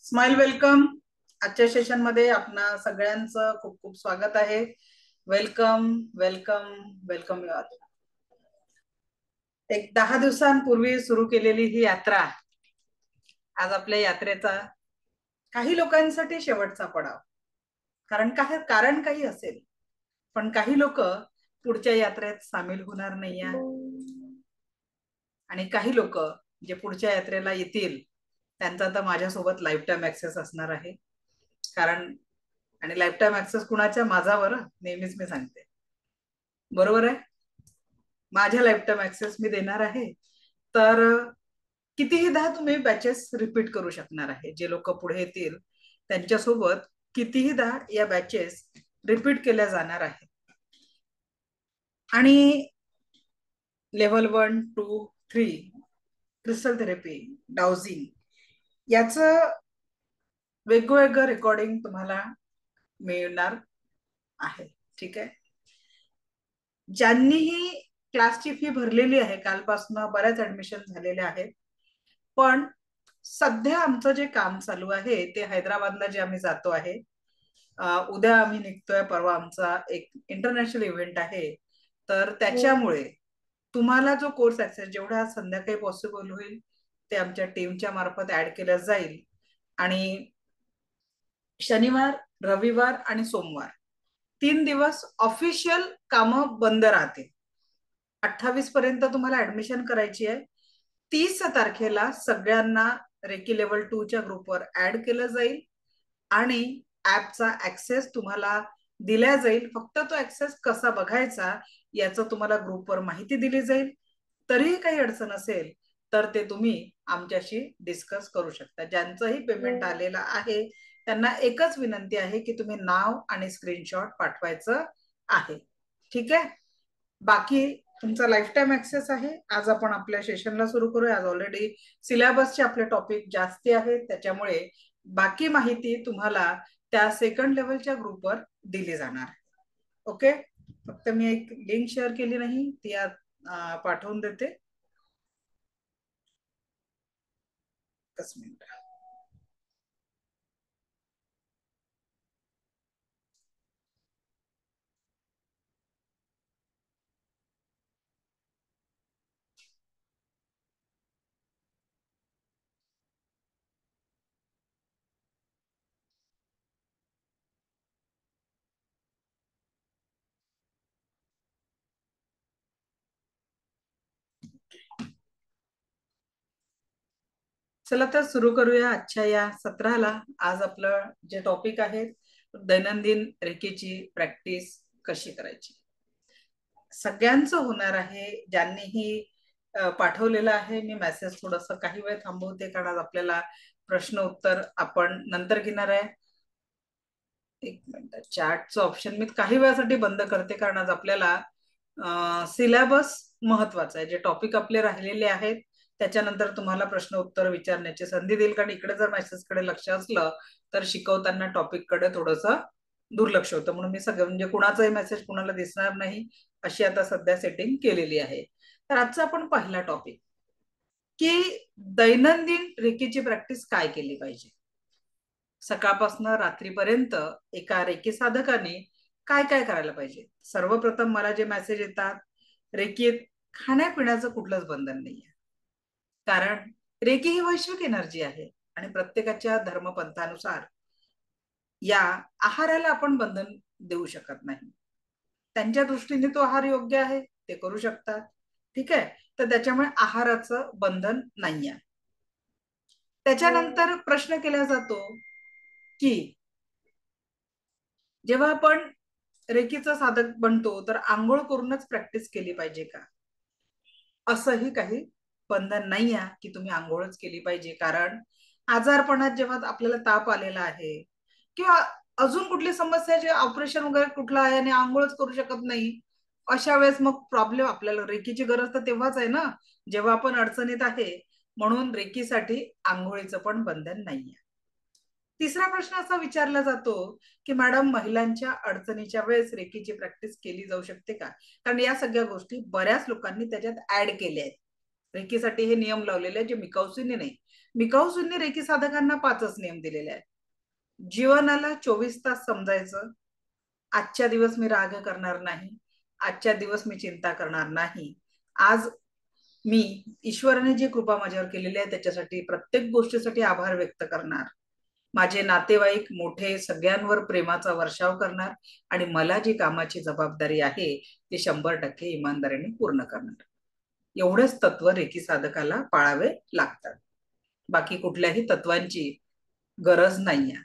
Smile welcome. आजच्या session मध्ये आपणा सगळ्यांचं खूप खूप स्वागत आहे. Welcome welcome welcome. एक 10 दिवसांपूर्वी सुरू केलेली ही यात्रा आज आपल्या यात्रेचा काही लोकांसाठी शेवटचा पडाव. कारण काही असेल, पण काही लोक पुढच्या यात्रेत सामील होणार नाहीये आणि काही लोक जे पुढच्या यात्रेला येतील त्यांचा तर माझ्यासोबत लाईफ टाईम ऍक्सेस असणार आहे. कारण आणि लाईफ टाईम ऍक्सेस कुणाच्या? माझावर नेहमीच मी सांगते, बरोबर आहे. माझ्या लाईफ टाईम ऍक्सेस मी देणार आहे. तर कितीहीदा तुम्ही बॅचेस रिपीट करू शकणार आहे. जे लोक पुढे येतील त्यांच्यासोबत कितीहीदा या बॅचेस रिपीट केल्या जाणार आहेत. आणि लेवल 1, 2, 3 क्रिस्टल थेरपी, डाउजिंग याचं वेगवेगळं रेकॉर्डिंग तुम्हाला मिळणार आहे. ठीक आहे. ज्यांनीही क्लासची फी भरलेली आहे, कालपासून बऱ्याच ऍडमिशन झालेले आहेत, पण सध्या आमचं जे काम चालू आहे ते हैदराबादला जे आम्ही जातो आहे, उद्या आम्ही निघतोय, परवा आमचा एक इंटरनॅशनल इव्हेंट आहे. तर त्याच्यामुळे तुम्हाला जो कोर्स ऍक्सेस जेवढा संध्याकाळी पॉसिबल होईल ते आमच्या टीमच्या मार्फत ऍड केलं जाईल. आणि शनिवार, रविवार आणि सोमवार 3 दिवस ऑफिशियल कामं बंद राहतील. 28 पर्यंत तुम्हाला ऍडमिशन करायची आहे. 30 तारखेला सगळ्यांना रेकी लेवल 2 च्या ग्रुपवर ऍड केलं जाईल आणि ऍपचा ऍक्सेस तुम्हाला दिला जाईल. फक्त तो ऍक्सेस कसा बघायचा याचं तुम्हाला ग्रुपवर माहिती दिली जाईल. तरीही काही अडचण असेल तर ते तुम्ही आमच्याशी डिस्कस करू शकता. ज्यांचंही पेमेंट आलेलं आहे त्यांना एकच विनंती आहे की तुम्ही नाव आणि स्क्रीनशॉट पाठवायचं आहे. ठीक आहे. बाकी तुमचा लाईफ टाईम ऍक्सेस आहे. आज आपण आपल्या सेशनला सुरू करूया. आज ऑलरेडी सिलेबसचे आपले टॉपिक जास्ती आहेत, त्याच्यामुळे बाकी माहिती तुम्हाला त्या सेकंड लेवलच्या ग्रुपवर दिली जाणार. ओके. फक्त मी एक लिंक शेअर केली नाही, ती पाठवून देते. एकच मिनिट. चला तर सुरू करूया आजच्या या सत्राला. आज आपलं जे टॉपिक आहे, दैनंदिन रेकीची प्रॅक्टिस कशी करायची. सगळ्यांचं होणार आहे. ज्यांनीही पाठवलेलं आहे मी मेसेज थोडस काही वेळ थांबवते, कारण आज आपल्याला प्रश्न उत्तर आपण नंतर घेणार आहे. एक मिनिट, चॅटचं ऑप्शन मी काही वेळासाठी बंद करते, कारण आज आपल्याला सिलेबस महत्वाचा आहे. जे टॉपिक आपले राहिलेले आहेत त्याच्यानंतर तुम्हाला प्रश्न उत्तर विचारण्याची संधी देईल. कारण इकडे जर मेसेज कडे लक्ष असलं तर शिकवताना टॉपिक कडे थोडस दुर्लक्ष होतं. म्हणून मी सगळं म्हणजे कुणाचाही मेसेज कुणाला दिसणार नाही अशी आता सध्या सेटिंग केलेली आहे. तर आजचा आपण पहिला टॉपिक की दैनंदिन रेकीची प्रॅक्टिस काय केली पाहिजे. सकाळपासून रात्रीपर्यंत एका रेकी साधकाने काय काय करायला पाहिजे. सर्वप्रथम मला जे मेसेज येतात, रेकीत खाण्यापिण्याचं कुठलंच बंधन नाहीये. कारण रेकी ही वैश्विक एनर्जी आहे आणि प्रत्येकाच्या धर्मपंथानुसार या आहाराला आपण बंधन देऊ शकत नाही. त्यांच्या दृष्टीने तो आहार योग्य आहे, ते करू शकतात. ठीक आहे. तर त्याच्यामुळे आहाराचं बंधन नाहीये. त्याच्यानंतर प्रश्न केला जातो की जेव्हा आपण रेकीचा साधक बनतो तर आंघोळ करूनच प्रॅक्टिस केली पाहिजे का. असंही काही बंधन नाही आहे की तुम्ही आंघोळच केली पाहिजे. कारण आजारपणात जेव्हा आपल्याला ताप आलेला आहे किंवा अजून कुठली समस्या, जे ऑपरेशन वगैरे कुठलं आहे आणि आंघोळच करू शकत नाही, अशा वेळेस मग प्रॉब्लेम, आपल्याला रेकीची गरज तर तेव्हाच आहे ना जेव्हा आपण अडचणीत आहे. म्हणून रेकीसाठी आंघोळीचं पण बंधन नाहीये. तिसरा प्रश्न असा विचारला जातो की मॅडम, महिलांच्या अडचणीच्या वेळेस रेकीची प्रॅक्टिस केली जाऊ शकते का. कारण या सगळ्या गोष्टी बऱ्याच लोकांनी त्याच्यात ऍड केल्या आहेत. रेकीसाठी हे नियम लावलेले आहे, जे मिकाऊजींनी नाही. मिकाऊजींनी रेकी साधकांना 5च नियम दिलेले आहेत. जीवनाला 24 तास समजायचं. आजच्या दिवस मी राग करणार नाही, आजच्या दिवस मी चिंता करणार नाही. आज मी ईश्वराने जी कृपा माझ्यावर केलेली आहे त्याच्यासाठी, प्रत्येक गोष्टीसाठी आभार व्यक्त करणार. माझे नातेवाईक मोठे, सगळ्यांवर प्रेमाचा वर्षाव करणार आणि मला जी कामाची जबाबदारी आहे ती 100% इमानदारीने पूर्ण करणार. एवढेच तत्व रेकी साधकाला पाळावे लागतात. बाकी कुठल्याही तत्वांची गरज नाहीये.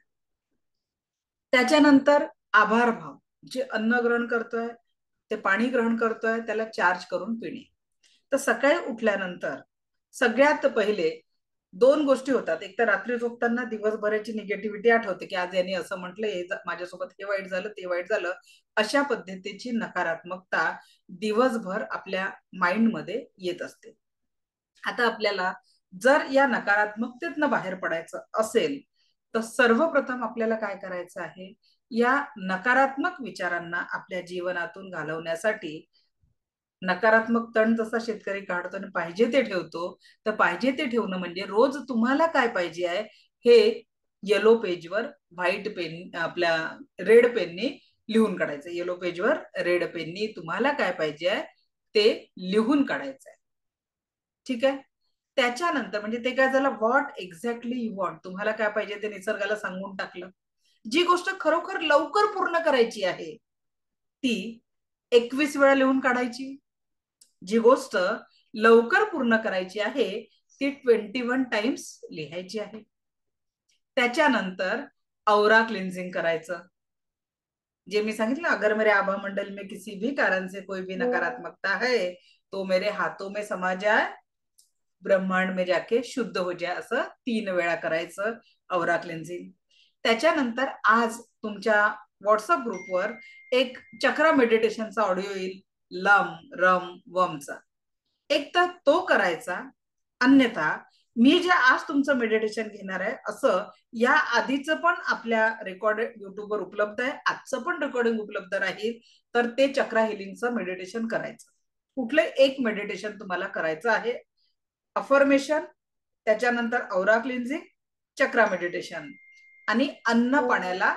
त्याच्यानंतर आभार भाव. जे अन्न ग्रहण करतोय, ते पाणी ग्रहण करतोय, त्याला चार्ज करून पिणे. तर सकाळी उठल्यानंतर सगळ्यात पहिले 2 गोष्टी होतात. एक तर रात्री झोपताना दिवसभराची निगेटिव्हिटी आठवते, की आज यांनी असं म्हटलं, हे माझ्यासोबत हे वाईट झालं, ते वाईट झालं. अशा पद्धतीची नकारात्मकता दिवसभर आपल्या माइंडमध्ये येत असते. आता आपल्याला जर या नकारात्मकतेतनं बाहेर पडायचं असेल तर सर्वप्रथम आपल्याला काय करायचं आहे, या नकारात्मक विचारांना आपल्या जीवनातून घालवण्यासाठी, नकारात्मक तण जसा शेतकरी काढतो आणि पाहिजे ते ठेवतो, तर पाहिजे ते ठेवणं म्हणजे रोज तुम्हाला काय पाहिजे आहे हे येलो पेजवर व्हाईट पेन, आपल्या रेड पेननी लिहून काढायचं. येलो पेजवर रेड पेननी तुम्हाला काय पाहिजे आहे ते लिहून काढायचं आहे. ठीक आहे. त्याच्यानंतर म्हणजे ते काय झालं, व्हॉट एक्झॅक्टली यू वॉन्ट, तुम्हाला काय पाहिजे ते निसर्गाला सांगून टाकलं. जी गोष्ट खरोखर लवकर पूर्ण करायची आहे ती 21 वेळा लिहून काढायची. जी गोष्ट लवकर पूर्ण करायची आहे ती 21 टाइम्स लिहायची आहे. त्याच्यानंतर औरा क्लिन्झिंग करायचं. जे मी सांगितलं, अगर मेरे आभा मंडल में किसी भी कारण से कोई भी नकारात्मकता है तो मेरे हाथों में समा जाए, ब्रह्मांड में जाके शुद्ध हो जाए, असं 3 वेळा करायचं औरा क्लिन्झिंग. त्याच्यानंतर आज तुमच्या व्हॉट्सअप ग्रुपवर एक चक्रा मेडिटेशनचा ऑडिओ येईल, लम रम वमचा. एक तर तो करायचा. अन्यथा मी जे आज तुमचं मेडिटेशन घेणार आहे असं या आधीचं पण आपल्या रेकॉर्ड युट्यूबवर उपलब्ध आहे, आजचं पण रेकॉर्डिंग उपलब्ध राहील. तर ते चक्रा हिलिंगचं मेडिटेशन करायचं. कुठले एक मेडिटेशन तुम्हाला करायचं आहे. अफर्मेशन, त्याच्यानंतर औरा क्लिन्झिंग, चक्रा मेडिटेशन आणि अन्न पाण्याला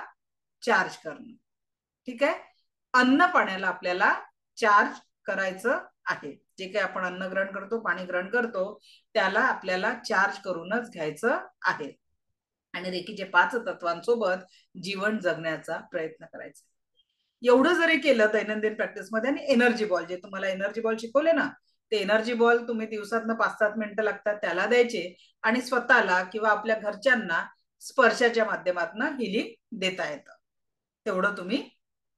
चार्ज करणं. ठीक आहे. अन्न पाण्याला आपल्याला चार्ज करायचं आहे. जे काही आपण अन्न ग्रहण करतो, पाणी ग्रहण करतो, त्याला आपल्याला चार्ज करूनच घ्यायचं आहे. आणि रेकीचे 5 तत्वांसोबत जीवन जगण्याचा प्रयत्न करायचा. एवढं जरी केलं दैनंदिन प्रॅक्टिसमध्ये, आणि एनर्जी बॉल, जे तुम्हाला एनर्जी बॉल शिकवले ना, ते एनर्जी बॉल तुम्ही दिवसातनं 5-7 मिनिटं लागतात त्याला द्यायचे आणि स्वतःला किंवा आपल्या घरच्यांना स्पर्शाच्या माध्यमातून हिलिंग देता येतं. तेवढं तुम्ही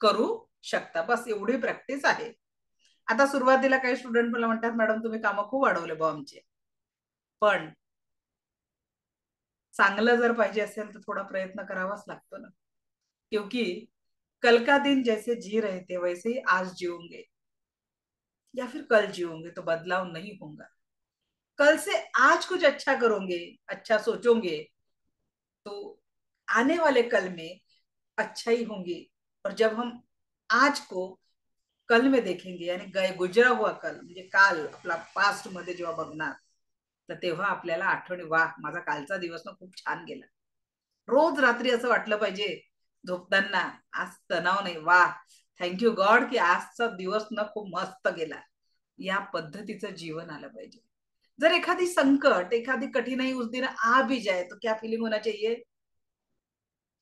करू शकता. बस एवढी प्रॅक्टिस आहे. आता सुरुवातीला काही स्टुडंट मला म्हणतात, मॅडम तुम्ही कामं खूप वाढवले बा आमचे. पण चांगलं जर पाहिजे असेल तर थोडा प्रयत्न करावाच लागतो ना. क्योंकि कल का दिन जैसे जी रहे थे वैसे ही आज जियोगे, या फिर कल जियोगे तो बदलाव नहीं होगा. कल से आज कुछ अच्छा करोगे, अच्छा सोचोगे, तो आने वाले कल में अच्छा ही होंगे. और जब हम आज को कल में देखेंगे, यानी गए गुजरा हुआ कल म्हणजे काल आपला पास्ट मध्ये जेव्हा बघणार, तर तेव्हा आपल्याला आठवणी, वाह माझा कालचा दिवस ना खूप छान गेला. रोज रात्री असं वाटलं पाहिजे झोपताना, आज तणाव नाही, वाह थँक्यू गॉड की आजचा दिवस ना खूप मस्त गेला. या पद्धतीचं जीवन आलं पाहिजे. जर एखादी संकट, एखादी कठिनाई उस दिन आ भी जाए तो क्या फीलिंग होना चाहिए,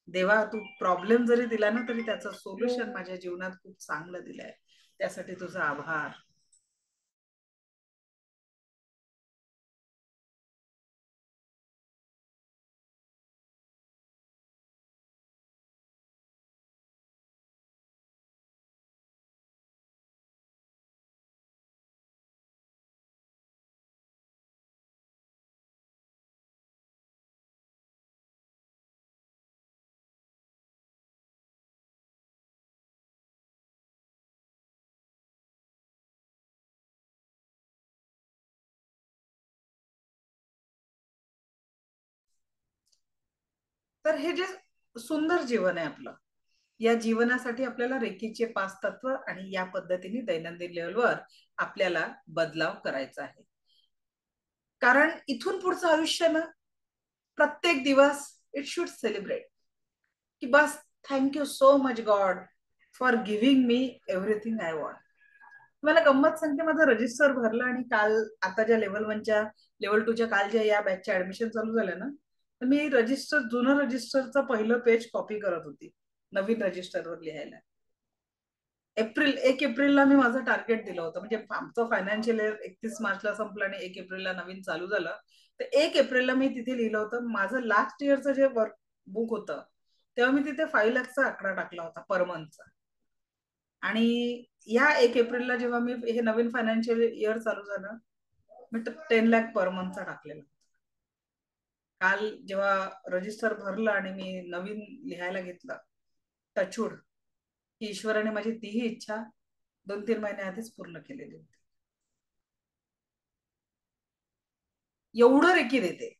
देवा तू प्रॉब्लेम जरी दिला ना तरी त्याचं सोल्युशन माझ्या जीवनात खूप चांगलं दिलंय, त्यासाठी तुझा आभार. तर हे जे सुंदर जीवन आहे आपलं, या जीवनासाठी आपल्याला रेकीचे 5 तत्व आणि या पद्धतीने दैनंदिन लेवलवर आपल्याला बदलाव करायचा आहे. कारण इथून पुढचं आयुष्य ना, प्रत्येक दिवस इट शुड सेलिब्रेट की बस thank you so much God for giving me everything I want. मला गंमत सांगते, माझं रजिस्टर भरलं आणि काल आता ज्या लेवल 1च्या लेवल 2च्या काल ज्या या बॅचच्या ऍडमिशन चालू झाल्या ना, तर मी जुनं रजिस्टरचं पहिलं पेज कॉपी करत होती नवीन रजिस्टरवर लिहायला. 1 एप्रिलला मी माझं टार्गेट दिलं होतं, म्हणजे आमचं फायनान्शियल इयर 31 मार्चला संपलं आणि 1 एप्रिलला नवीन चालू झालं. तर 1 एप्रिलला मी तिथे लिहिलं होतं माझं लास्ट इयरचं जे वर्क बुक होतं, तेव्हा मी तिथे 5 लाखचा आकडा टाकला होता पर मंथचा. आणि या 1 एप्रिलला जेव्हा मी हे नवीन फायनान्शियल इयर चालू झालं, मी 10 लाख पर मंथचा टाकलेला. काल जेव्हा रजिस्टर भरलं आणि मी नवीन लिहायला घेतलं, टचवूड की ईश्वराने माझी तीही इच्छा 2-3 महिने आधीच पूर्ण केलेली होती. एवढं रेकी देते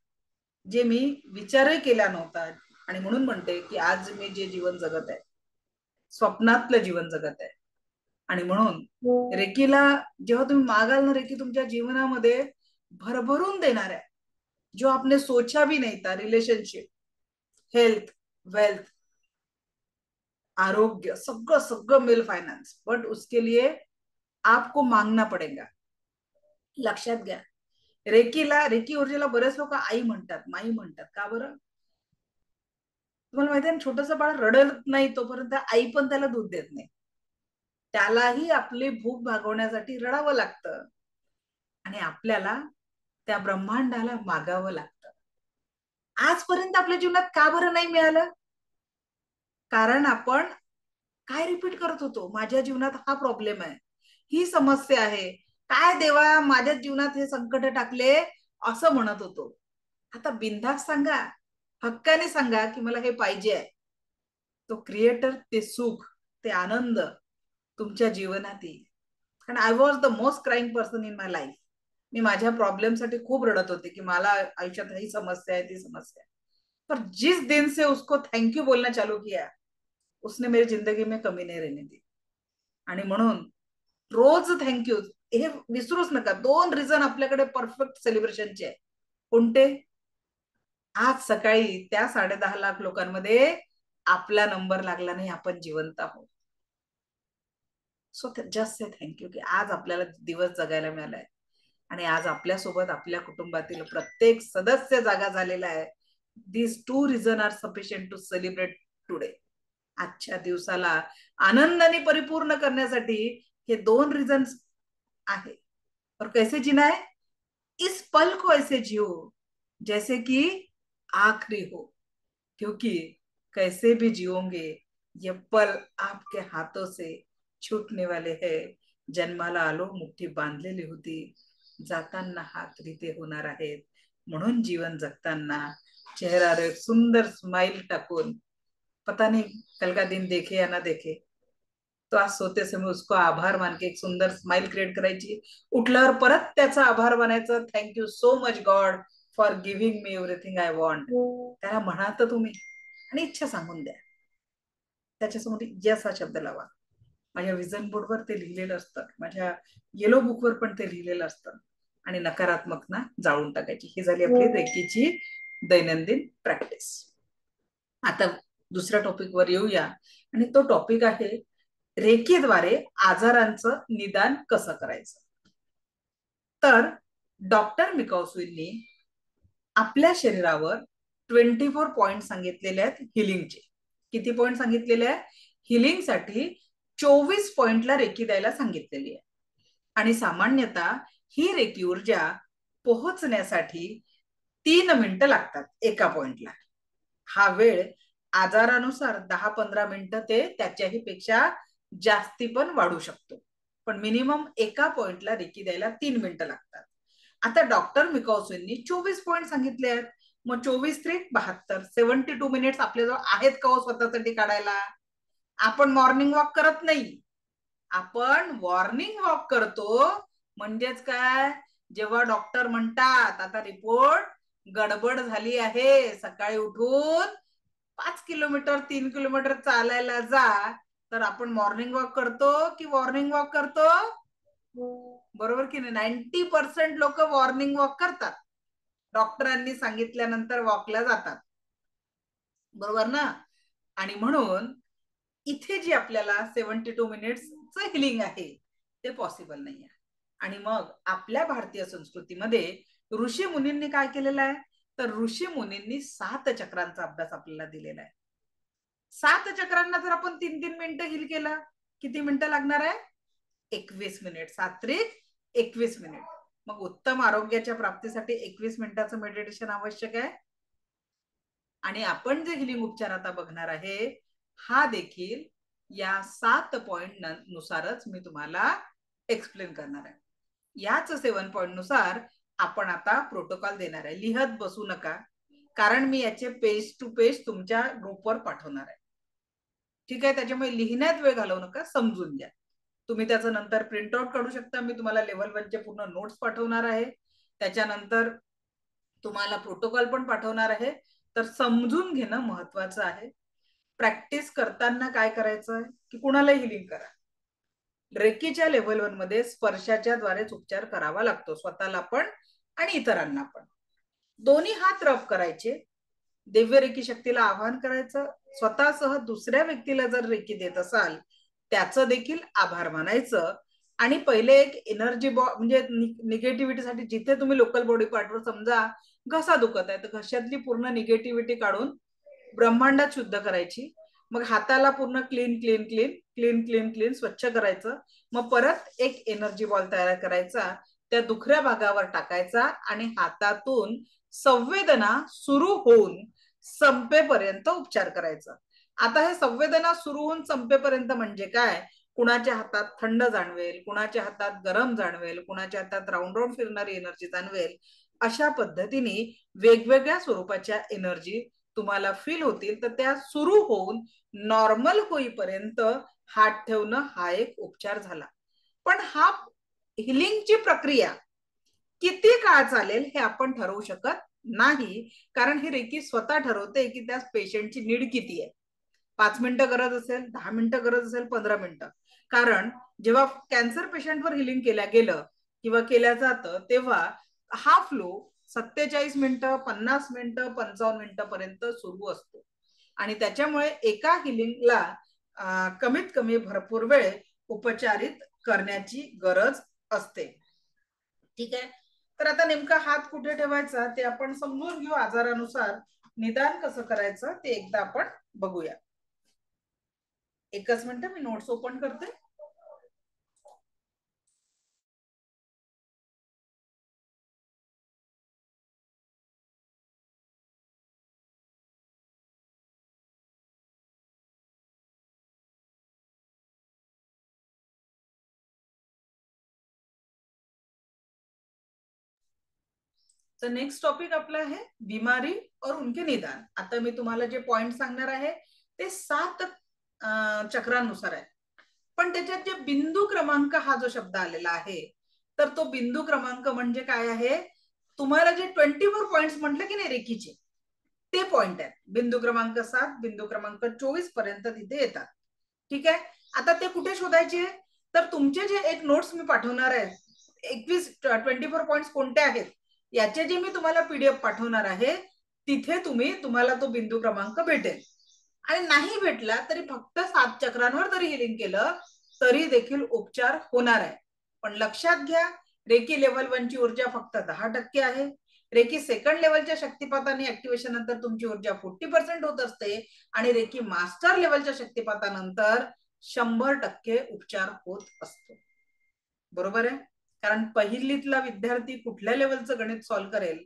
जे मी विचारही केला नव्हता. आणि म्हणून म्हणते की आज मी जे जीवन जगत आहे, स्वप्नातलं जीवन जगत आहे. आणि म्हणून रेकीला जेव्हा तुम्ही मागाल ना, रेकी तुमच्या जीवनामध्ये भरभरून देणार आहे. जो आपने सोचा भी नहीं था, रिलेशनशिप, हेल्थ, वेल्थ, आरोग्य, सगळं सगळं मिल फायनान्स, बट उसके लिए आपको मांगना पडेगा. लक्षात घ्या. रेकी ऊर्जेला बरेच लोक आई म्हणतात, माई म्हणतात. का बरं? तुम्हाला माहिती आहे, छोटस बाळ रडत नाही तोपर्यंत आई पण त्याला दूध देत नाही. त्यालाही आपली भूक भागवण्यासाठी रडावं लागतं आणि आपल्याला त्या ब्रह्मांडाला मागावं लागतं. आजपर्यंत आपल्या जीवनात का बरं नाही मिळालं? कारण आपण काय रिपीट करत होतो? माझ्या जीवनात हा प्रॉब्लेम आहे, ही समस्या आहे, काय देवा माझ्या जीवनात हे संकट टाकले, असं म्हणत होतो. आता बिनधास्त सांगा, हक्काने सांगा की मला हे पाहिजे आहे. तो क्रिएटर ते सुख, ते आनंद तुमच्या जीवनात येईल. कारण I was the most crying person in my life. मी माझ्या प्रॉब्लेमसाठी खूप रडत होते की मला आयुष्यात ही समस्या आहे, ती समस्या आहे. पर जिस दिन से उसको थैंक यू बोलना चालू किया, उसने मेरी जिंदगी में कमी नहीं रहने दी. आणि म्हणून रोज थँक्यू हे विसरूच नका. 2 रिझन आपल्याकडे परफेक्ट सेलिब्रेशनचे आहे. कोणते? आज सकाळी त्या 10.5 लाख लोकांमध्ये आपला नंबर लागला नाही, आपण जिवंत आहोत. सो जस्ट से थँक्यू की आज आपल्याला दिवस जगायला मिळालाय आणि आज आपल्यासोबत आपल्या कुटुंबातील प्रत्येक सदस्य जागा झालेला आहे. This 2 reason are sufficient to celebrate today. आजच्या दिवसाला आनंदाने परिपूर्ण करण्यासाठी हे 2 रिझन्स आहे. और कैसे जीना है? इस पल को ऐसे जियो जैसे कि आखिरी हो, क्योंकि कैसे भी जियोगे ये पल आपके हाथों से छूटने वाले हैं. जन्माला आलो मुठ्ठी बांधलेली होती, जाताना हात रिते होणार आहेत. म्हणून जीवन जगताना चेहऱ्यावर एक सुंदर स्माइल टाकून, पता नहीं कल का दिन देखे या ना देखे, तो आज सोते समय उसको आभार मान के एक सुंदर स्माइल क्रिएट करायची. उठल्यावर परत त्याचा आभार मानायचं, thank you so much God for giving me everything I want. त्याला म्हणा तर तुम्ही आणि इच्छा सांगून द्या. त्याच्यासमोर यस हा शब्द लावा. माझ्या विजन बोर्डवर ते लिहिलेलं असतं, माझ्या येलो बुकवर पण ते लिहिलेलं असतं. आणि नकारात्मक ना जाळून टाकायची. ही झाली आपली रेकीची दैनंदिन प्रॅक्टिस. आता दुसऱ्या टॉपिकवर येऊया आणि तो टॉपिक आहे रेकीद्वारे आजारांचं निदान कसं करायचं. तर डॉक्टर मिकॉसुईंनी आपल्या शरीरावर 24 पॉइंट सांगितलेले आहेत हिलिंगचे. किती पॉइंट सांगितलेले आहेत? हिलिंगसाठी 24 पॉइंटला रेकी द्यायला सांगितलेली आहे. आणि सामान्यतः ही रेकी ऊर्जा पोहोचण्यासाठी 3 मिनिटं लागतात एका पॉइंटला. हा वेळ आजारानुसार 10-15 मिनिटं ते त्याच्याही पेक्षा जास्ती पण वाढू शकतो, पण मिनिमम एका पॉइंटला रेकी द्यायला 3 मिनिटं लागतात. आता डॉक्टर मिकॉसुईंनी 24 पॉइंट सांगितले आहेत, मग 24-3-72 72 मिनिट्स आपल्याजवळ आहेत का हो स्वतःसाठी काढायला? आपण मॉर्निंग वॉक करत नाही, आपण मॉर्निंग वॉक करतो. म्हणजेच काय? जेव्हा डॉक्टर म्हणतात आता रिपोर्ट गडबड झाली आहे, सकाळी उठून 5 किलोमीटर 3 किलोमीटर चालायला जा, तर आपण मॉर्निंग वॉक करतो की मॉर्निंग वॉक करतो? बरोबर की नाही? 90% लोक मॉर्निंग वॉक करतात. डॉक्टरांनी सांगितल्यानंतर वॉकला जातात, बरोबर ना? आणि म्हणून इथे जी आपल्याला 72 मिनिट्सचं हिलिंग आहे ते पॉसिबल नाही आहे. आणि मग आपल्या भारतीय संस्कृतीमध्ये ऋषी मुनींनी काय केलेलं आहे, तर ऋषी मुनींनी 7 चक्रांचा अभ्यास आपल्याला दिलेला आहे. 7 चक्रांना जर आपण 3-3 मिनिटं हिल केला, किती मिनिटं लागणार आहे? 21 मिनिट. 7-21 मिनिट. मग उत्तम आरोग्याच्या प्राप्तीसाठी 21 मिनिटाचं मेडिटेशन आवश्यक आहे. आणि आपण जे हिलिंग उपचार आता बघणार आहे हा देखील या 7 पॉइंट नुसारच मी तुम्हाला एक्सप्लेन करणार आहे. याच 7 पॉइंट नुसार आपण आता प्रोटोकॉल देणार आहे. लिहत बसू नका, कारण मी याचे पेज टू पेज तुमच्या ग्रुपवर पाठवणार आहे. ठीक आहे? त्याच्यामुळे लिहिण्यात वेळ घालवू नका, समजून घ्या. तुम्ही त्याचं नंतर प्रिंट आउट काढू शकता. मी तुम्हाला लेवल 1 चे पूर्ण नोट्स पाठवणार आहे. त्याच्यानंतर तुम्हाला प्रोटोकॉल पण पाठवणार आहे. तर समजून घेणं महत्वाचं आहे. प्रॅक्टिस करताना काय करायचं की कुणाला हिलिंग करा. रेकीच्या लेव्हल 1 मध्ये स्पर्शाच्या द्वारेच उपचार करावा लागतो, स्वतःला पण आणि इतरांना पण. दोन्ही हात रब करायचे, दिव्य रेकी शक्तीला आवाहन करायचं, स्वतःसह दुसऱ्या व्यक्तीला जर रेकी देत असाल त्याचं देखील आभार मानायचं. आणि पहिले एक एनर्जी म्हणजे निगेटिव्हिटीसाठी जिथे तुम्ही लोकल बॉडी पार्टवर समजा घसा दुखत आहे तर घशातली पूर्ण निगेटिव्हिटी काढून ब्रह्मांडात शुद्ध करायची. मग हाताला पूर्ण clean clean clean clean clean clean स्वच्छ करायचं. मग परत एक एनर्जी बॉल तयार करायचा, त्या दुखऱ्या भागावर टाकायचा आणि हातातून संवेदना सुरू होऊन संपेपर्यंत उपचार करायचा. आता हे संवेदना सुरू होऊन संपेपर्यंत म्हणजे काय? कुणाच्या हातात थंड जाणवेल, कुणाच्या हातात गरम जाणवेल, कुणाच्या हातात राऊंड राऊंड फिरणारी एनर्जी जाणवेल. अशा पद्धतीने वेगवेगळ्या स्वरूपाच्या एनर्जी तुम्हाला फील होतील. तर त्या सुरू होऊन नॉर्मल होईपर्यंत हात ठेवणं हा एक उपचार झाला. पण हा हिलिंगची प्रक्रिया किती काळ चालेल हे आपण ठरवू शकत नाही, कारण ही रेकी स्वतः ठरवते की त्या पेशंटची नीड किती आहे. 5 मिनिटं गरज असेल, 10 मिनिटं गरज असेल, 15 मिनिटं. कारण जेव्हा कॅन्सर पेशंटवर हिलिंग केल्या गेलं किंवा केल्या जातं तेव्हा हा फ्लो 47 मिनिटं, 50 मिनिटं, 55 मिनिटं पर्यंत सुरू असतो. आणि त्याच्यामुळे एका हिलिंगला कमीत कमी भरपूर वेळ उपचारित करण्याची गरज असते. ठीक आहे? तर आता नेमका हात कुठे ठेवायचा ते आपण समजून घेऊ. आजारानुसार निदान कसं करायचं ते एकदा आपण बघूया. एकच मिनिट, मी नोट्स ओपन करते. तर नेक्स्ट टॉपिक आपला आहे बीमारी और उनके निदान. आता मी तुम्हाला जे पॉइंट सांगणार आहे ते 7 चक्रांनुसार आहे. पण त्याच्यात जे बिंदू क्रमांक हा जो शब्द आलेला आहे तर तो बिंदू क्रमांक म्हणजे काय आहे? तुम्हाला जे 24 पॉइंट्स म्हटलं की नाही रेकीचे, ते पॉइंट आहेत. बिंदू क्रमांक 7, बिंदू क्रमांक 24 पर्यंत तिथे येतात. ठीक आहे? आता ते कुठे शोधायचे? तर तुमचे जे एक नोट्स मी पाठवणार आहे 24 पॉइंट्स कोणते आहेत याचे जे मी तुम्हाला पीडीएफ पाठवणार आहे तिथे तुम्हाला तो बिंदू क्रमांक भेटेल. आणि नाही भेटला तरी फक्त 7 चक्रांवर जरी हिलिंग केलं तरी देखील उपचार होणार आहे. पण लक्षात घ्या, रेकी लेव्हल 1 ची ऊर्जा फक्त 10% आहे. रेकी सेकंड लेवलच्या शक्तिपाताने ऍक्टिव्हेशन नंतर तुमची ऊर्जा 40% होत असते आणि रेकी मास्टर लेवलच्या शक्तिपातानंतर 100% उपचार होत असतो. बरोबर आहे? कारण पहिलीतला विद्यार्थी कुठल्या लेवलचं गणित सॉल्व्ह करेल,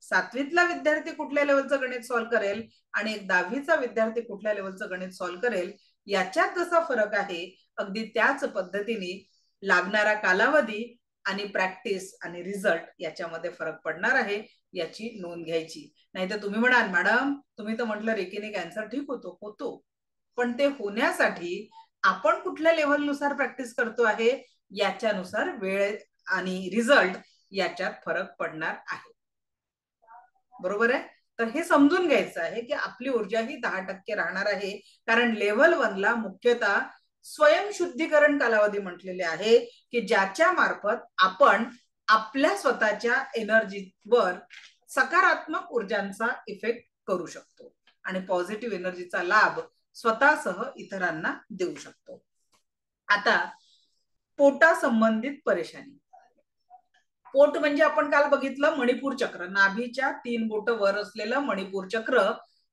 7वीतला विद्यार्थी कुठल्या लेवलचं गणित सॉल्व्ह करेल आणि एक 10वीचा विद्यार्थी कुठल्या लेवलचं गणित सॉल्व्ह करेल याच्यात जसा फरक आहे अगदी त्याच पद्धतीने लागणारा कालावधी आणि प्रॅक्टिस आणि रिझल्ट याच्यामध्ये फरक पडणार आहे, याची नोंद घ्यायची. नाही तर तुम्ही म्हणाल मॅडम तुम्ही तर म्हटलं रेकीने कॅन्सर ठीक होतो, पण ते होण्यासाठी आपण कुठल्या लेव्हलनुसार प्रॅक्टिस करतो आहे याच्यानुसार वेळ आणि रिझल्ट याच्यात फरक पडणार आहे. बरोबर आहे? तर हे समजून घ्यायचं आहे की आपली ऊर्जा ही 10% राहणार आहे, कारण लेव्हल 1 ला मुख्यतः स्वयंशुद्धीकरण कालावधी म्हटलेले आहे की ज्याच्या मार्फत आपण आपल्या स्वतःच्या एनर्जीवर सकारात्मक ऊर्जांचा इफेक्ट करू शकतो आणि पॉझिटिव्ह एनर्जीचा लाभ स्वतःसह इतरांना देऊ शकतो. आता पोटा संबंधित परेशानी. पोट म्हणजे आपण काल बघितलं मणिपूर चक्र, नाभीच्या 3 बोट वर असलेलं मणिपूर चक्र,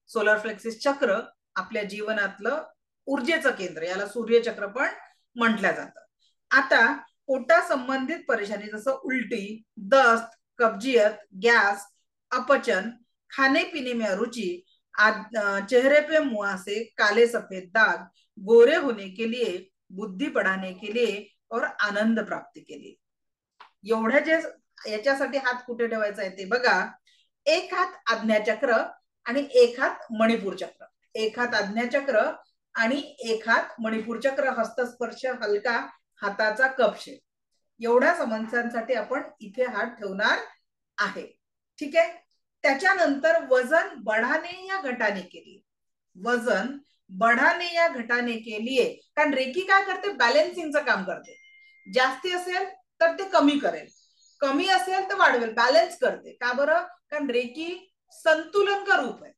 सोलर प्लेक्सिस चक्र आपल्या जीवनातलं ऊर्जेचं केंद्र, याला सूर्यचक्र पण म्हटलं जातं. आता पोटा संबंधित परेशानी जसं उलटी, दस्त, कब्जियत, गैस, अपचन, खाने पीने में अरुचि, चेहरे पे मुहासे, काले सफेद दाग, गोरे होने के लिए, बुद्धि बढ़ाने के लिए और आनंद प्राप्ति के लिए. एवढ्या जे याच्यासाठी हात कुठे ठेवायचा आहे ते बघा. एक हात आज्ञाचक्र आणि एक हात मणिपूर चक्र. एक हात आज्ञाचक्र आणि एक हात मणिपूर चक्र. हस्तस्पर्श हलका, हाताचा कपशे. एवढ्या समस्यांसाठी आपण इथे हात ठेवणार आहे. ठीक आहे. त्याच्यानंतर वजन बढ़ाने या घटाने के लिए, वजन बढ़ाने या घटाने के लिए, कारण रेकी काय करते, बॅलन्सिंगचं काम करते. जास्ती असेल तर ते कमी करेल, कमी असेल तर वाढवेल, बॅलन्स करते. का बरं? कारण रेकी संतुलन का रूप आहे.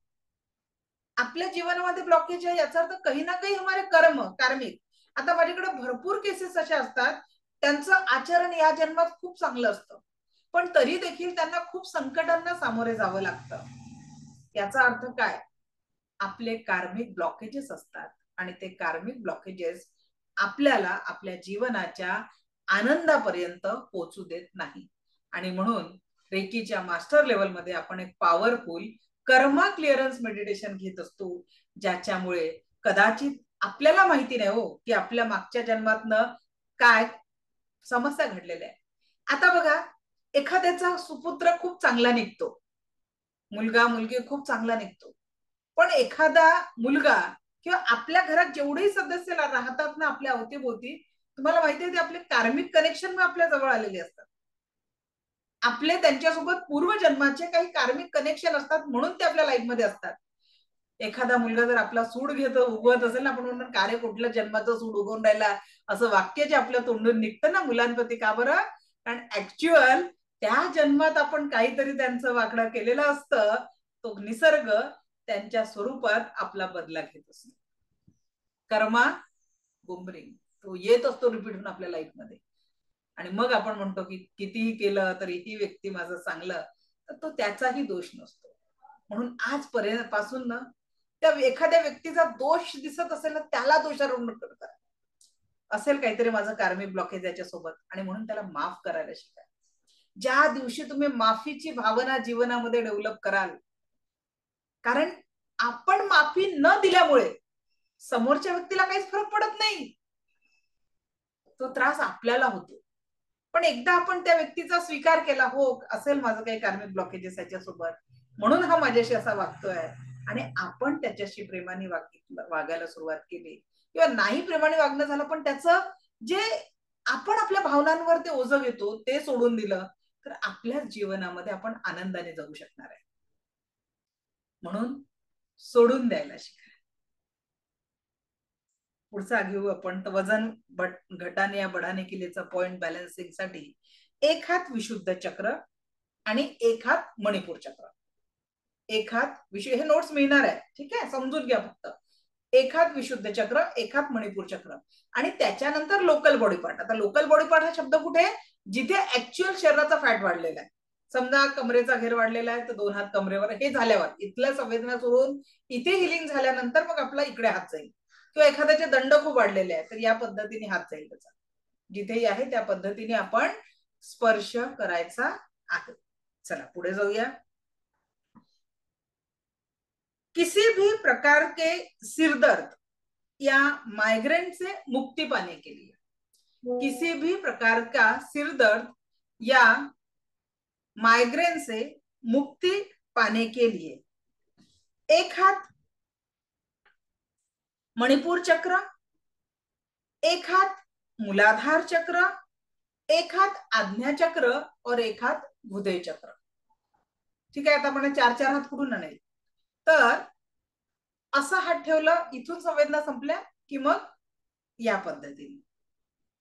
आपल्या जीवनामध्ये ब्लॉकेज आहे याचा अर्थ काही ना काही हमारे कर्म कार्मिक. आता माझ्याकडे भरपूर केसेस अशा असतात त्यांचं आचरण या जन्मात खूप चांगलं असतं, पण तरी देखील त्यांना खूप संकटांना सामोरे जावं लागतं. याचा अर्थ काय? आपले कार्मिक ब्लॉकेजेस असतात आणि ते कार्मिक ब्लॉकेजेस आपल्याला आपल्या जीवनाच्या आनंदापर्यंत पोहोचू देत नाही. आणि म्हणून रेकीच्या मास्टर लेवलमध्ये आपण एक पॉवरफुल कर्मा क्लिअरन्स मेडिटेशन घेत असतो, ज्याच्यामुळे कदाचित आपल्याला माहिती नाही हो की आपल्या मागच्या जन्मातनं काय समस्या घडलेल्या आहे. आता बघा, एखाद्याचा सुपुत्र खूप चांगला निघतो, मुलगा मुलगी खूप चांगला निघतो, पण एखादा मुलगा किंवा आपल्या घरात जेवढेही सदस्य राहतात ना आपल्या अवतीभोवती, तुम्हाला माहिती आहे ते आपले कार्मिक कनेक्शन आपल्या जवळ आलेले असतात. आपले त्यांच्यासोबत पूर्वजन्माचे काही कार्मिक कनेक्शन असतात, म्हणून ते आपल्या लाईफ मध्ये असतात. एखादा मुलगा जर आपला सूड घेत उगवत असेल ना, आपण म्हणून कार्य कुठल्या जन्माचं सूड उगवून राहिला असं वाक्य जे आपल्या तोंडून निघतं ना मुलांप्रती. का बरं? कारण ऍक्च्युअल त्या जन्मात आपण काहीतरी त्यांचं वाकडं केलेलं असतं. तो निसर्ग त्यांच्या स्वरूपात आपला बदला घेत असतो. कर्मा बुमरिंग तो येत असतो रिपीट होऊन आपल्या लाईफ मध्ये. आणि मग आपण म्हणतो की कितीही केलं तरी ही व्यक्ती माझं चांगलं, तर तो त्याचाही दोष नसतो. म्हणून आजपर्यंत पासून ना त्या एखाद्या व्यक्तीचा दोष दिसत असेल ना, त्याला दोषारोपण करा. असेल काहीतरी माझं कार्मिक ब्लॉकेज याच्यासोबत, आणि म्हणून त्याला माफ करायला शिका. ज्या दिवशी तुम्ही माफीची भावना जीवनामध्ये डेव्हलप कराल, कारण आपण माफी न दिल्यामुळे समोरच्या व्यक्तीला काहीच फरक पडत नाही, तो त्रास आपल्याला होतो. पण एकदा आपण त्या व्यक्तीचा स्वीकार केला, हो असेल माझं काही कार्मिक ब्लॉकेजेस याच्यासोबत, म्हणून हा माझ्याशी असा वागतोय, आणि आपण त्याच्याशी प्रेमाने वागायला सुरुवात केली, किंवा नाही प्रेमाने वागणं झालं पण त्याचं जे आपण आपल्या भावनांवर ते ओझं घेतो ते सोडून दिलं, तर आपल्या जीवनामध्ये आपण आनंदाने जगू शकणार आहे. म्हणून सोडून द्यायला शिका. पुढचा घेऊ आपण. तर वजन घटाने या बढाने केलेचा पॉइंट बॅलन्सिंग साठी एक हात विशुद्ध चक्र आणि एक हात मणिपूर चक्र. एक हात विशुद्ध, हे नोट्स मिळणार आहे, ठीक आहे, समजून घ्या फक्त. एक हात विशुद्ध चक्र, एक हात मणिपूर चक्र, आणि त्याच्यानंतर लोकल बॉडी पार्ट. आता लोकल बॉडी पार्ट हा शब्द कुठे? जिथे ऍक्च्युअल शरीराचा फॅट वाढलेला आहे. समजा कमरेचा घेर वाढलेला आहे तर 2 हात कमरेवर. हे झाल्यावर इथल्या संवेदना सोडून इथे हिलिंग झाल्यानंतर मग आपला इकडे हात जाईल. किंवा एखाद्याचे दंड खूप वाढलेले आहे तर या पद्धतीने हात जाईल त्याचा. जिथेही आहे त्या पद्धतीने आपण स्पर्श करायचा आहे. चला पुढे जाऊया. किसी भी प्रकार के सिरदर्द या माइग्रेन से मुक्ति पाने के लिए, किसी भी प्रकार का सिरदर्द या माइग्रेन से मुक्ति पाने के लिए एक हाथ मणिपुर चक्र, एक हाथ मूलाधार चक्र, एक हात आज्ञा चक्र और एक हात हृदय चक्र. ठीक आहे. आता आपण 4-4 हात कुठून आणेल? तर असा हात ठेवलं, इथून संवेदना संपल्या की मग या पद्धतीने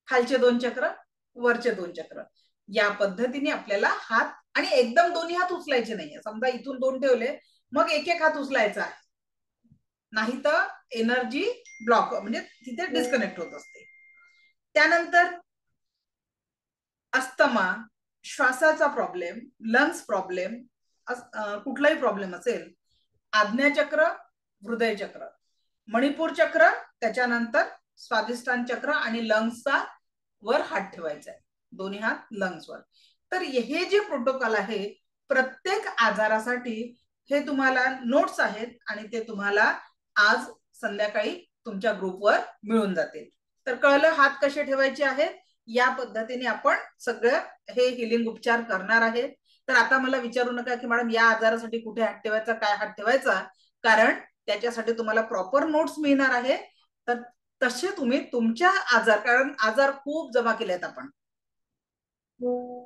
खालचे 2 चक्र, वरचे 2 चक्र, या पद्धतीने आपल्याला हात आणि एकदम दोन्ही हात उचलायचे नाहीये. समजा इथून 2 ठेवले, मग एक एक हात उचलायचा आहे, नाही तर एनर्जी ब्लॉक म्हणजे तिथे डिस्कनेक्ट होत असते. त्यानंतर अस्थमा, श्वासाचा प्रॉब्लेम, लंग्स प्रॉब्लेम, कुठलाही प्रॉब्लेम असेल, आज्ञाचक्र, हृदय चक्र, मणिपूर चक्र, त्याच्यानंतर स्वादिष्टान चक्र आणि लंग्सचा वर हात ठेवायचा आहे, दोन्ही हात लंग्सवर. तर हे जे प्रोटोकॉल आहे प्रत्येक आजारासाठी, हे तुम्हाला नोट्स आहेत आणि ते तुम्हाला आज संध्याकाळी तुमच्या ग्रुपवर मिळून जातील. तर कळलं हात कसे ठेवायचे आहेत. या पद्धतीने आपण सगळं हे हिलिंग उपचार करणार आहे. तर आता मला विचारू नका की मॅडम या आजारासाठी कुठे हात ठेवायचा, काय हात ठेवायचा, कारण त्याच्यासाठी तुम्हाला प्रॉपर नोट्स मिळणार आहे. तर तसे तुम्ही तुमच्या आजार, कारण आजार खूप जमा केलेत आपण,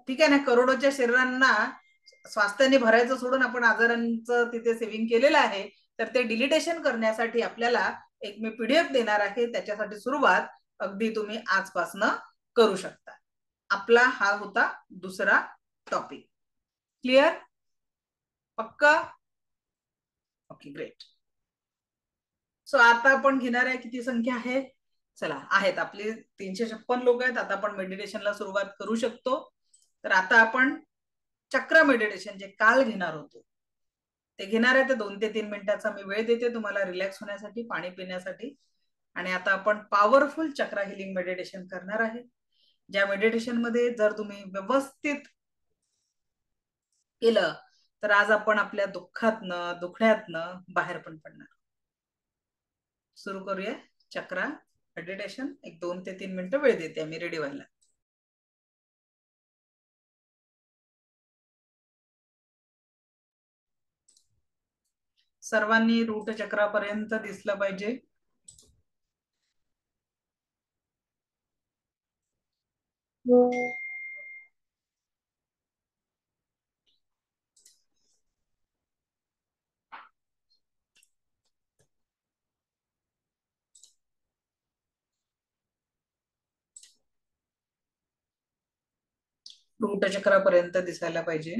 ठीक आहे ना, करोडोच्या शरीरांना स्वास्थ्याने भरायचं सोडून आपण आजारांचं तिथे सेव्हिंग केलेलं आहे. तर ते डिलिटेशन करण्यासाठी आपल्याला एक मी पीडीएफ देणार आहे, त्याच्यासाठी सुरुवात अगदी तुम्ही आजपासनं करू शकता. आपला हा होता दुसरा टॉपिक. क्लिअर? पक्का? Okay, great. सो आता आपण घेणार आहे, किती संख्या आहे, चला आहेत आपले 356 लोक आहेत. आता आपण मेडिटेशनला सुरुवात करू शकतो. तर आता आपण चक्र मेडिटेशन जे काल घेणार होतो ते घेणार आहे. ते 2 ते 3 मिनिटाचा मी वेळ देते तुम्हाला रिलॅक्स होण्यासाठी, पाणी पिण्यासाठी. आणि आता आपण पॉवरफुल चक्र हिलिंग मेडिटेशन करणार आहे, ज्या मेडिटेशन मध्ये जर तुम्ही व्यवस्थित केलं तर आज आपण आपल्या दुःखातनं, दुखण्यातनं बाहेर पण पडणार. सुरू करूया चक्र मेडिटेशन. एक 2 ते 3 मिनिटं वेळ देते मी रेडी व्हायला. सर्वांनी रूट चक्रापर्यंत दिसलं पाहिजे. रूट चक्रापर्यंत दिसायला पाहिजे.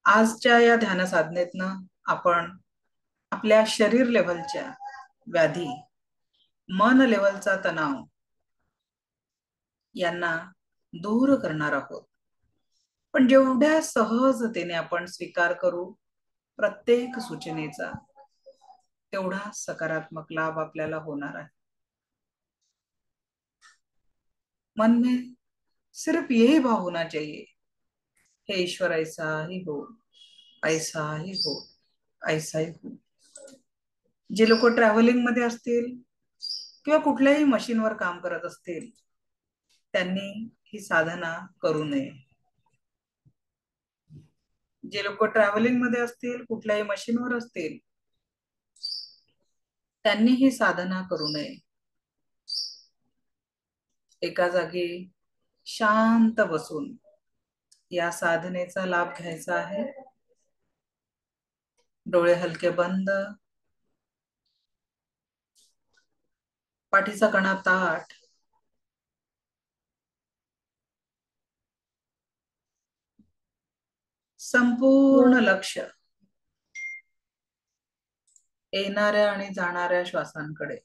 आजच्या या ध्यान साधनेतनं आपण आपल्या शरीर लेवलच्या व्याधी, मन लेवलचा तणाव यांना दूर करणार आहोत. पण जेवढ्या सहजतेने आपण स्वीकार करू प्रत्येक सूचनेचा, तेवढा सकारात्मक लाभ आपल्याला होणार आहे. मन में सिर्फ यही भाव होना चाहिए, हे ईश्वर ऐसा ही हो, ऐसा ही हो, ऐसा ही हो. जे लोक ट्रॅव्हलिंग मध्ये असतील किंवा कुठल्याही मशीनवर काम करत असतील त्यांनी ही साधना करू नये. जे लोक ट्रॅव्हलिंग मध्ये असतील, कुठल्याही मशीनवर असतील, त्यांनी ही साधना करू नये. एका जागी शांत बसून या साधनेचा लाभ घ्यायचा आहे. डोळे हलके बंद, पाठीचा कणा ताठ, संपूर्ण लक्ष येणाऱ्या आणि जाणाऱ्या श्वासांकडे.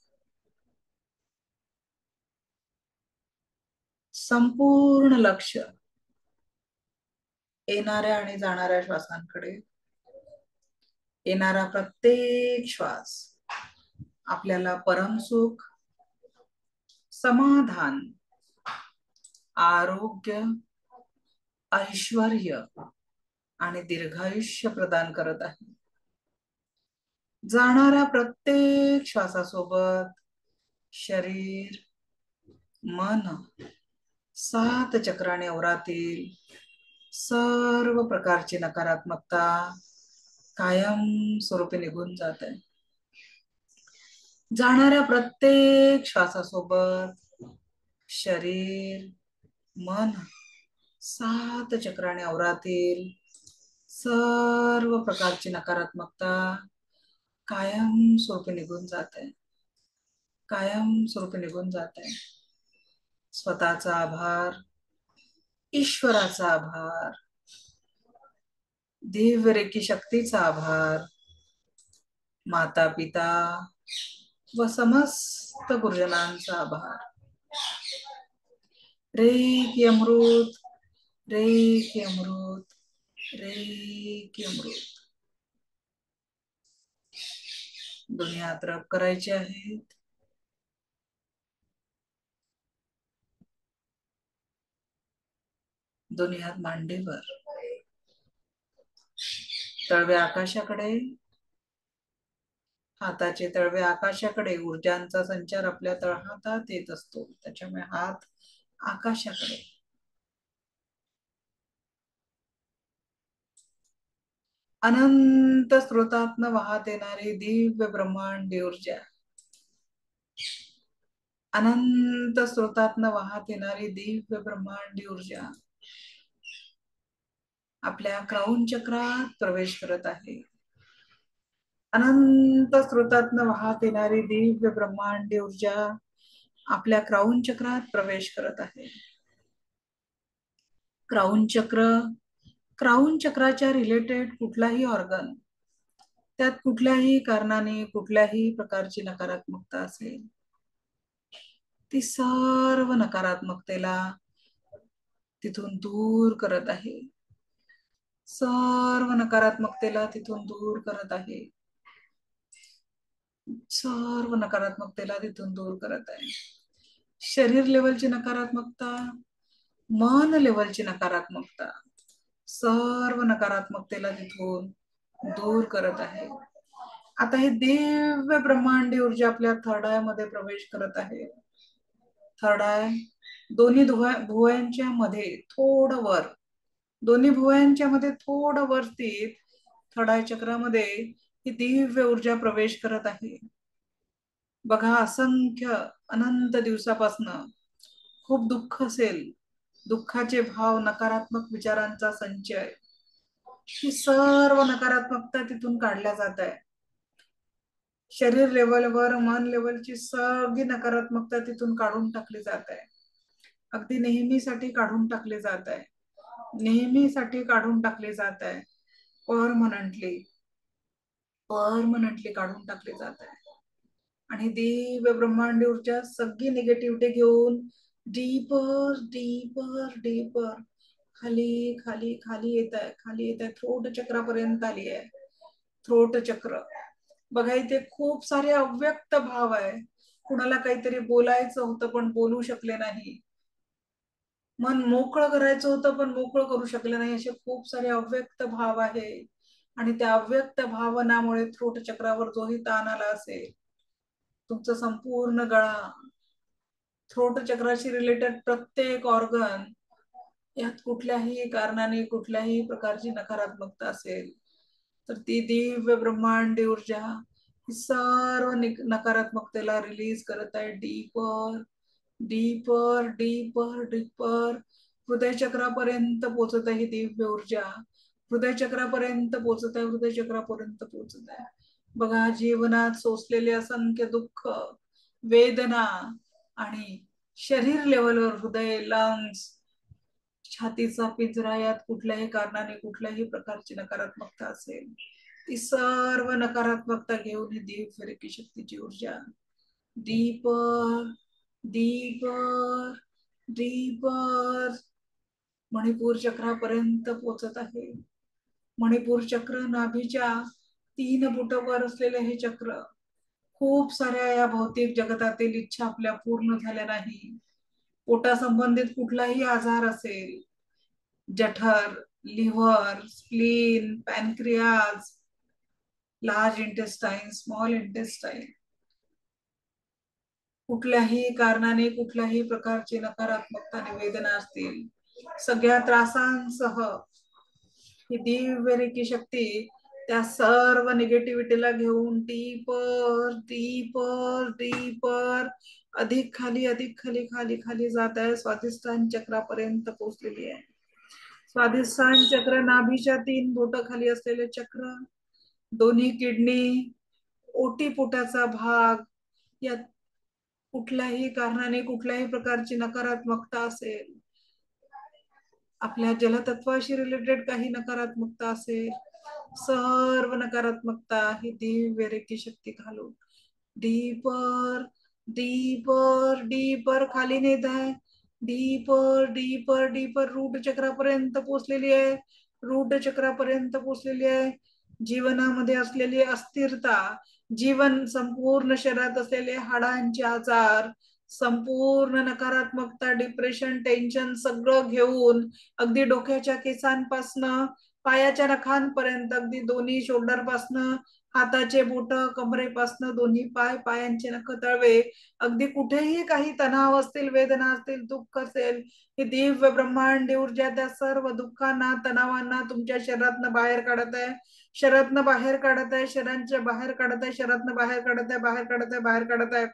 संपूर्ण लक्ष येणाऱ्या आणि जाणाऱ्या श्वासांकडे. येणारा प्रत्येक श्वास आपल्याला परमसुख, समाधान, आरोग्य, ऐश्वर्य आणि दीर्घायुष्य प्रदान करत आहे. जाणाऱ्या प्रत्येक श्वासासोबत शरीर, मन, 7 चक्राने अवरातील सर्व प्रकारची नकारात्मकता कायम स्वरूपी निघून जात आहे. जाणाऱ्या प्रत्येक श्वासासोबत शरीर, मन, 7 चक्राने अवरातील सर्व प्रकारची नकारात्मकता कायम स्वरूपी निघून जात आहे, कायम स्वरूपी निघून जात आहे. स्वतःचा आभार, ईश्वराचा आभार, दिव्य रेकी शक्तीचा आभार, माता पिता व समस्त गुरुजनांचा आभार. रेकी अमृत, रेकी अमृत, रेकी अमृत. दोन्ही हात रब करायचे आहेत. दोन्ही हात मांडीवर, तळवे आकाशाकडे. हाताचे तळवे आकाशाकडे. ऊर्जांचा संचार आपल्या तळहातात येत असतो, त्याच्यामुळे हात आकाशाकडे. अनंत स्रोतातनं वाहत येणारी दिव्य ब्रह्मांडी ऊर्जा, अनंत स्रोतातनं वाहत येणारी दिव्य ब्रह्मांडी ऊर्जा आपल्या क्राउन चक्रात प्रवेश करत आहे. अनंत स्रोतातनं वाहत येणारी दिव्य ब्रह्मांडी ऊर्जा आपल्या क्राउन चक्रात प्रवेश करत आहे. क्राउन चक्र, क्राउन चक्राच्या रिलेटेड कुठलाही ऑर्गन, त्यात कुठल्याही कारणाने कुठल्याही प्रकारची नकारात्मकता असेल, ती सर्व नकारात्मकतेला तिथून दूर करत आहे. सर्व नकारात्मकतेला तिथून दूर करत आहे. सर्व नकारात्मकतेला तिथून दूर करत आहे. शरीर लेवलची नकारात्मकता, मन लेवलची नकारात्मकता, सर्व नकारात्मकतेला तिथून दूर करत आहे. आता हे दिव्य ब्रह्मांडी ऊर्जा आपल्या थर्ड आय मध्ये प्रवेश करत आहे. थर्ड आय दोन्ही भुवयांच्या मध्ये थोडं वर, दोन्ही भुवयांच्या मध्ये थोडं वर स्थित थर्ड आय चक्रामध्ये ही दिव्य ऊर्जा प्रवेश करत आहे. बघा, असंख्य अनंत दिवसापासून खूप दुःख असेल, दुःखाचे भाव, नकारात्मक विचारांचा संचय, ही सर्व नकारात्मकता तिथून काढल्या जात आहे. शरीर लेवलवर, मन लेवलची सगळी नकारात्मकता तिथून काढून टाकली जात आहे. अगदी नेहमीसाठी काढून टाकले जात आहे. नेहमीसाठी काढून टाकले जात आहे. परमनंटली, परमनंटली काढून टाकले जात आहे. आणि दिव्य ब्रह्मांडी ऊर्जा सगळी निगेटिव्हिटी घेऊन डीपर डीपर डीपर खाली खाली खाली येत आहे, खाली येत आहे, थ्रोट चक्रापर्यंत आली आहे. थ्रोट चक्र बघा, इथे खूप सारे अव्यक्त भाव आहे. कुणाला काहीतरी बोलायचं होतं पण बोलू शकले नाही, मन मोकळं करायचं होतं पण मोकळं करू शकले नाही, असे खूप सारे अव्यक्त भाव आहे. आणि त्या अव्यक्त भावनामुळे थ्रोट चक्रावर जोही ताण आला असेल, तुमचं संपूर्ण गळा, थ्रोट चक्राशी रिलेटेड प्रत्येक ऑर्गन, यात कुठल्याही कारणाने कुठल्याही प्रकारची नकारात्मकता असेल तर ती दिव्य ब्रह्मांडी ऊर्जा ही सर्व नकारात्मकतेला रिलीज करत आहे. डीपर डीपर डीपर डीपर हृदय चक्रापर्यंत पोहोचत आहे. ही दिव्य ऊर्जा हृदय चक्रापर्यंत पोहोचत आहे, हृदय चक्रापर्यंत पोहोचत आहे. बघा, जीवनात सोसलेले असंख्य दुःख, वेदना आणि शरीर लेवलवर हृदय, लंग्स, छातीचा पिंजरा, यात कुठल्याही कारणाने कुठल्याही प्रकारची नकारात्मकता असेल, ती सर्व नकारात्मकता घेऊन ही दिव्य रेकी शक्तीची ऊर्जा डीपर डीपर डीपर मणिपूर चक्रापर्यंत पोहोचत आहे. मणिपूर चक्र, नाभीच्या 3 बोटावर असलेले हे चक्र, खूप साऱ्या या भौतिक जगतातील इच्छा आपल्या पूर्ण झाल्या नाही, पोटा संबंधित कुठलाही आजार असेल, जठर, liver, spleen, pancreas, large intestine, small intestine, कुठल्याही कारणाने कुठल्याही प्रकारची नकारात्मकता आणि वेदना असतील, सगळ्या त्रासांसह ही दिव्य रेकी शक्ती त्या सर्व निगेटिव्हिटीला घेऊन डीपर डीपर डीपर अधिक खाली, अधिक खाली, खाली खाली जात आहे. स्वादिष्टान चक्रापर्यंत पोहोचलेली आहे. स्वादिष्टान चक्र, नाभीच्या 3 बोट खाली असलेले चक्र, दोन्ही किडनी, ओटीपोटाचा भाग, यात कुठल्याही कारणाने कुठल्याही प्रकारची नकारात्मकता असेल, आपल्या जलतत्वाशी रिलेटेड काही नकारात्मकता असेल, सर्व नकारात्मकता ही दिव्य रेकी शक्ती घालून डीपर डीपर डीपर खाली नेत आहे. डीपर डीपर डीपर रूट चक्रापर्यंत पोहोचलेली आहे. रूट चक्रापर्यंत पोहोचलेली आहे. जीवनामध्ये असलेली अस्थिरता, जीवन संपूर्ण शरीरात असलेले हाडांचे आजार, संपूर्ण नकारात्मकता, डिप्रेशन, टेन्शन सगळं घेऊन अगदी डोक्याच्या केसांपासनं पायाच्या नखांपर्यंत, अगदी दोन्ही शोल्डर पासनं हाताचे बोट, कमरेपासनं दोन्ही पाय, पायांचे नख, तळवे, अगदी कुठेही काही तणाव असतील, वेदना असतील, दुःख असेल, ही दिव्य ब्रह्मांडी ऊर्जा त्या सर्व दुःखांना, तणावांना तुमच्या शरीरातनं बाहेर काढत आहे. शरीरातनं बाहेर काढत आहे, शरीरांच्या बाहेर काढत आहे, शरीरातनं बाहेर काढत आहे, बाहेर काढत आहे, बाहेर काढत आहे.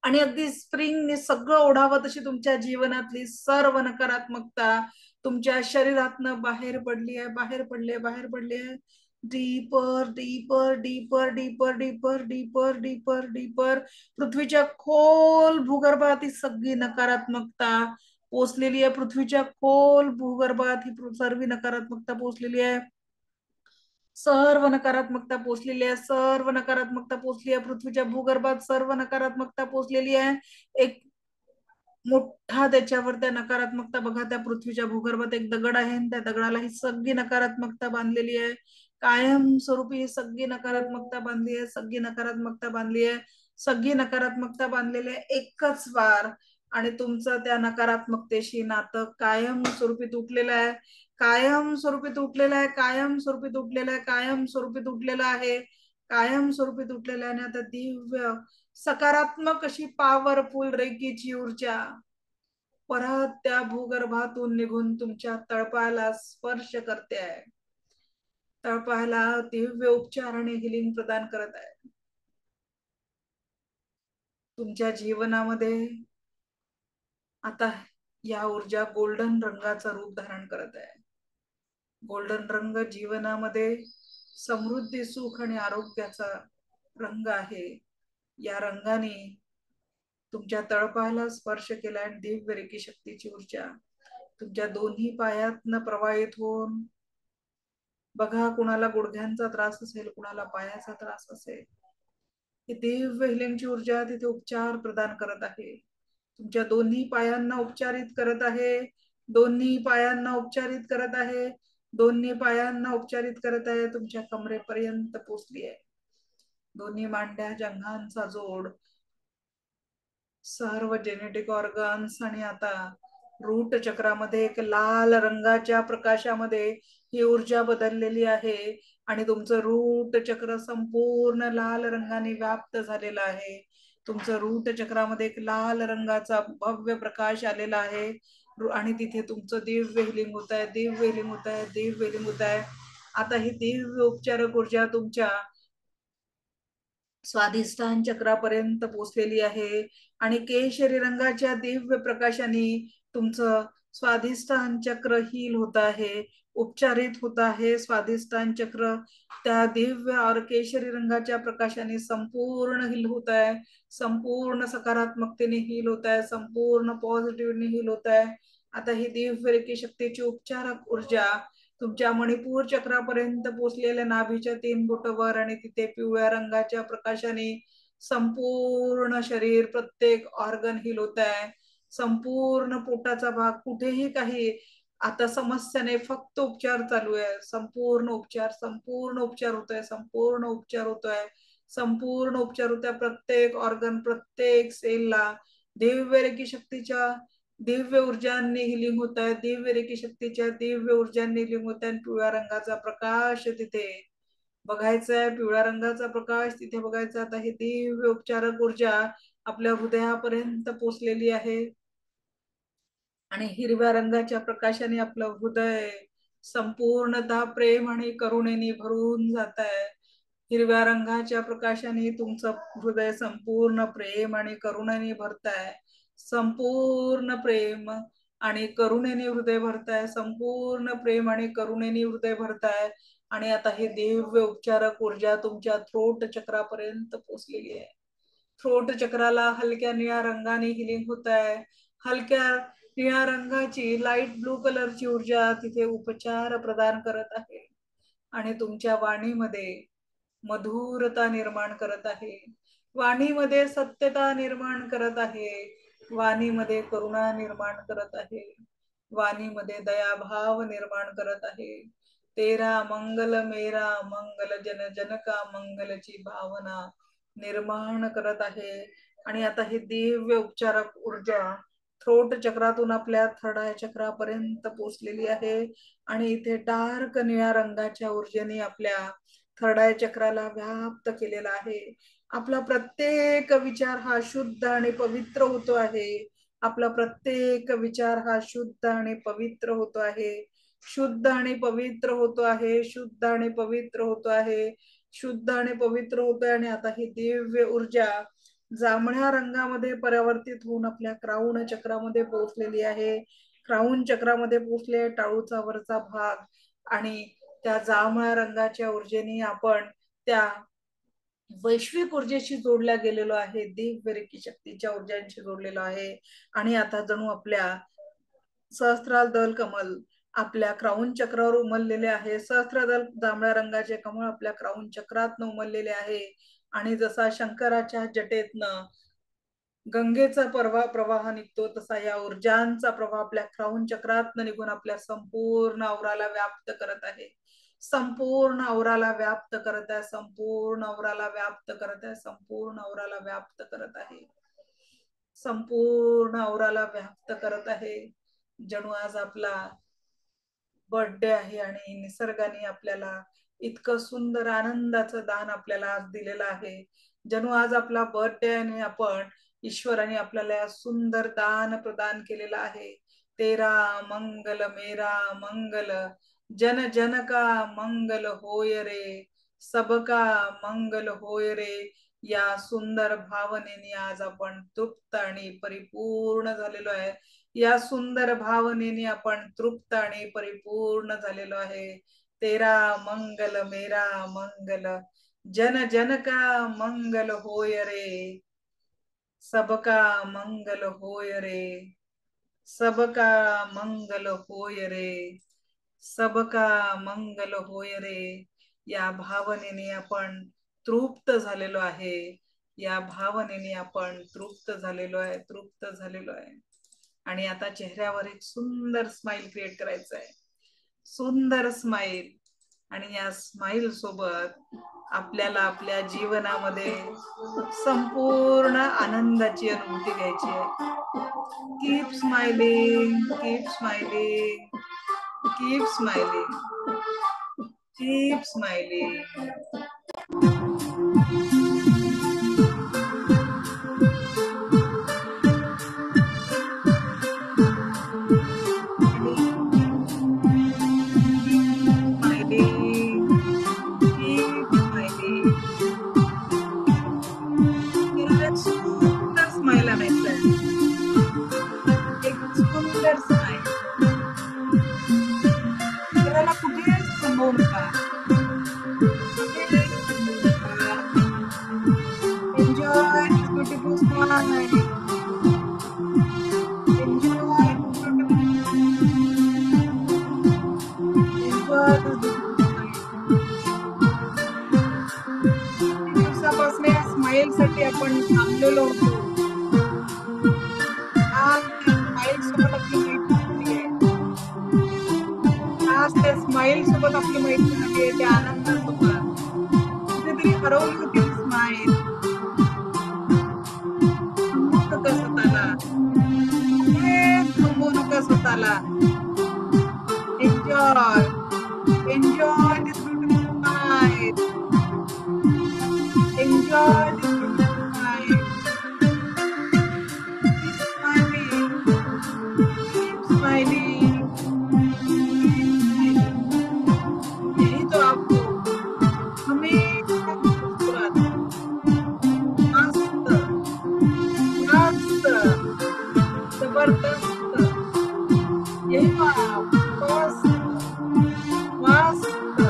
आणि अगदी स्प्रिंगने सगळं ओढावं तशी तुमच्या जीवनातली सर्व नकारात्मकता तुमच्या शरीरातनं बाहेर पडली आहे, बाहेर पडली आहे, बाहेर पडली आहे. Deeper deeper deeper deeper deeper deeper deeper deeper पृथ्वीच्या खोल भूगर्भात ही सगळी नकारात्मकता पोचलेली आहे. पृथ्वीच्या खोल भूगर्भात ही सर्व नकारात्मकता पोचलेली आहे. सर्व नकारात्मकता पोचलेली आहे. सर्व नकारात्मकता पोचली आहे. पृथ्वीच्या भूगर्भात सर्व नकारात्मकता पोचलेली आहे. एक मोठा त्याच्यावर त्या नकारात्मकता बघा, त्या पृथ्वीच्या भूगर्भात एक दगड आहे, त्या दगडाला ही सगळी नकारात्मकता बांधलेली आहे. कायम स्वरूपी ही सगळी नकारात्मकता बांधली आहे. सगळी नकारात्मकता बांधली आहे. सगळी नकारात्मकता बांधलेली आहे. एकच वार आणि तुमचं त्या नकारात्मकतेशी नातं कायम स्वरूपी तुटलेलं आहे. कायम स्वरूपी तुटलेलं आहे. कायम स्वरूपी तुटलेलं आहे. कायम स्वरूपी तुटलेलं आहे. कायम स्वरूपी तुटलेलं आहे. आणि आता दिव्य सकारात्मक अशी पॉवरफुल रेकीची ऊर्जा परत त्या भूगर्भातून निघून तुमच्या तळपायाला स्पर्श करते आहे. तळपायाला दिव्य उपचार आणि हिलिंग प्रदान करत आहे. तुमच्या जीवनामध्ये आता या ऊर्जा गोल्डन रंगाचा रूप धारण करत आहे. गोल्डन रंग जीवनामध्ये समृद्धी, सुख आणि आरोग्याचा रंग आहे. या रंगाने तुमच्या तळपायाला स्पर्श केला आणि दिव्य रेकी शक्तीची ऊर्जा तुमच्या दोन्ही पायातनं प्रवाहित होऊन, बघा कुणाला गुडघ्यांचा त्रास असेल, कुणाला पायाचा त्रास असेल, ही दिव्य हिलिंगची ऊर्जा तिथे उपचार प्रदान करत आहे. तुमच्या दोन्ही पायांना उपचारित करत आहे. दोन्ही पायांना उपचारित करत आहे. दोन्ही पायांना उपचारित करत आहे. तुमच्या कमरेपर्यंत पोचली आहे. दोन्ही मांड्या, जंघांचा जोड, सर्व जेनेटिक ऑर्गन्स, आणि आता रूट चक्रामध्ये एक लाल रंगाच्या प्रकाशामध्ये ही ऊर्जा बदललेली आहे. आणि तुमचं रूट चक्र संपूर्ण लाल रंगाने व्याप्त झालेलं आहे. तुमचं रूट चक्रामध्ये एक लाल रंगाचा भव्य प्रकाश आलेला आहे. आणि तिथे तुमचं दिव्य हिलिंग होत आहे, दिव्य हिलिंग होत आहे, दिव्य हिलिंग होत आहे. आता ही दिव्य उपचारक ऊर्जा तुमच्या स्वाधिष्ठान चक्रापर्यंत पोचलेली आहे. आणि केशरी रंगाच्या दिव्य प्रकाशाने तुमचं स्वाधिष्ठान चक्र हील होत आहे, उपचारित होत आहे. स्वाधिष्ठान चक्र त्या दिव्य और केशरी रंगाच्या प्रकाशाने संपूर्ण हील होत आहे. संपूर्ण सकारात्मकतेने हील होत आहे. संपूर्ण पॉझिटिव्हने हील होत आहे. आता ही दिव्य रेकी शक्तीची उपचारक ऊर्जा तुमच्या मणिपूर चक्रापर्यंत पोचलेल्या नाभीच्या 3 बोट वर, आणि तिथे पिवळ्या रंगाच्या प्रकाशाने संपूर्ण शरीर, प्रत्येक ऑर्गन हील होत आहे. संपूर्ण पोटाचा भाग, कुठेही काही आता समस्या नाही, फक्त उपचार चालू आहे. संपूर्ण उपचार, संपूर्ण उपचार होतोय, संपूर्ण उपचार होतोय, संपूर्ण उपचार होतोय. प्रत्येक ऑर्गन, प्रत्येक सेलला दिव्य रेकी शक्तीच्या दिव्य ऊर्जांनी हिलिंग होत आहे. दिव्य रेकी शक्तीच्या दिव्य ऊर्जांनी हिलिंग होत आहे. पिवळ्या रंगाचा प्रकाश तिथे बघायचा आहे. पिवळ्या रंगाचा प्रकाश तिथे बघायचा. आता ही दिव्य उपचारक ऊर्जा आपल्या हृदयापर्यंत पोचलेली आहे. आणि हिरव्या रंगाच्या प्रकाशाने आपलं हृदय संपूर्णतः प्रेम आणि करुणेने भरून जात आहे. हिरव्या रंगाच्या प्रकाशाने तुमचं हृदय संपूर्ण प्रेम आणि करुणेने भरत आहे. संपूर्ण प्रेम आणि करुणेने हृदय भरताय. संपूर्ण प्रेम आणि करुणेने हृदय भरताय. आणि आता हे दिव्य उपचारक ऊर्जा तुमच्या थ्रोट चक्रापर्यंत पोचलेली आहे. थ्रोट चक्राला हलक्या निळ्या रंगाने हिलिंग होत आहे. हलक्या निळ्या रंगाची लाईट ब्लू कलरची ऊर्जा तिथे उपचार प्रदान करत आहे आणि तुमच्या वाणीमध्ये मधुरता निर्माण करत आहे, वाणीमध्ये सत्यता निर्माण करत आहे, वाणीमध्ये करुणा निर्माण करत आहे, वाणीमध्ये दयाभाव निर्माण करत आहे. तेरा मंगल मेरा मंगल जन जन का मंगलची भावना निर्माण करत आहे. आणि आता ही दिव्य उपचारक ऊर्जा थ्रोट चक्रातून आपल्या थर्ड आय चक्रापर्यंत पोहोचलेली आहे आणि इथे डार्क निळ्या रंगाच्या ऊर्जेने आपल्या थर्ड आय चक्राला व्याप्त केलेला आहे. आपला प्रत्येक विचार हा शुद्ध आणि पवित्र होतो आहे. आपला प्रत्येक विचार हा शुद्ध आणि पवित्र होतो आहे. शुद्ध आणि पवित्र होतो आहे. शुद्ध आणि पवित्र होतो आहे. शुद्ध आणि पवित्र होतोय. आणि आता ही दिव्य ऊर्जा जांभळ्या रंगामध्ये परावर्तित होऊन आपल्या क्राऊन चक्रामध्ये पोहोचलेली आहे. क्राऊन चक्रामध्ये पोहोचले टाळूचा वरचा भाग आणि त्या जांभळ्या रंगाच्या ऊर्जेने आपण त्या वैश्विक ऊर्जेशी जोडल्या गेलेलो आहे, दिव्य रेकी शक्तीच्या ऊर्जांशी जोडलेलो आहे. आणि आता जणू आपल्या सहस्त्रार दल कमल आपल्या क्राऊन चक्रावर उमललेले आहे. सहस्त्रदल जांभळ्या रंगाचे कमळ आपल्या क्राऊन चक्रात उमललेले आहे. आणि जसा शंकराच्या जटेतनं गंगेचा प्रवाह निघतो, तसा या ऊर्जांचा प्रवाह आपल्या क्राऊन चक्रात निघून आपल्या संपूर्ण आवराला व्याप्त करत आहे. संपूर्ण आवराला व्याप्त करत आहे. संपूर्ण आवराला व्याप्त करत आहे. संपूर्ण आवराला व्याप्त करत आहे. संपूर्ण आवराला व्याप्त करत आहे. जणू आज आपला बर्थडे आहे आणि निसर्गाने आपल्याला इतकं सुंदर आनंदाचं दान आपल्याला आज दिलेलं आहे. जणू आज आपला बर्थडे आणि आपण ईश्वराने आपल्याला सुंदर दान प्रदान केलेलं आहे. तेरा मंगल मेरा मंगल जन जन का मंगल होय रे, सबका मंगल होय रे. या सुंदर भावनेने आज आपण तृप्त आणि परिपूर्ण झालेलो आहे. या सुंदर भावनेने आपण तृप्त आणि परिपूर्ण झालेलो आहे. तेरा मंगल मेरा मंगल जन जन का मंगल होय रे, सबका मंगल होय रे, सबका मंगल होय रे, सबका मंगल होय रे. या भावनेने आपण तृप्त झालेलो आहे. या भावनेने आपण तृप्त झालेलो आहे. तृप्त झालेलो आहे. आणि आता चेहऱ्यावर एक सुंदर स्माइल क्रिएट करायचं आहे. सुंदर स्माइल. आणि या स्माइल सोबत आपल्याला आपल्या जीवनामध्ये संपूर्ण आनंदाची अनुभूती घ्यायची आहे. Keep smiling, keep smiling, keep smiling, keep smiling. साठी आपण थांबलेलो होतो. आज त्या स्माईल सोबत आपली मैत्री आहे. आज त्या स्माईल सोबत आपली मैत्री आहे. त्या आनंदासोबत कुठेतरी हरवली होती स्माईल. थांबू नका स्वतःला, थांबू नका स्वतःला. Enjoy, enjoy this beautiful smile. Enjoy this beautiful smile. Smiling. यही तो आपको हमेशा मुस्कुराता, मस्त मस्त जबरदस्त. यही तो आप मस्त मस्त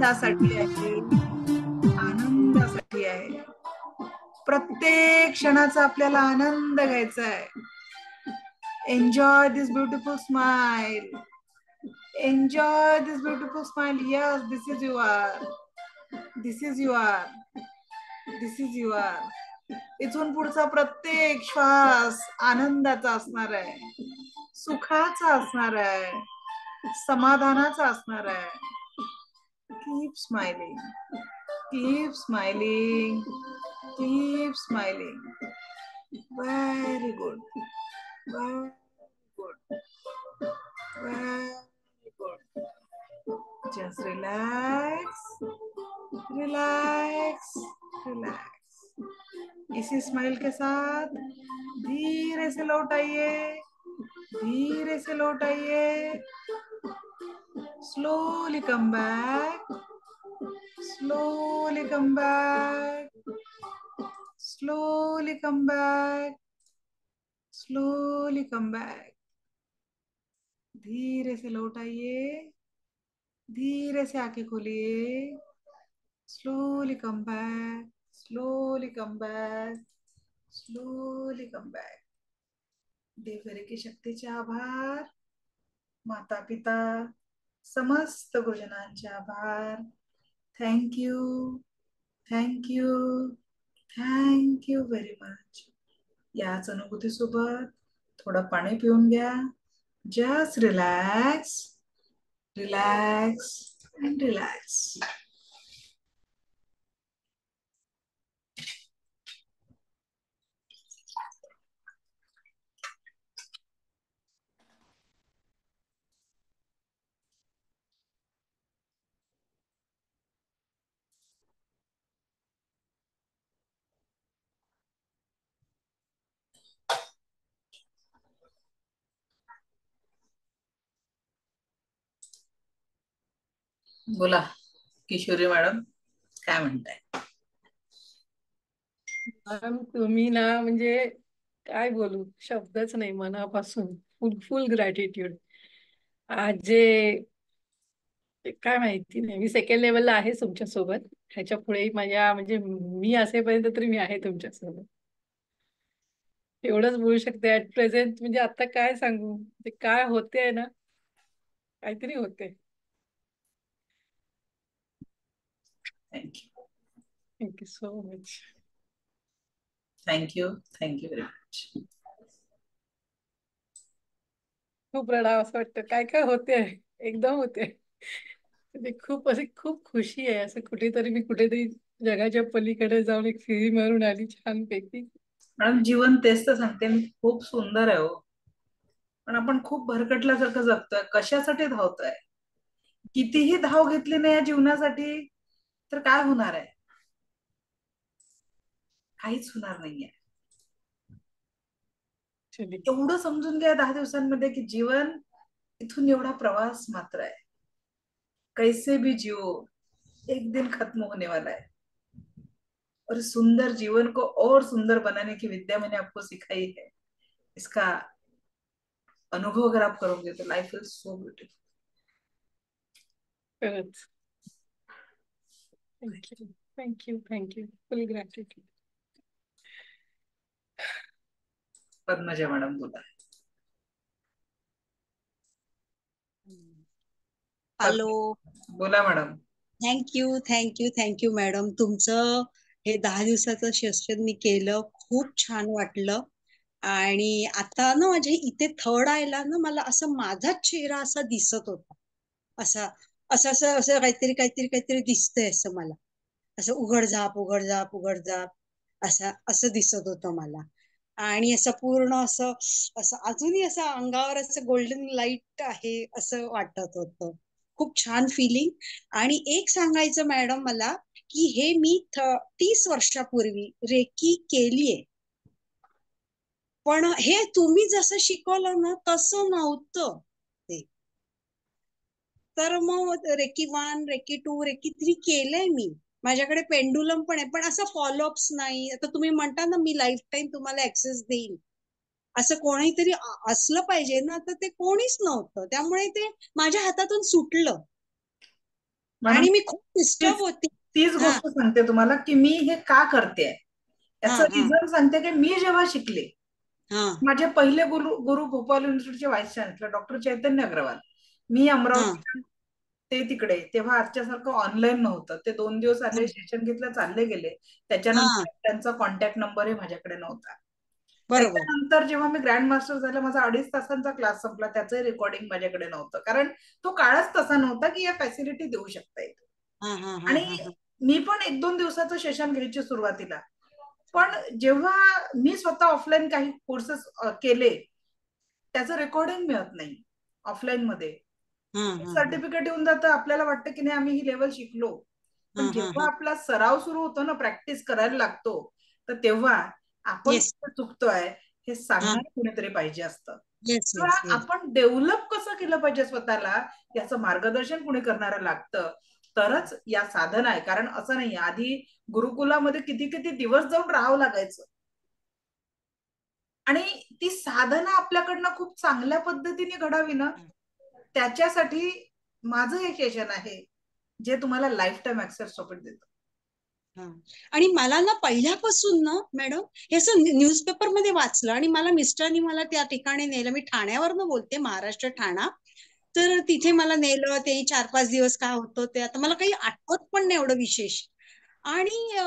आनंदासाठी आहे, आनंदासाठी आहे. प्रत्येक क्षणाचा आपल्याला आनंद घ्यायचा आहे. Enjoy this beautiful smile. Enjoy this beautiful smile. Yes, this is you are. This is you are. This is you are. इथून पुढचा प्रत्येक श्वास आनंदाचा असणार आहे, सुखाचा असणार आहे, समाधानाचा असणार आहे. Keep smiling, keep smiling, keep smiling. Very good, very good, very good. Just relax, relax, relax. इसी स्माइल के साथ धीरे से लौट आइए, धीरे से लौट आइए. Slowly come back, slowly come back, slowly come back, slowly come back. धीरे से लौट आइए, धीरे से आंखें खोलिए. Slowly come back, slowly come back, slowly come back. Devghari की शक्तीचे आभार. माता पिता समस्त गुरुजनांचे आभार. Thank you, thank you, thank you very much. याच अनुभूती सोबत थोडं पाणी पिऊन घ्या. Just relax, relax and relax. बोला किशोरी मॅडम, काय म्हणताय? मॅम तुम्ही ना म्हणजे काय बोलू, शब्दच नाही मनापासून. फुल फुल ग्रॅटिट्यूड. आज जे काय माहिती नाही, मी सेकंड लेवलला आहे तुमच्या सोबत. ह्याच्या पुढे माझ्या म्हणजे मी असेपर्यंत तरी मी आहे तुमच्या सोबत. एवढंच बोलू शकते ऍट प्रेझेंट. म्हणजे आता काय सांगू, ते काय होते ना, काहीतरी होते. Thank you, thank you so much. Thank you, thank you very much. खूप रडावं असं वाटतं. काय काय होते, एकदम होते. म्हणजे खूप अशी खूप खुशी आहे. असं कुठेतरी मी कुठेतरी जगाच्या पलीकडे जाऊन एक फेरी मारून आली छानपैकी. मॅडम जीवन तेच तर सांगते मी, खूप सुंदर आहे हो. पण आपण खूप भरकटल्यासारखं जगतोय. कशासाठी धावतोय? कितीही धाव घेतली नाही या जीवनासाठी तर काय होणार आहे? काहीच होणार नाहीये. Actually. एवढं समजून घ्या 10 दिवसांमध्ये की जीवन इथून एवढा प्रवास मात्र आहे. कैसे भी जियो, एक दिन खत्म होने वाला है. और सुंदर जीवन को और सुंदर बनाने की विद्या मैंने आपको सिखाई है. इसका अनुभव अगर आप करोगे तो लाइफ इज सो ब्यूटीफुल. खरंच. Thank you, thank you, thank you. फुल ग्रॅटिट्यूड. पद्मजा मॅडम बोला. हॅलो. बोला madam. Thank you, thank you, thank you madam. तुमचं हे 10 दिवसाचं सेशन मी केलं, खूप छान वाटलं. आणि आता ना माझ्या इथे थर्ड आयला ना मला असं माझाच चेहरा असा दिसत होता. असा असं असं असं काहीतरी काहीतरी काहीतरी दिसतंय असं मला. असं उघडझाप उघडझाप उघडझाप असं दिसत होतं मला. आणि असं पूर्ण असं असं अजूनही असं अंगावर असं गोल्डन लाईट आहे असं वाटत होतं. खूप छान फिलिंग. आणि एक सांगायचं मॅडम मला, की हे मी 30 वर्षापूर्वी रेकी केलीये. पण हे तुम्ही जसं शिकवलं ना तसं नव्हतं ते. तर मग रेकी 1, रेकी 2, रेकी 3 केलंय मी. माझ्याकडे पेंडुलम पण आहे, पण असं फॉलोअप्स नाही. आता तुम्ही म्हणता ना मी लाईफ टाईम तुम्हाला ऍक्सेस देईल, असं कोणीतरी असलं पाहिजे ना, तर ते कोणीच नव्हतं. त्यामुळे ते माझ्या हातातून सुटलं. मॅडम आणि मी खूप डिस्टर्ब तीच होती. तीच हा गोष्ट सांगते तुम्हाला की मी हे का करते. हा याचं हा रिझन सांगते की मी जेव्हा शिकले, हा माझे पहिले गुरु भोपाल युनिव्हर्सिटीचे व्हाईस चान्सलर डॉक्टर चैतन्य अग्रवाल. मी हा अमरावती, ते तिकडे. तेव्हा आजच्यासारखं ऑनलाईन नव्हतं. ते 2 दिवस आले, सेशन घेतलं, चालले गेले. हा त्याच्यानंतर त्यांचा कॉन्टॅक्ट नंबरही माझ्याकडे नव्हता. बरोबर. त्याच्यानंतर जेव्हा मी ग्रँड मास्टर झाला, माझा 2.5 तासांचा क्लास संपला, त्याचंही रेकॉर्डिंग माझ्याकडे नव्हतं, कारण तो काळच तसा नव्हता की या फॅसिलिटी देऊ शकता येईल. हा हा हा आणि हा हा मी पण 1-2 दिवसाचं सेशन घ्यायची सुरुवातीला. पण जेव्हा मी स्वतः ऑफलाईन काही कोर्सेस केले, त्याचं रेकॉर्डिंग मिळत नाही ऑफलाईन मध्ये. हा हा हा सर्टिफिकेट येऊन जातं, आपल्याला वाटतं की नाही आम्ही ही लेवल शिकलो. हा पण हा जेव्हा हा आपला सराव सुरू होतो ना, प्रॅक्टिस करायला लागतो, तर तेव्हा आपण येस. कुठे चुकतोय हे हा सांगणार कुणीतरी पाहिजे असतं. येस किंवा येस येस. आपण डेव्हलप कसं केलं पाहिजे स्वतःला, याचं मार्गदर्शन कुणी करणारं लागतं, तरच या साधन आहे. कारण असं नाही, आधी गुरुकुलामध्ये किती किती दिवस जाऊन राहावं लागायचं. आणि ती साधना आपल्याकडनं खूप चांगल्या पद्धतीने घडावी ना, त्याच्यासाठी माझं हे सेशन आहे, जे तुम्हाला लाईफ टाईम ऍक्सेस सपोर्ट देतं. हा. आणि मला ना पहिल्यापासून ना मॅडम हे असं न्यूजपेपर मध्ये वाचलं आणि मला मिस्टरनी मला त्या ठिकाणी नेलं. मी ठाण्यावरनं बोलते, महाराष्ट्र ठाणा. तर तिथे मला नेलं. ते 4-5 दिवस काय होतं ते आता मला काही आठवत पण नाही एवढं विशेष. आणि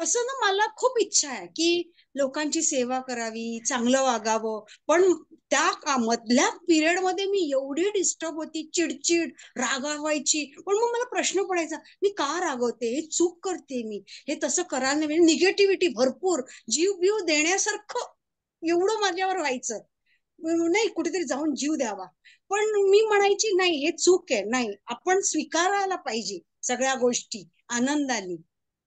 असं ना मला खूप इच्छा आहे की लोकांची सेवा करावी, चांगलं वागावं. पण त्या मधल्या पिरियड मध्ये मी एवढी डिस्टर्ब होती, चिडचिड, रागावायची. पण मग मला प्रश्न पडायचा, मी का रागवते, हे चूक करते मी, हे तसं करायला नाही. निगेटिव्हिटी भरपूर, जीव बीव देण्यासारखं एवढं माझ्यावर व्हायचं. नाही, कुठेतरी जाऊन जीव द्यावा. पण मी म्हणायची नाही, हे चूक आहे, नाही आपण स्वीकारायला पाहिजे सगळ्या गोष्टी आनंदाने.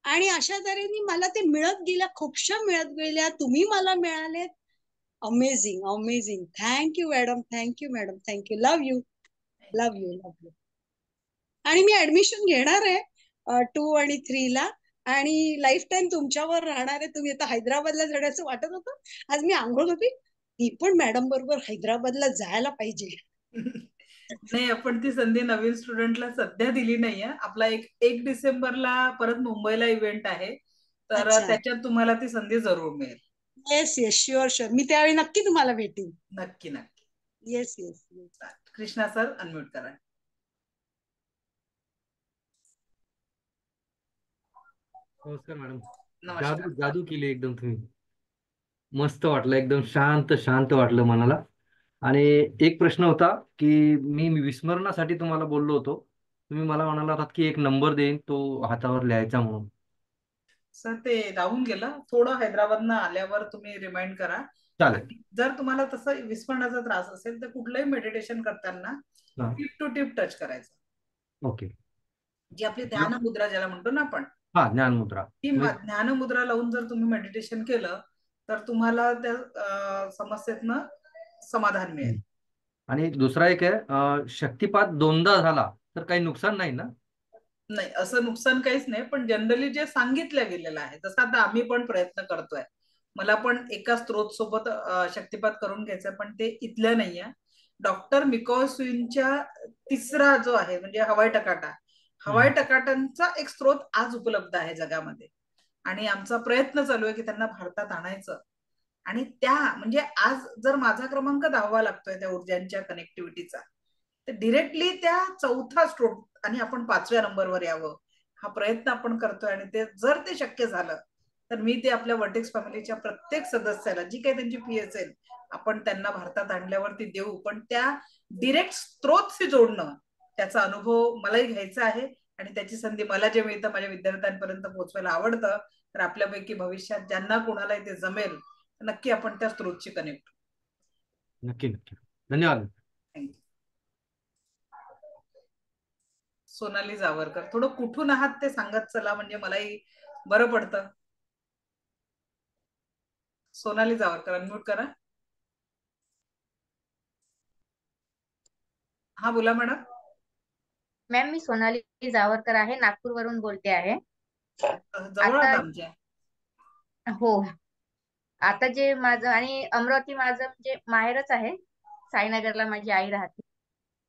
आणि अशा तऱ्हेने मला ते मिळत गेल्या, खूपशा मिळत गेल्या, तुम्ही मला मिळाले. Amazing amazing. Thank you madam, thank you madam, thank you. Love you, love you, love you. आणि मी ऍडमिशन घेणार आहे 2 आणि 3 ला. आणि लाईफ टाईम तुमच्यावर राहणार आहे. तुम्ही आता हैदराबादला जाण्याचं वाटत होतं. आज मी आंघोळ होती, ती पण मॅडम बरोबर हैदराबादला जायला पाहिजे. नाही, आपण ती संधी नवीन स्टुडंटला सध्या दिली नाहीये. आपला 1 डिसेंबरला परत मुंबईला इव्हेंट आहे, तर अच्छा. त्याच्यात तुम्हाला ती संधी जरूर मिळेल. Yes yes, sure sure. मी त्यावेळी नक्की तुम्हाला भेटेन. नक्की नक्की. Yes yes yes. Krishna sir, unmute करा. नमस्कार मॅडम. नमस्कार. जादू जादू केली एकदम तुम्ही. मस्त वाटलं, एकदम शांत शांत वाटलं मनाला. आणि एक प्रश्न होता की मी विस्मरणासाठी तुम्हाला बोललो होतो. तुम्ही मला म्हणाला होतात की एक नंबर देईन, तो हातावर लिहायचा म्हणून. सर ते राहून गेलं थोडं, हैदराबादनं आल्यावर तुम्ही रिमाइंड करा. चालेल. जर तुम्हाला तसं विस्मरणाचा त्रास असेल तर कुठलंही मेडिटेशन करताना हा. टिप टू टिप टच करायचं. ओके. जी आपली ध्यान मुद्रा ज्याला म्हणतो ना आपण, हा, ज्ञान मुद्रा. ती ध्यान मुद्रा लावून जर तुम्ही मेडिटेशन केलं तर तुम्हाला त्या समस्येतनं समाधान मिळेल. आणि दुसरा एक आहे, शक्तिपात 2दा झाला तर काही नुकसान नाही ना? नाही, असं नुकसान काहीच नाही. पण जनरली जे सांगितलं गेलेलं आहे, जसं आता आम्ही पण प्रयत्न करतोय, मला पण एका स्त्रोत सोबत शक्तिपात करून घ्यायचा, पण ते इथलं नाहीये. डॉक्टर मिकॉय स्विनच्या तिसरा जो आहे म्हणजे हवाई टकाटांचा एक स्त्रोत आज उपलब्ध आहे जगामध्ये. आणि आमचा प्रयत्न चालू आहे की त्यांना भारतात आणायचं. आणि त्या म्हणजे आज जर माझा क्रमांक 10वा लागतोय त्या ऊर्जांच्या कनेक्टिव्हिटीचा, तर डिरेक्टली त्या चौथा स्ट्रोक आणि आपण 5व्या नंबरवर यावं, हा प्रयत्न आपण करतोय. आणि ते जर ते शक्य झालं तर मी ते आपल्या वर्टेक्स फॅमिलीच्या प्रत्येक सदस्याला, जी काही त्यांची फी असेल, आपण त्यांना भारतात आणल्यावरती देऊ. पण त्या डिरेक्ट स्त्रोतशी जोडणं, त्याचा अनुभव मलाही घ्यायचा आहे. आणि त्याची संधी मला जे मिळतं माझ्या विद्यार्थ्यांपर्यंत पोहोचवायला आवडतं. तर आपल्यापैकी भविष्यात ज्यांना कोणालाही ते जमेल, नक्की आपण त्या स्त्रोतशी कनेक्ट. नक्की नक्की. धन्यवाद. थँक्यू. सोनाली जावरकर, थोडं कुठून आहात ते सांगत चला, म्हणजे मलाही बरं पडतं. सोनाली जावरकर, अनम्यूट करा. हा, बोला मॅडम. मॅम, मी सोनाली जावरकर आहे, नागपूर वरून बोलते आहे. जवळ आता आहात आमच्या. हो, आता जे माझं आणि अमरावती माझं म्हणजे माहेरच आहे. साईनगरला माझी आई राहते.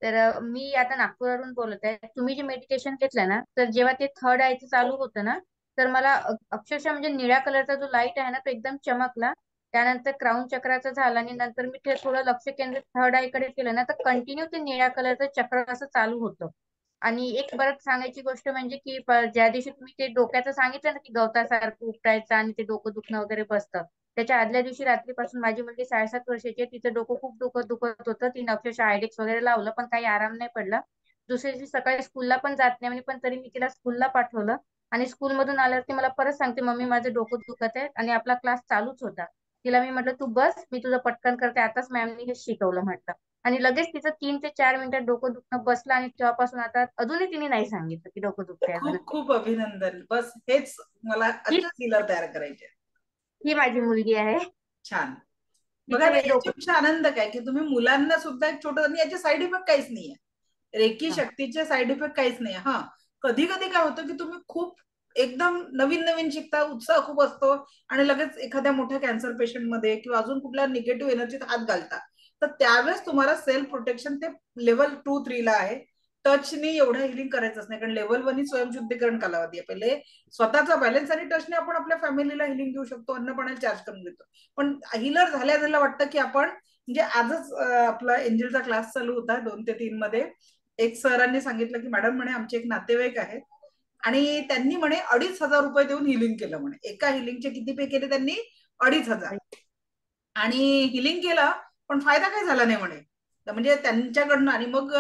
तर मी आता नागपूरवरून बोलत आहे. तुम्ही जे मेडिटेशन घेतलं ना, तर जेव्हा ते थर्ड आयचं चालू होतं ना, तर मला अक्षरशः म्हणजे निळ्या कलरचा जो लाईट आहे ना, तो एकदम चमकला. त्यानंतर क्राऊन चक्राचं झालं आणि नंतर मी ते थोडं लक्ष केंद्रित थर्ड आयकडे केलं ना, तर कंटिन्यू ते निळ्या कलरचं चक्र असं चालू होतं. आणि एक परत सांगायची गोष्ट म्हणजे की ज्या दिवशी तुम्ही ते डोक्याचं सांगितलं ना, की गवतासारखं उपटायचं आणि ते डोकं दुखणं वगैरे बसतं, त्याच्या आदल्या दिवशी रात्रीपासून माझी मुलगी 7.5 वर्षाची आहे, तिचं डोकं खूप दुखत होतं. तिने अक्षरशः आयडेक्स वगैरे लावलं, पण काही आराम नाही पडला. दुसऱ्या दिवशी सकाळी स्कूलला पण जात नाही म्हणे, पण तरी मी तिला स्कूलला पाठवलं. आणि स्कूलमधून आल्यावरती मला परत सांगते, मम्मी माझं डोकं दुखत आहे. आणि आपला क्लास चालूच होता. तिला मी म्हटलं तू बस, मी तुझं पटकन करते, आताच मॅमनी हे शिकवलं म्हटलं. आणि लगेच तिचं 3 ते 4 मिनिटात डोकं दुखणं बसलं आणि तेव्हापासून आता अजूनही तिने नाही सांगितलं की डोकं दुखतंय म्हणून. खूप खूप अभिनंदन. बस हेच मला ही अशाच हिलर तयार करायचे. ही माझी मुलगी आहे. छान. बघा तिचं ना, हे डोकं. याच्यापेक्षा आनंद काय की तुम्ही मुलांना सुद्धा एक छोटं, आणि याचे साईड इफेक्ट काहीच नाहीये. रेकी हा. शक्तीचे साईड इफेक्ट काहीच नाही. हा, कधी कधी काय होतं की तुम्ही खूप एकदम नवीन नवीन शिकता, उत्साह खूप असतो, आणि लगेच एखाद्या मोठ्या कॅन्सर पेशंट मध्ये किंवा अजून कुठल्या निगेटिव्ह एनर्जीत हात घालता. तर त्यावेळेस तुम्हाला सेल्फ प्रोटेक्शन ते लेवल 2-3 ला आहे. टचनी एवढं हिलिंग करायचंच नाही, कारण लेवल 1 ही स्वयंशुद्धीकरण कालावधी आहे. पहिले स्वतःचा बॅलन्स, आणि टचने आपण आपल्या फॅमिलीला हिलिंग देऊ शकतो, अन्न पाण्याला चार्ज करून देतो. पण हिलर झाल्या झाल्या वाटतं की आपण, म्हणजे आजच आपला एंजलचा क्लास चालू होता 2 ते 3 मध्ये. एक सरांनी सांगितलं की मॅडम म्हणे आमचे एक नातेवाईक आहेत, आणि त्यांनी म्हणे 2,500 रुपये देऊन हिलिंग केलं म्हणे. एका हिलिंगचे किती पे केले त्यांनी? 2,500. आणि हिलिंग केलं, पण फायदा काय झाला नाही म्हणे. म्हणजे त्यांच्याकडनं. आणि मग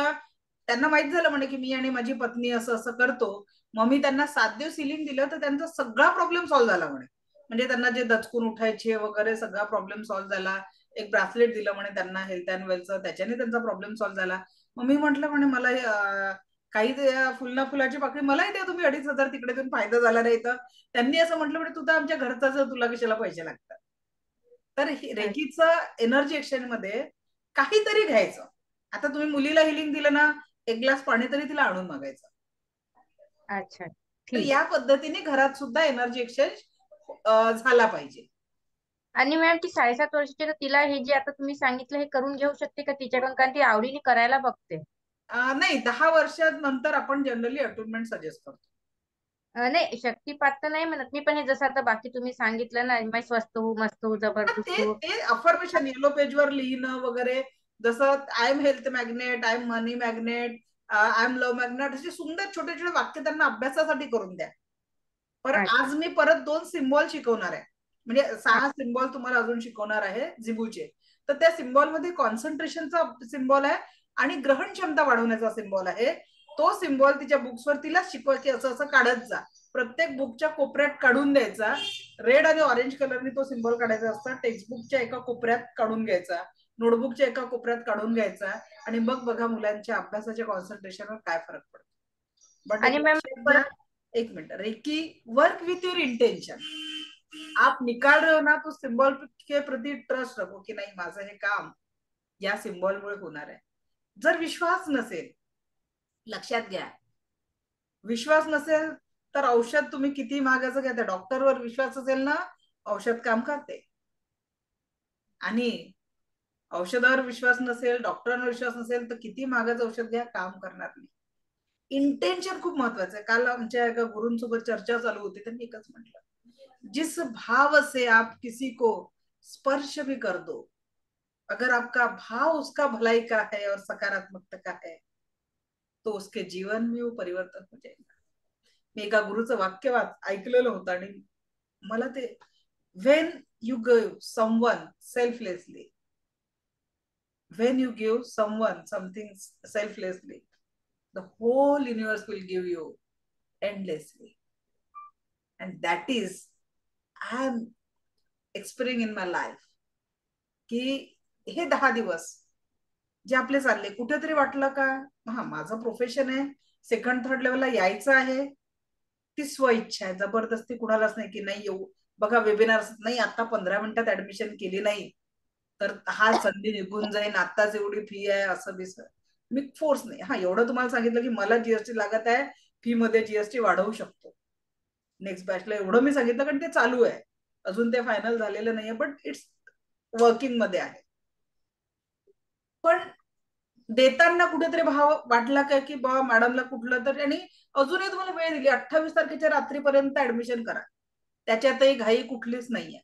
त्यांना माहित झालं म्हणे की मी आणि माझी पत्नी असं असं करतो. मग मी त्यांना 7 दिवस हिलिंग दिलं, तर त्यांचा सगळा प्रॉब्लेम सॉल्व्ह झाला म्हणे. म्हणजे त्यांना जे दचकून उठायचे वगैरे सगळा प्रॉब्लेम सॉल्व्ह झाला. एक ब्रासलेट दिलं म्हणे त्यांना हेल्थ अँड वेलचं, त्याच्याने त्यांचा प्रॉब्लेम सॉल्व्ह झाला. मग मी म्हटलं म्हणे मला काही फुलना फुलाची पाकळी मलाही द्या तुम्ही 2,500, तिकडे देऊन फायदा झाला नाही तर. त्यांनी असं म्हटलं म्हणे तू तर आमच्या घरचाच, तुला कशाला पैसे लागतात. तर रेकीचं एनर्जी एक्सचेंज मध्ये काहीतरी घ्यायचं. आता तुम्ही मुलीला हिलिंग दिलं ना, 1 ग्लास पाणी तरी तिला आणून मागायचं. अच्छा, तर ठीक. या पद्धतीने घरात सुद्धा एनर्जी एक्सचेंज झाला पाहिजे. आणि मॅम ती 7.5 वर्षाची, तर तिला हे जे आता तुम्ही सांगितलं हे करून घेऊ शकते का तिच्याकडून, कारण ती आवडीने करायला बघते. नाही, 10 वर्षानंतर आपण जनरली अटोनमेंट सजेस्ट करतो. नाही, शक्तिपात तर नाही म्हणत मी, पण हे जसं आता बाकी तुम्ही सांगितलं ना, मी स्वस्त हो, मस्त हो, जबरदस्त ते हो. ते अफर्मेशन येलो पेजवर लिहिणं वगैरे, जसं I am health magnet, I am money magnet, I am love magnet, असे सुंदर छोटे छोटे वाक्य त्यांना अभ्यासासाठी करून द्या. पण अच्छा. आज मी परत 2 सिम्बॉल शिकवणार आहे, म्हणजे हा. 6 सिम्बॉल तुम्हाला अजून शिकवणार आहे झिबूचे. तर त्या सिम्बॉल मध्ये कॉन्सन्ट्रेशनचा सिम्बॉल आहे आणि ग्रहण क्षमता वाढवण्याचा सिम्बॉल आहे. तो सिम्बॉल तिच्या बुक्सवर तिला शिकवायची, असं असं काढत जा. प्रत्येक बुकच्या कोपऱ्यात काढून द्यायचा. रेड आणि ऑरेंज कलरने तो सिम्बॉल काढायचा असता. टेक्स्टबुकच्या एका कोपऱ्यात काढून घ्यायचा, नोटबुकच्या एका कोपऱ्यात काढून घ्यायचा, आणि मग बघा मुलांच्या अभ्यासाच्या कॉन्सन्ट्रेशनवर काय फरक पडतो. बट एक आणि मॅम लक्षात घ्या, परत. एक minute, reiki work with your intention. आप निकाल रहे हो ना, तो सिंबल के प्रति ट्रस्ट रखो की नाही, माझं हे काम या सिंबॉलमुळे होणार आहे. जर विश्वास नसेल, लक्षात घ्या, विश्वास नसेल तर औषध तुम्ही किती महागाचं घ्या, त्या डॉक्टरवर विश्वास असेल ना, औषध काम करते. आणि औषधावर विश्वास नसेल, डॉक्टरांवर विश्वास नसेल, तर किती महागाचं औषध घ्या, काम करणार नाही. इंटेन्शन खूप महत्वाचं आहे. काल आमच्या एका गुरूंसोबत चर्चा चालू होती, त्यांनी एकच म्हटलं, जिस भाव से आप किसी को स्पर्श भी कर दो, अगर आपका भाव उसका भलाई का है और सकारात्मकता का है, तो उसके जीवन में वो परिवर्तन हो जाएगा. मी एका गुरुचं वाक्य ऐकलेलं होतं, आणि मला ते, when you give someone selflessly, when you give someone something selflessly, the whole universe will give you endlessly. And that is, I am experiencing in my life, की हे 10 दिवस जे आपले चालले, कुठेतरी वाटलं का हा माझं प्रोफेशन आहे, 2nd-3rd लेवलला यायचं आहे, ती स्वइच्छा आहे, जबरदस्ती कुणालाच नाही की नाही येऊ. बघा वेबिनार नाही, आता 15 मिनिटात ऍडमिशन केली नाही तर हा संधी निघून जाईल, आताच एवढी फी आहे असं बिस. मी फोर्स नाही. हा, एवढं तुम्हाला सांगितलं की मला जीएसटी लागत आहे, फी मध्ये जीएसटी वाढवू शकतो नेक्स्ट बॅचला, एवढं मी सांगितलं, कारण ते चालू आहे, अजून ते फायनल झालेलं नाहीये, बट इट्स वर्किंग मध्ये आहे. पण देताना कुठेतरी भाव वाटला का की बाबा मॅडमला कुठलं तर, आणि अजूनही तुम्हाला वेळ दिली 28 तारखेच्या रात्रीपर्यंत ऍडमिशन करा, त्याच्यातही घाई कुठलीच नाहीये.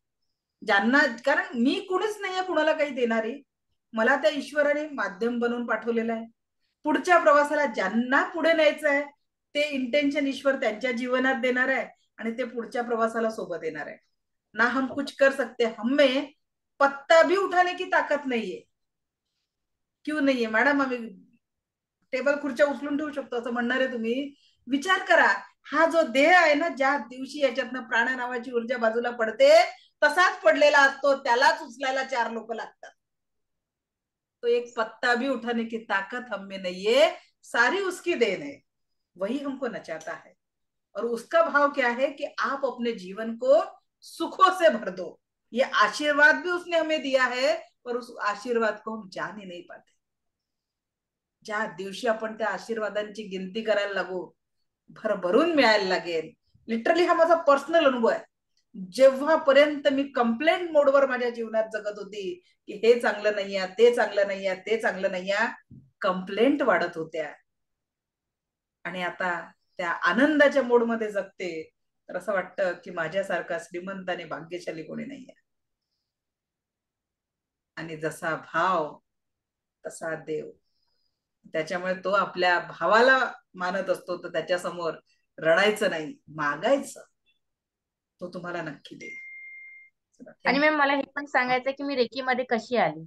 ज्यांना, कारण मी कुणीच नाहीये कुणाला काही देणारी, मला त्या ईश्वराने माध्यम बनवून पाठवलेलं आहे. पुढच्या प्रवासाला ज्यांना पुढे न्यायचं आहे ते इंटेन्शन ईश्वर त्यांच्या जीवनात देणार आहे आणि ते पुढच्या प्रवासाला सोबत येणार आहे. ना हम कुछ कर सकते, हमें पत्ता भी उठाने की ताकद नाहीये. क्यों नाहीये मॅडम? आम्ही टेबल खुर्च्या उचलून ठेवू शकतो असं म्हणणार आहे तुम्ही? विचार करा, हा जो देह आहे ना, ज्या दिवशी याच्यातनं प्राण नावाची ऊर्जा बाजूला पडते तसाच पडलेला असतो, त्यालाच उचलायला 4 लोक लागतात. तो एक पत्ता भी उठाने की ताकत हम में नहीं है, सारी उसकी देन है, वही हमको नचाता है. और उसका भाव क्या है कि आप अपने जीवन को सुखों से भर दो. ये आशीर्वाद भी उसने हमें दिया है, पर उस आशीर्वाद को हम जान ही नहीं पाते. ज्या दिवशी आपण त्या आशीर्वादांची गिनती करायला लागू, भरभरून मिळायला लागेल. लिटरली हा माझा पर्सनल अनुभव आहे. जेव्हापर्यंत मी कंप्लेंट मोडवर माझ्या जीवनात जगत होती की हे चांगलं नाहीये, ते चांगलं नाहीये, ते चांगलं नाहीये, कंप्लेंट वाढत होत्या. आणि आता त्या आनंदाच्या मोडमध्ये जगते, तर असं वाटतं की माझ्यासारखा श्रीमंत आणि भाग्यशाली कोणी नाहीये. आणि जसा भाव तसा देव. त्याच्यामुळे तो आपल्या भावाला मानत असतो, तर त्याच्यासमोर रडायचं नाही, मागायचं, तो तुम्हाला नक्की देईल. आणि मॅम मला हे पण सांगायचं की मी रेकीमध्ये कशी आली.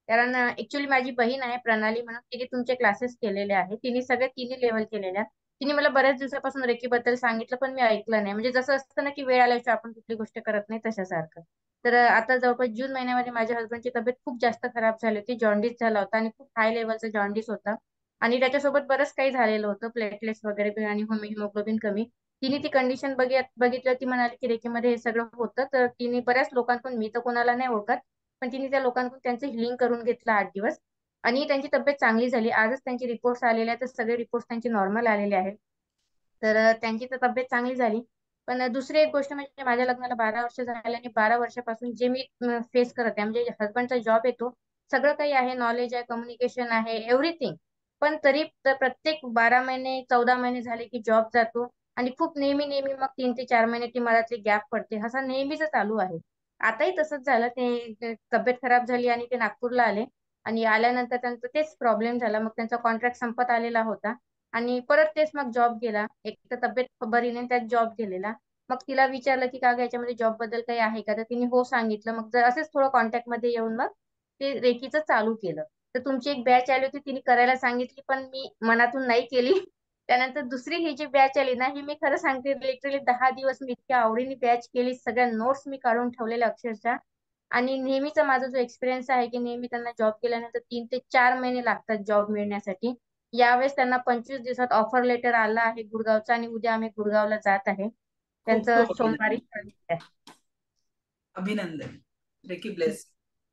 कारण ऍक्च्युली माझी बहीण आहे प्रणाली म्हणून, तिने तुमचे क्लासेस केलेले आहे, तिने सगळे तिन्ही लेवल केलेले आहेत. तिने मला बऱ्याच दिवसापासून रेकी बद्दल सांगितलं, पण मी ऐकलं नाही. म्हणजे जसं असतं ना की वेळ आल्याशिवाय आपण कुठली गोष्ट करत नाही, तशासारखं. तर आता जवळपास जून महिन्यामध्ये माझ्या हस्बंडची तब्येत खूप जास्त खराब झाली होती, जॉन्डिस झाला होता आणि खूप हाय लेवलचा जॉन्डिस होता. आणि त्याच्यासोबत बरंच काही झालेलं होतं, प्लेटलेट्स वगैरे आणि हिमोग्लोबिन कमी. तिने ती कंडिशन बघितलं, ती म्हणाली की रेकीमध्ये हे सगळं होतं. तर तिने बऱ्याच लोकांकडून, मी तर कोणाला नाही ओळखत, पण तिने त्या लोकांकडून त्यांचं हिलिंग करून घेतलं 8 दिवस आणि त्यांची तब्येत चांगली झाली. आजच त्यांचे रिपोर्ट्स आलेले आहेत, तर सगळे रिपोर्ट्स त्यांचे नॉर्मल आलेले आहेत. तर त्यांची तर तब्येत चांगली झाली. पण दुसरी एक गोष्ट म्हणजे माझ्या लग्नाला 12 वर्ष झाले आणि 12 वर्षापासून जे मी फेस करत आहे, म्हणजे हस्बंडचा जॉब येतो, सगळं काही आहे, नॉलेज आहे, कम्युनिकेशन आहे, एव्हरीथिंग. पण तरी प्रत्येक 12 महिने 14 महिने झाले की जॉब जातो आणि खूप नेहमी नेहमी मग 3 ते 4 महिने ती मधातली गॅप पडते, असा नेहमीच चालू आहे. आताही तसंच झालं. ते तब्येत खराब झाली आणि ते नागपूरला आले आणि आल्यानंतर त्यांचं तेच प्रॉब्लेम झाला. मग त्यांचा कॉन्ट्रॅक्ट संपत आलेला होता आणि परत तेच मग जॉब गेला. एक तर तब्येत बरी नाही, त्यात जॉब गेलेला. मग तिला विचारलं की का ग याच्यामध्ये जॉब बद्दल काही आहे का, तर तिने हो सांगितलं. मग जर असेच थोडं कॉन्टॅक्ट मध्ये येऊन मग ते रेकीचं चालू केलं. तर तुमची एक बॅच आली होती, तिने करायला सांगितली, पण मी मनातून नाही केली. त्यानंतर दुसरी ही जी बॅच आली ना, ही मी खरं सांगते, लिटरली 10 दिवस मी इतक्या आवडीने बॅच केली, सगळ्या नोट्स मी काढून ठेवलेल्या अक्षरशः. आणि नेहमीचा माझा जो एक्सपिरियन्स आहे की नेहमी त्यांना जॉब केल्यानंतर 3 ते 4 महिने लागतात जॉब मिळण्यासाठी. यावेळेस त्यांना 25 दिवसात ऑफर लेटर आला आहे गुरगावचा आणि उद्या आम्ही गुरगावला जात आहे. खूप त्यांचं खूप सोमवारी अभिनंदन. आहे. अभिनंदन. Reiki bless.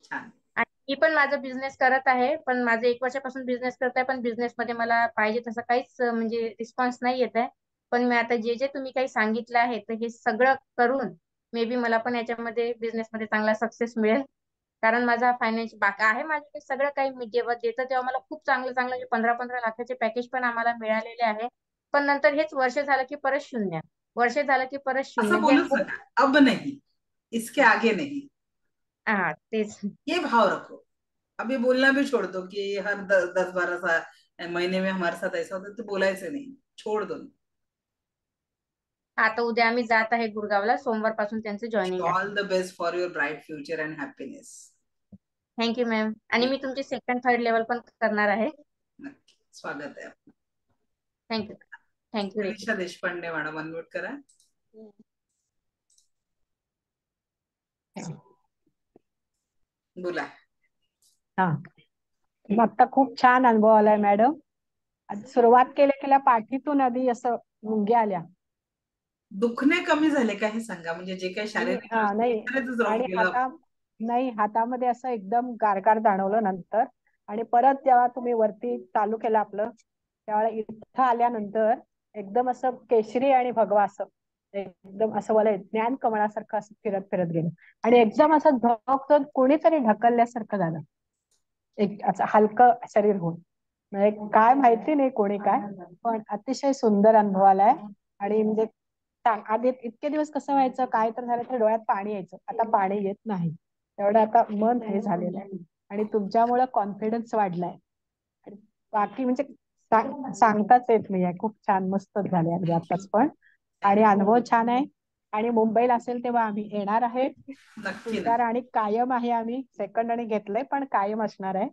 छान. आणि मी पण माझा बिझनेस करत आहे, पण माझं 1 वर्षापासून बिझनेस करत आहे, पण बिझनेस मध्ये मला पाहिजे तसं काहीच म्हणजे रिस्पॉन्स नाही येत आहे. पण मी आता जे जे तुम्ही काही सांगितलं आहे, तर हे सगळं करून मे बी मला पण याच्यामध्ये बिझनेस मध्ये चांगला सक्सेस मिळेल. कारण माझा फायनान्स बाका आहे, माझे सगळं काही मी जेव्हा देतं तेव्हा मला खूप चांगलं चांगलं 15-15 लाखाचे पॅकेज पण आम्हाला मिळालेले आहे. पण नंतर हेच वर्ष झालं की परत शून्य, वर्ष झालं की परत शून्य, असं हे बोलूच खूप. नका, अब नहीं, इसके आगे नहीं, हा तेच. ये भाव रखो. अभी बोलना भी छोड़ दो कि हर 10-12 महीने में हमारे साथ ऐसा होता, तो बोलायचं नाही, छोड़ दो. आता उद्या आम्ही जात आहे गुरगावला, सोमवार पासून त्यांचं जॉईनिंग आहे. All the best for your bright future and happiness. Thank you ma'am. आणि मी तुमची 2nd-3rd लेवल पण करणार आहे. नक्की स्वागत आहे. थँक्यू. थँक्यू रेखा. मनीषा देशपांडे मॅडम, अनम्यूट करा. बोला. हा, आता खूप छान अनुभव आलाय मॅडम. सुरुवात केल्या केल्या पाठीतून आधी असं मुंग्या आल्या. दुखणे कमी झाले का हे सांगा, म्हणजे जे काही शारीरिक नाही, राहून आणि गेलं. नाही, हातामध्ये असं एकदम गारगार जाणवलं नंतर. आणि परत जेव्हा तुम्ही वरती चालू केलं आपलं, त्यावेळेला इथं आल्यानंतर एकदम असं केशरी आणि भगवा असं एकदम असं मला ज्ञान कमळासारखं असं फिरत फिरत गेलं. आणि एकदम असं कोणीतरी ढकलल्यासारखं झालं, एक असं हलकं शरीर होऊन. म्हणजे काय माहिती नाही कोणी काय, पण अतिशय सुंदर अनुभव आलाय. आणि म्हणजे आधी इतके दिवस कसं व्हायचं, काय तर झालं तर डोळ्यात पाणी यायचं, आता पाणी येत नाही. एवढं आता मन हे झालेलं आहे. आणि तुमच्यामुळे कॉन्फिडन्स वाढलाय. आणि बाकी म्हणजे सांगताच येत नाही. खूप छान, मस्तच झाले अगदी आताच पण. आणि अनुभव छान आहे. आणि मुंबईला असेल तेव्हा आम्ही येणार आहे. नक्की तुषार आणि कायम आहे. आम्ही सेकंड आणि घेतलंय पण कायम असणार आहे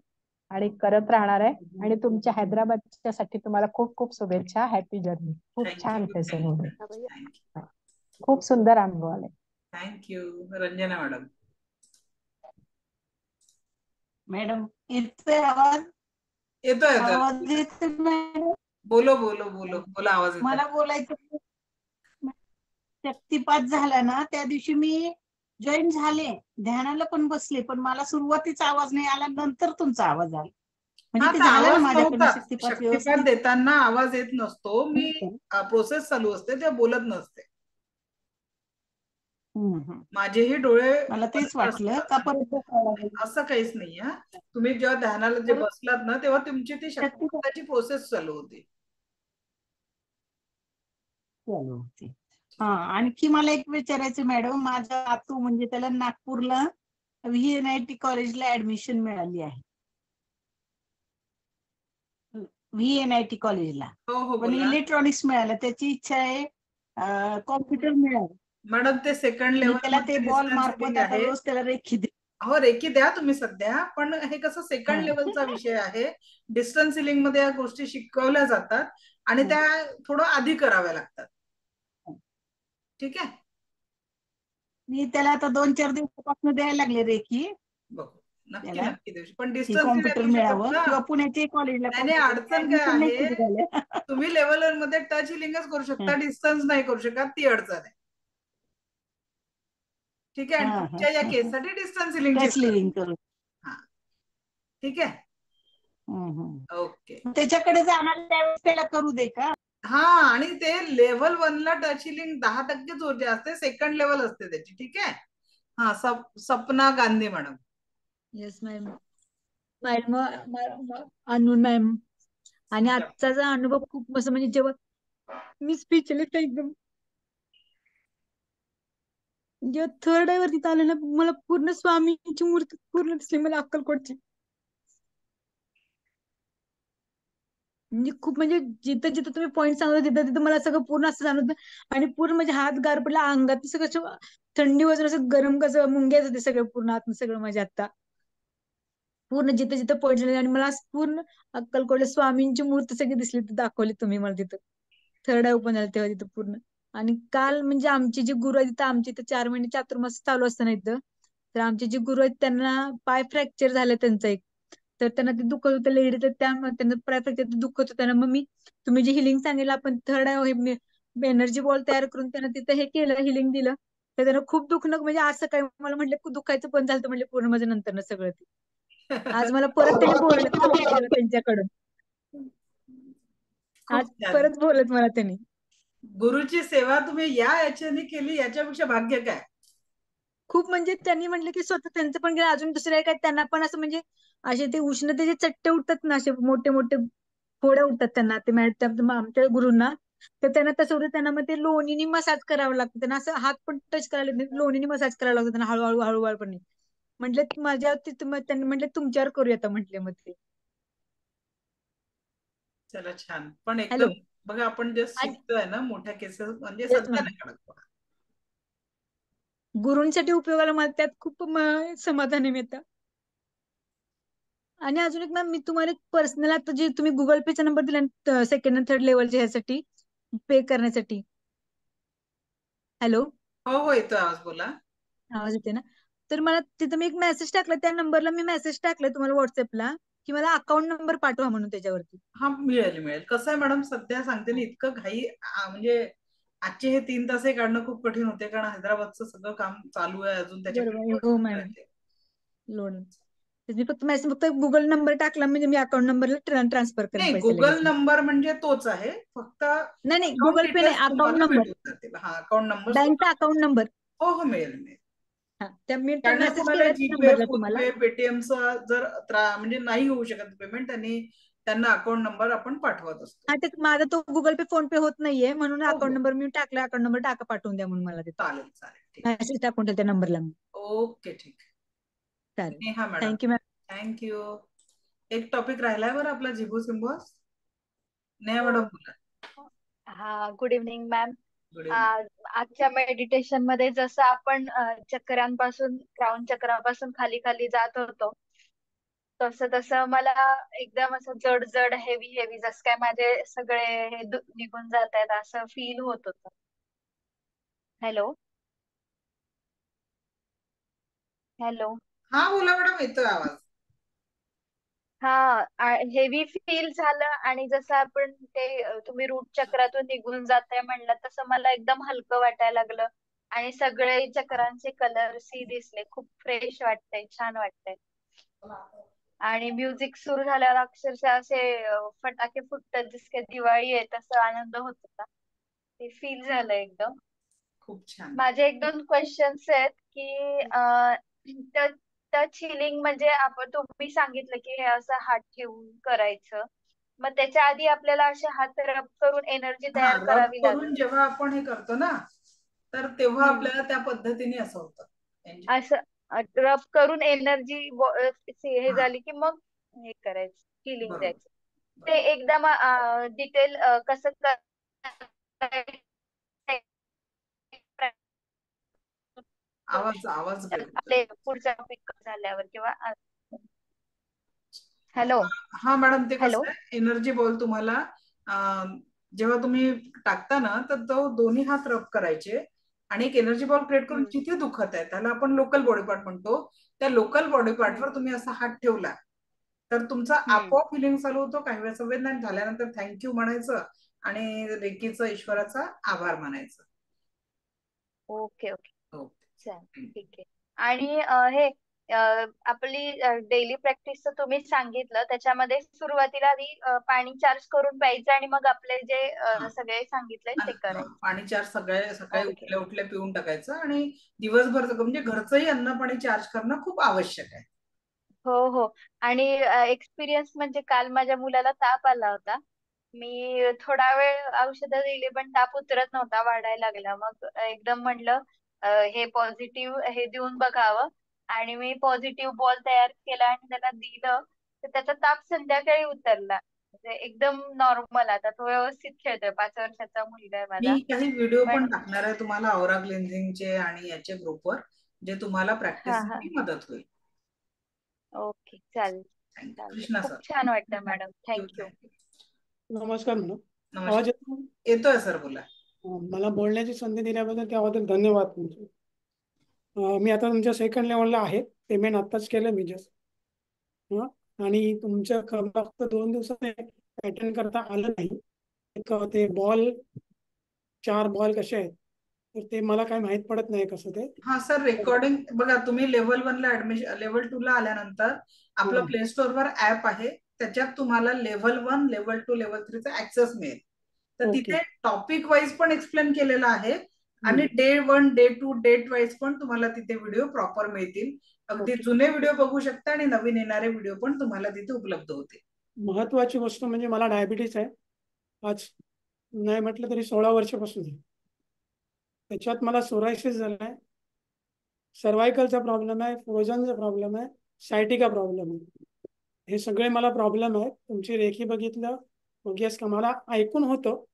आणि करत राहणार आहे. आणि तुमच्या हैदराबादच्या साठी तुम्हाला खूप खूप शुभेच्छा. Happy journey. खूप छान थँक्यू सेशन होते. थँक्यू खूप सुंदर अनुभव आले. थँक्यू. रंजना मॅडम. मॅडम येतोय आवाज? येतोय येतोय. आवाज येतोय मॅडम? बोलो बोलो बोलो बोला, आवाज येतोय. मला बोलायचं, शक्तिपात झाला ना त्या दिवशी मी जॉईन झाले, ध्यानाला पण बसले, पण मला सुरुवातीचा आवाज नाही आला, नंतर तुमचा आवाज आला. हा, म्हणजे ते तर झालं ना आवाज माझ्याकडनं नव्हता. शक्तिपात शक्तिपात व्यवस्थित. देताना आवाज येत नसतो. मी प्रोसेस चालू असते तेव्हा बोलत नसते. माझेही डोळे मला तेच बंद वाटलं असतात. का परत असं काहीच नाही. हा, तुम्ही जेव्हा ध्यानाला जे बसलात ना तेव्हा तुमची ती शक्तिपात शक्तिपाताची प्रोसेस चालू होती. चालू होती. हा, आणखी मला एक विचारायचं मॅडम, माझा नातू म्हणजे त्याला नागपूरला VNIT कॉलेजला ऍडमिशन मिळाली आहे. VNIT कॉलेजला हो हो पण बोला इलेक्ट्रॉनिक्स मिळालं, त्याची इच्छा आहे कॉम्प्युटर मिळालं. मॅडम. ते सेकंड मी लेवल त्याला ते मध्ये बॉल डिस्टन्स मार्फत सिलिंग आता आहे. रोज त्याला रेखी दे. हो, रेकी द्या तुम्ही सध्या, पण हे कसं सेकंड लेवलचा विषय आहे. डिस्टन्स सिलिंग मध्ये या गोष्टी शिकवल्या जातात आणि त्या थोडं आधी कराव्या लागतात. ठीक आहे. मी त्याला आता 2-4 दिवसापासून द्यायला लागले रेखी. बघू, नक्की त्याला नक्की देऊ. पण की डिस्टन्स नाही कॉम्प्युटर देऊ शकत मिळावं ना. किंवा पुण्याच्या कॉलेजला नाही नाही, अडचण काय ऍडमिशन नाही आहे, केली झालं. तुम्ही लेवलर मध्ये टच हिलिंगच करू शकता, डिस्टन्स नाही करू शकत, ती अडचण आहे. ठीक आहे. आणि तुमच्या या केससाठी डिस्टन्स हिलिंगची टच लिव्हिंग करू. ठीक आहे. ओके. त्याच्याकडे जाणार त्यावेळेस त्याला करू दे का? हा, आणि ते लेव्हल 1 ला टच हिलिंग 10% ऊर्जा असते, सेकंड लेवल असते त्याची. ठीक आहे. हा, Sapna Gandhi madam. Yes ma'am. Madam, अनु मॅम, आणि आजचा अनुभव खूप मस्त, म्हणजे जेव्हा मी स्पीचलेस एकदम, जेव्हा थर्ड आय वरती आले ना, मला पूर्ण स्वामींची मूर्ती पूर्ण दिसली मला अक्कलकोटची. म्हणजे खूप, म्हणजे जिथं जिथं तुम्ही पॉईंट सांगता तिथं तिथं मला सगळं पूर्ण असं जाणवतं. आणि पूर्ण म्हणजे हात गार पडला, अंगात सगळं थंडी वाजून असं गरम कसं मुंग्याच होते सगळं पूर्ण आत सगळं माझ्या आता पूर्ण जिथं जिथं पॉईंट झाले. आणि मला पूर्ण अक्कलकोटला स्वामींची मूर्ती सगळी दिसली, तर दाखवली तुम्ही मला तिथं थर्ड आय ओपन झालं तेव्हा तिथं पूर्ण. आणि काल म्हणजे आमची जी गुरु आहे तिथं, आमची इथं 4 महिने चातुर्मास चालू असताना इथं, तर आमचे जे गुरु आहेत त्यांना पाय फ्रॅक्चर झालं त्यांचं एक, तर त्यांना ते दुखत होतं लेडी, तर त्यांना पाय फ्रॅक्चर दुखत होतं ना. मग मी तुम्ही जे हिलिंग सांगितलं, आपण थर्ड आय एनर्जी बॉल तयार करून त्यांना तिथं हे केलं, हिलिंग दिलं, तर त्यांना खूप दुखणं, म्हणजे आज सकाळी मला म्हटलं दुखायचं पण झालं, म्हणजे पूर्ण माझ्या नंतर सगळं ते. आज मला परत त्यांनी बोललं त्यांच्याकडून, आज खूप छान. परत बोलत मला त्यांनी. गुरुची सेवा तुम्ही याच्याने केली, याच्यापेक्षा भाग्य काय. खूप, म्हणजे त्यांनी म्हटलं की स्वतः त्यांचं पण गेलं, अजून दुसरे काय त्यांना पण असं म्हणजे असे ते उष्णतेचे चट्टे उठतात ना, असे मोठे मोठे फोड्या उठतात त्यांना, ते आमच्या गुरूंना, तर त्यांना तसं होतं. त्यांना मग ते लोणीने मसाज करावं लागतं, त्यांना असं हात पण टच करायला नाही, लोणीने मसाज करावं लागतं त्यांना, हळूहळू हळूहळूपणे. म्हटलं माझ्यावरती त्यांनी म्हटलं तुमच्यावर करूया आता, म्हटले मग ते. चला छान. पण हॅलो. एकदम बघा, आपण जे शिकतोय ना मोठ्या केसेस, म्हणजे येस सध्या मॅम. नाही काढत. गुरूंसाठी उपयोगाला मला त्यात खूप समाधानी मिळतं. आणि अजून एक मॅम, मी तुम्हाला पर्सनल आता जे तुम्ही गुगल पेचा नंबर दिला सेकंड आणि थर्ड लेवलच्या ह्यासाठी पे करण्यासाठी. हॅलो. हो हो, येतोय आवाज, बोला. आवाज येते ना. तर मला तिथं मी एक मेसेज टाकला, त्या नंबरला मी मेसेज टाकलाय तुम्हाला व्हॉट्सअपला, की मला अकाउंट नंबर पाठवा म्हणून त्याच्यावरती. हा, मिळेल मिळेल. कसं आहे मॅडम, सध्या सांगते ना, इतकं घाई, म्हणजे आजचे हे 3 तासही काढणं खूप कठीण होते, कारण हैदराबादचं सगळं काम चालू आहे अजून, बरोबर. हो मॅडम. त्याच्याकडे लोन मी फक्त मेसेज, फक्त गुगल नंबर टाकला म्हणजे मी अकाउंट नंबरला ट्रान्सफर करेन नाही, पैसे लगेच. गुगल नंबर म्हणजे तोच आहे, फक्त नाही नाही, अकाउंट गुगल पे नाही, डिटेल्स अकाउंट तुम्हाला नंबर, भेटून जातील. हा, अकाउंट नंबर. बँकचा अकाउंट नंबर. हो हो, मिळेल मिळेल. त्या मी त्यांना मेसेज कोणाला केला जीपे, नंबरला तुम्हाला. फोनपे, पेटीएमचा जर म्हणजे नाही होऊ शकत पेमेंट, त्यांनी त्यांना अकाउंट नंबर आपण पाठवत असतो. हा ते माझा तो गुगल पे फोन पे होत नाहीये म्हणून हो, अकाउंट हो. नंबर मी टाकला, अकाउंट नंबर टाका पाठवून द्या म्हणून मला तिथे चालेल चालेल, ठीक. मेसेज टाकून ठेवते त्या नंबरला. ओके, ठीक. चालेल, Neha madam, thank you ma'am. Thank you. एक टॉपिक राहिलाय बरं आपला, जिबू सिम्बॉस. नेहा मॅडम हो. बोला. हा, good evening ma'am. Good evening. आजच्या मेडिटेशन मध्ये जसं आपण चक्रांपासून, क्राऊन चक्रापासून खाली खाली जात होतो, तसं तसं मला एकदम असं जड जड, हेवी हेवी, जसं काय माझे सगळे हे निघून जात आहेत असं फील होत होतं. हॅलो हॅलो हा बोला मॅडम, येतोय आवाज. हा, हेवी फील झालं आणि जसं आपण ते तुम्ही रूट चक्रातून निघून जाताय म्हणलं, तसं मला एकदम हलकं वाटायला लागलं आणि सगळे चक्रांचे कलर्स ही दिसले. खूप फ्रेश वाटतंय, छान वाटतंय. आणि म्युझिक सुरू झाल्यावर अक्षरशः असे फटाके फुटतात, जस काही दिवाळी आहे तसं आनंद होत होता. ते फील झालं एकदम. खूप छान. माझे एक दोन क्वेश्चन्स आहेत की टच हिलिंग म्हणजे आपण, तुम्ही सांगितलं की हे असं हात ठेवून करायचं, मग त्याच्या आधी आपल्याला असे हात रब करून एनर्जी हा, तयार रब करावी करून लागेल? जेव्हा आपण हे करतो ना, तर तेव्हा हम्म. आपल्याला त्या पद्धतीने असं होतं. असं रब करून एनर्जी हे हा, झाली की मग हे करायचं, हिलिंग बरोबर द्यायचं. ते बरोबर. एकदम डिटेल कसं करायचं आवाज आवाज ब्रेक होतोय. आपले पुढचा टॉपिक झाल्यावर किंवा हॅलो हा मॅडम, ते हॅलो कसं आहे, एनर्जी बॉल तुम्हाला जेव्हा तुम्ही टाकता ना, तर तो दोन्ही हात रब करायचे आणि एक एनर्जी बॉल क्रिएट करून जिथे दुखत आहे त्याला आपण लोकल बॉडी पार्ट म्हणतो, त्या लोकल बॉडी पार्टवर तुम्ही असा हात ठेवला तर तुमचा आपोआप हिलिंग चालू होतो. काही वेळा संवेदना झाल्यानंतर थँक्यू म्हणायचं आणि रेकीचं, ईश्वराचा आभार मानायचं. ओके ओके, हो, चालेल, ठीक आहे. आणि हे आपली डेली प्रॅक्टिसचं तुम्ही सांगितलं, त्याच्यामध्ये सुरुवातीला आधी पाणी चार्ज करून प्यायचं आणि मग आपले जे सगळे सांगितले ते करायचं. पाणी चार सकाळी ओके. उठल्या उठल्या पिऊन टाकायचं आणि दिवसभर म्हणजे घरचंही अन्न पाणी चार्ज करणं खूप आवश्यक आहे. हो हो. आणि एक्सपिरियन्स म्हणजे काल माझ्या मुलाला ताप आला होता. मी थोडा वेळ औषधं दिली पण ताप उतरत नव्हता, वाढायला लागला. मग एकदम म्हणलं हे पॉझिटिव्ह हे देऊन बघावं आणि मी पॉझिटिव्ह बॉल तयार केला आणि त्याला दिलं, तर त्याचा ताप संध्याकाळी उतरला. म्हणजे एकदम नॉर्मल, आता तो व्यवस्थित खेळतोय. 5 वर्षाचा मुलगा आहे माझा. मी काही व्हिडिओ पण पण टाकणार आहे तुम्हाला औरा क्लिन्झिंगचे आणि याचे ग्रुपवर, जे तुम्हाला हा हा, प्रॅक्टिससाठी मदत होईल. ओके, चालेल थँक्यू. चालेल. कृष्णा खूप सर. छान वाटतं मॅडम, थँक्यू. नमस्कार मॅडम. आवाज नमस्कार. येतो? येतोय सर, बोला. मला बोलण्याची संधी दिल्याबद्दल त्याबद्दल धन्यवाद तुमचे. मी आता तुमच्या सेकंड लेवलला आहे, पेमेंट आत्ताच केलं मी जस्ट. आणि तुमच्या फक्त 2 दिवसात अटेंड करता आलं नाही. एक ते बॉल, 4 बॉल कसे आहेत तर ते मला काय माहित पडत नाही कसं ते. हा सर, रेकॉर्डिंग बघा, तुम्ही लेव्हल 1 ला ऍडमिशन, लेव्हल 2 ला आल्यानंतर आपलं प्ले स्टोअरवर ऍप आहे, त्याच्यात तुम्हाला लेव्हल 1, लेव्हल 2, लेव्हल 3 चा ऍक्सेस मिळेल. तर तिथे टॉपिक वाईज पण एक्सप्लेन केलेलं आहे आणि डे 1, डे 2, डेट वाईज पण तुम्हाला तिथे व्हिडिओ प्रॉपर मिळतील. अगदी जुने व्हिडिओ बघू शकता आणि नवीन येणारे व्हिडिओ पण तुम्हाला तिथे उपलब्ध होतील. महत्वाची गोष्ट म्हणजे मला डायबिटीज आहे, आज नाही म्हटलं तरी 16 वर्षापासून आहे. त्याच्यात मला सोरायसिस झालाय, सर्वायकलचा प्रॉब्लेम आहे, फ्रोझनचा प्रॉब्लेम आहे, सायटिका प्रॉब्लेम आहे. हे सगळे मला प्रॉब्लेम आहेत. तुमची रेखी बघितलं मग का मला ऐकून होतं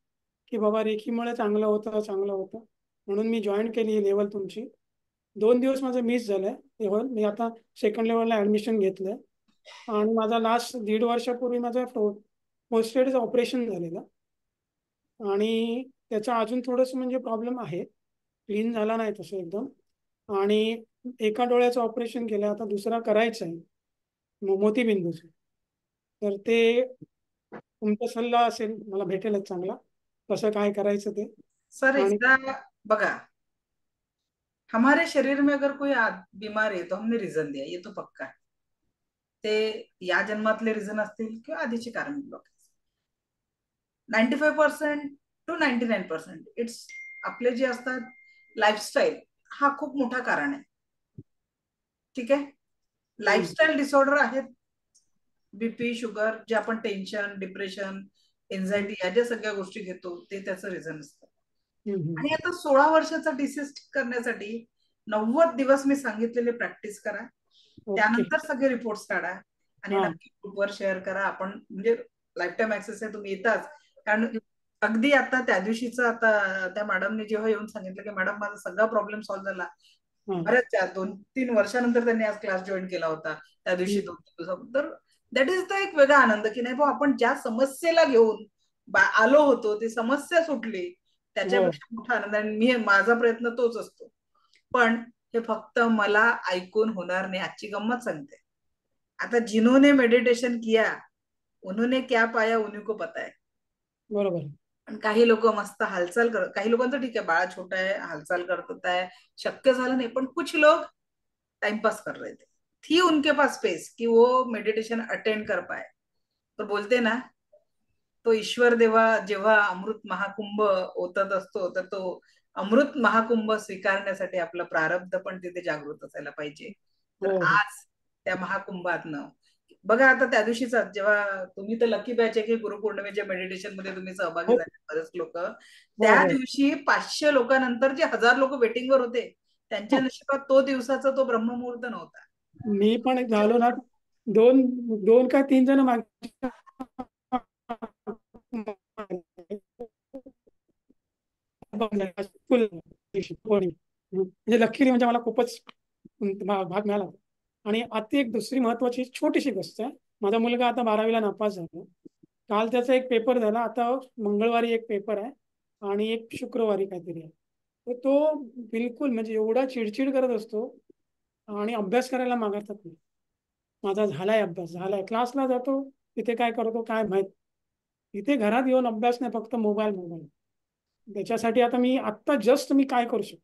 की बाबा रेखीमुळे चांगलं होतं म्हणून मी जॉईन केली ही लेवल तुमची. 2 दिवस माझं मिस झालंय लेवल. मी आता सेकंड लेवलला ऍडमिशन घेतलंय आणि माझा लास्ट 1.5 वर्षापूर्वी माझं पोस्टेडचं ऑपरेशन झालेलं आणि त्याचा अजून थोडंसं म्हणजे प्रॉब्लेम आहे, क्लीन झाला नाही तसं एकदम. आणि एका डोळ्याचं ऑपरेशन केलं, आता दुसरा करायचं आहे मोतीबिंदूचं. तर ते तुमचा सल्ला असेल मला भेटेलच चांगला, कसं काय करायचं ते. सर आणि इसका बघा, हमारे शरीर में अगर कोई बीमार है तो हमने रीजन दिया, ये तो पक्का है. ते या जन्मातले रिझन असतील किंवा आधीचे कारण ब्लॉक. 95% to 99% इट्स आपले जे असतात लाईफस्टाईल, हा खूप मोठा कारण आहे. ठीक आहे, लाईफस्टाईल डिसऑर्डर आहेत, बीपी, शुगर, जे आपण टेन्शन, डिप्रेशन, एन्झायटी या ज्या सगळ्या गोष्टी घेतो ते त्याचं रिझन असतं. आणि आता 16 वर्षाचा डिसीज करण्यासाठी 90 दिवस मी सांगितलेले प्रॅक्टिस करा, त्यानंतर सगळे रिपोर्ट्स काढा आणि नक्की ग्रुपवर शेअर करा. आपण म्हणजे लाईफ टाईम ऍक्सेस आहे, तुम्ही येताच. कारण अगदी आता त्या दिवशीचं, आता त्या मॅडमने जेव्हा येऊन सांगितलं की मॅडम माझा सगळा प्रॉब्लेम सॉल्व्ह झाला, बऱ्याच 2-3 वर्षानंतर त्यांनी आज क्लास जॉईन केला होता, त्या दिवशी 2-3 दिवसानंतर. दॅट इज द एक वेगळा आनंद की नाही आपण ज्या समस्येला घेऊन आलो होतो ती समस्या सुटली, त्याच्यापेक्षा मोठा आनंद. आणि माझा प्रयत्न तोच असतो. पण हे फक्त मला ऐकून होणार नाही. आजची गंमत सांगते. आता जिन्होंने मेडिटेशन किया उन्होंने क्या पाया उन्हीं को पता है. बरोबर. काही लोक मस्त हालचाल करत, काही लोकांचं ठीक आहे, बाळा छोटा आहे, हालचाल करतात आहे, शक्य झालं नाही, पण कुछ लोग टाइमपास कर रहे थे, थी उनके पास स्पेस कि वो मेडिटेशन अटेंड कर पाए. तो बोलते ना, तो ईश्वर देवा जेव्हा अमृत महाकुंभ ओतत असतो, तर तो अमृत महाकुंभ स्वीकारण्यासाठी आपलं प्रारब्ध पण तिथे जागृत असायला पाहिजे. तर आज त्या महाकुंभातनं बघा, आता त्या दिवशीच जेव्हा तुम्ही तर लकी बॅच आहे की गुरुपौर्णिमेच्या मेडिटेशन मध्ये तुम्ही सहभागी झाले बरेच लोक, त्या दिवशी 500 लोकांनंतर जे 1000 लोक वेटिंगवर होते, त्यांच्या नशिबात तो दिवसाचा तो ब्रह्ममुहूर्त नव्हता. मी पण झालो ना, दोन का 3 जण म्हणजे लकीली म्हणजे मला खूपच भाग मिळाला. आणि आता एक दुसरी महत्वाची छोटीशी गोष्ट आहे, माझा मुलगा आता 12वीला नापास झाला. काल त्याचा एक पेपर झाला, आता मंगळवारी एक पेपर आहे आणि एक शुक्रवारी काहीतरी आहे. तर तो बिलकुल म्हणजे एवढा चिडचिड करत असतो आणि अभ्यास करायला मागतात नाही. माझा झालाय अभ्यास, झालाय, क्लासला जातो, तिथे काय करतो काय माहित, इथे घरात येऊन अभ्यास नाही, फक्त मोबाईल. त्याच्यासाठी आता मी जस्ट मी काय करू शकतो?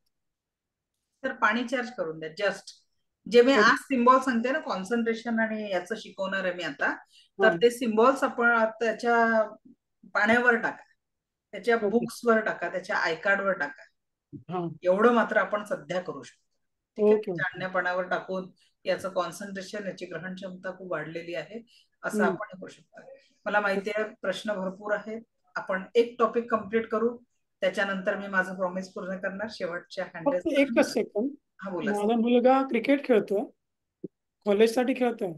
तर पाणी चार्ज करून द्या. जस्ट जे मी आज सिम्बॉल सांगते ना, कॉन्सन्ट्रेशन आणि याचं शिकवणार आहे मी आता, तर ते सिम्बॉल्स आपण त्याच्या पाण्यावर टाका, त्याच्या बुक्सवर टाका, त्याच्या आय कार्डवर टाका. एवढं मात्र आपण सध्या करू शकतो. ठीक आहे, चांदण्या पाण्यावर टाकून याचं कॉन्सन्ट्रेशन, याची ग्रहण क्षमता खूप वाढलेली आहे, असं आपण करू शकतो. मला माहिती आहे प्रश्न भरपूर आहेत, आपण एक टॉपिक कम्प्लीट करू, त्याच्यानंतर मी माझं प्रॉमिस पूर्ण करणार. शेवटच्या फक्त एकच सेकंद. माझा मुलगा क्रिकेट खेळतोय, कॉलेजसाठी खेळतोय,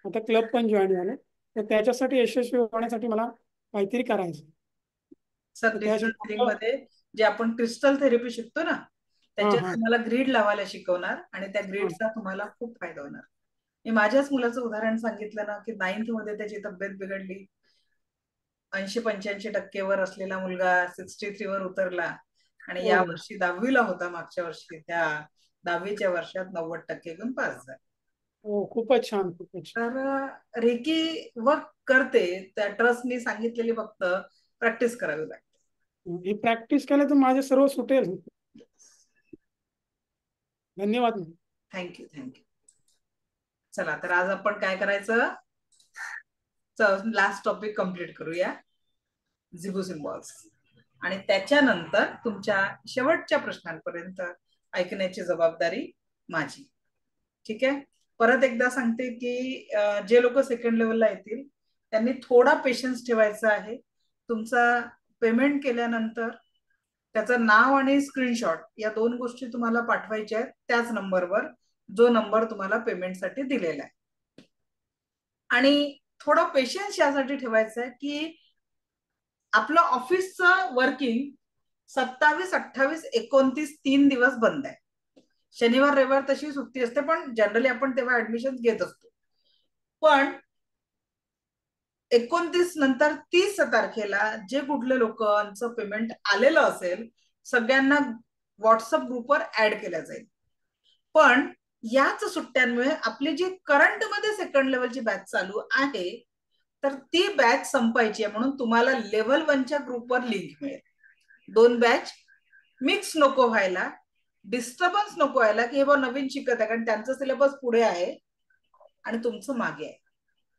आता क्लब पण जॉईन झाले, तर त्याच्यासाठी यशस्वी होण्यासाठी मला काहीतरी करायचं. सर डिजिटल थेरपी मध्ये जे आपण क्रिस्टल थेरपी शिकतो ना, त्याच्यात तुम्हाला ग्रीड लावायला शिकवणार आणि त्या ग्रीडचा तुम्हाला खूप फायदा होणार. मी माझ्याच मुलाचं उदाहरण सांगितलं ना, की 9th मध्ये त्याची तब्येत बिघडली, 80-85% वर असलेला मुलगा 63 वर उतरला आणि या वर्षी 10वीला होता, मागच्या वर्षी त्या 10वीच्या वर्षात 90% घेऊन पास झाला. खूपच छान, खूपच छान. तर रेकी वर्क करते, त्या ट्रस्टनी सांगितलेली फक्त प्रॅक्टिस करावी लागते. ही प्रॅक्टिस केलं तर माझे सर्व सुटेल. धन्यवाद. थँक्यू. चला, तर आज आपण काय करायचं, लास्ट टॉपिक कम्प्लीट करूया, झिगू सिम्बॉल्स, आणि त्याच्यानंतर तुमच्या शेवटच्या प्रश्नांपर्यंत ऐकण्याची जबाबदारी माझी. ठीक आहे, परत एकदा सांगते की जे लोक सेकंड लेवलला येतील त्यांनी थोडा पेशन्स ठेवायचा आहे. तुमचा पेमेंट केल्यानंतर त्याचं नाव आणि स्क्रीनशॉट या 2 गोष्टी तुम्हाला पाठवायच्या आहेत त्याच नंबरवर, जो नंबर तुम्हाला पेमेंटसाठी दिलेला आहे. आणि थोडा पेशन्स यासाठी ठेवायचा आहे की आपलं ऑफिसचं वर्किंग 27, 28, 29 3 दिवस बंद आहे. शनिवार रविवार तशी सुट्टी असते, पण जनरली आपण तेव्हा ऍडमिशन घेत असतो. पण 29 नंतर 30 तारखेला जे कुठले लोकांचं पेमेंट आलेलं असेल सगळ्यांना व्हॉट्सअप ग्रुपवर ऍड केल्या जाईल. पण याच सुट्ट्यांमुळे आपली जी करंट मध्ये सेकंड लेवलची बॅच चालू आहे, तर ती बॅच संपायची आहे, म्हणून तुम्हाला लेव्हल 1च्या ग्रुपवर लिंक मिळेल. 2 बॅच मिक्स नको व्हायला, डिस्टर्बन्स नको व्हायला की हे बघ नवीन शिकत आहे, कारण त्यांचं सिलेबस पुढे आहे आणि तुमचं मागे आहे.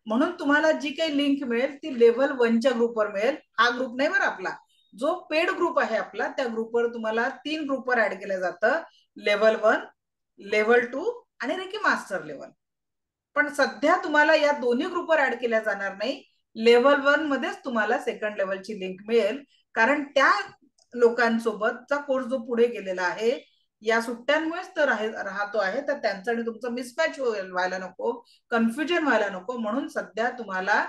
म्हणून तुम्हाला जी काही लिंक मिळेल ती लेव्हल 1च्या ग्रुपवर मिळेल. हा ग्रुप नाही बरं आपला, जो पेड ग्रुप आहे आपला, त्या ग्रुपवर तुम्हाला 3 ग्रुपवर ऍड केलं जातं, लेव्हल 1, लेव्हल 2 आणि रेकी मास्टर लेव्हल. पण सध्या तुम्हाला या दोन्ही ग्रुपवर ऍड केल्या जाणार नाही. लेव्हल 1 मध्येच तुम्हाला सेकंड लेव्हलची लिंक मिळेल, कारण त्या लोकांसोबतचा कोर्स जो पुढे गेलेला आहे या सुट्ट्यांमुळेच तर राहतो आहे, तर त्यांचं आणि तुमचं मिसमॅच व्हायला नको, कन्फ्युजन व्हायला नको, म्हणून सध्या तुम्हाला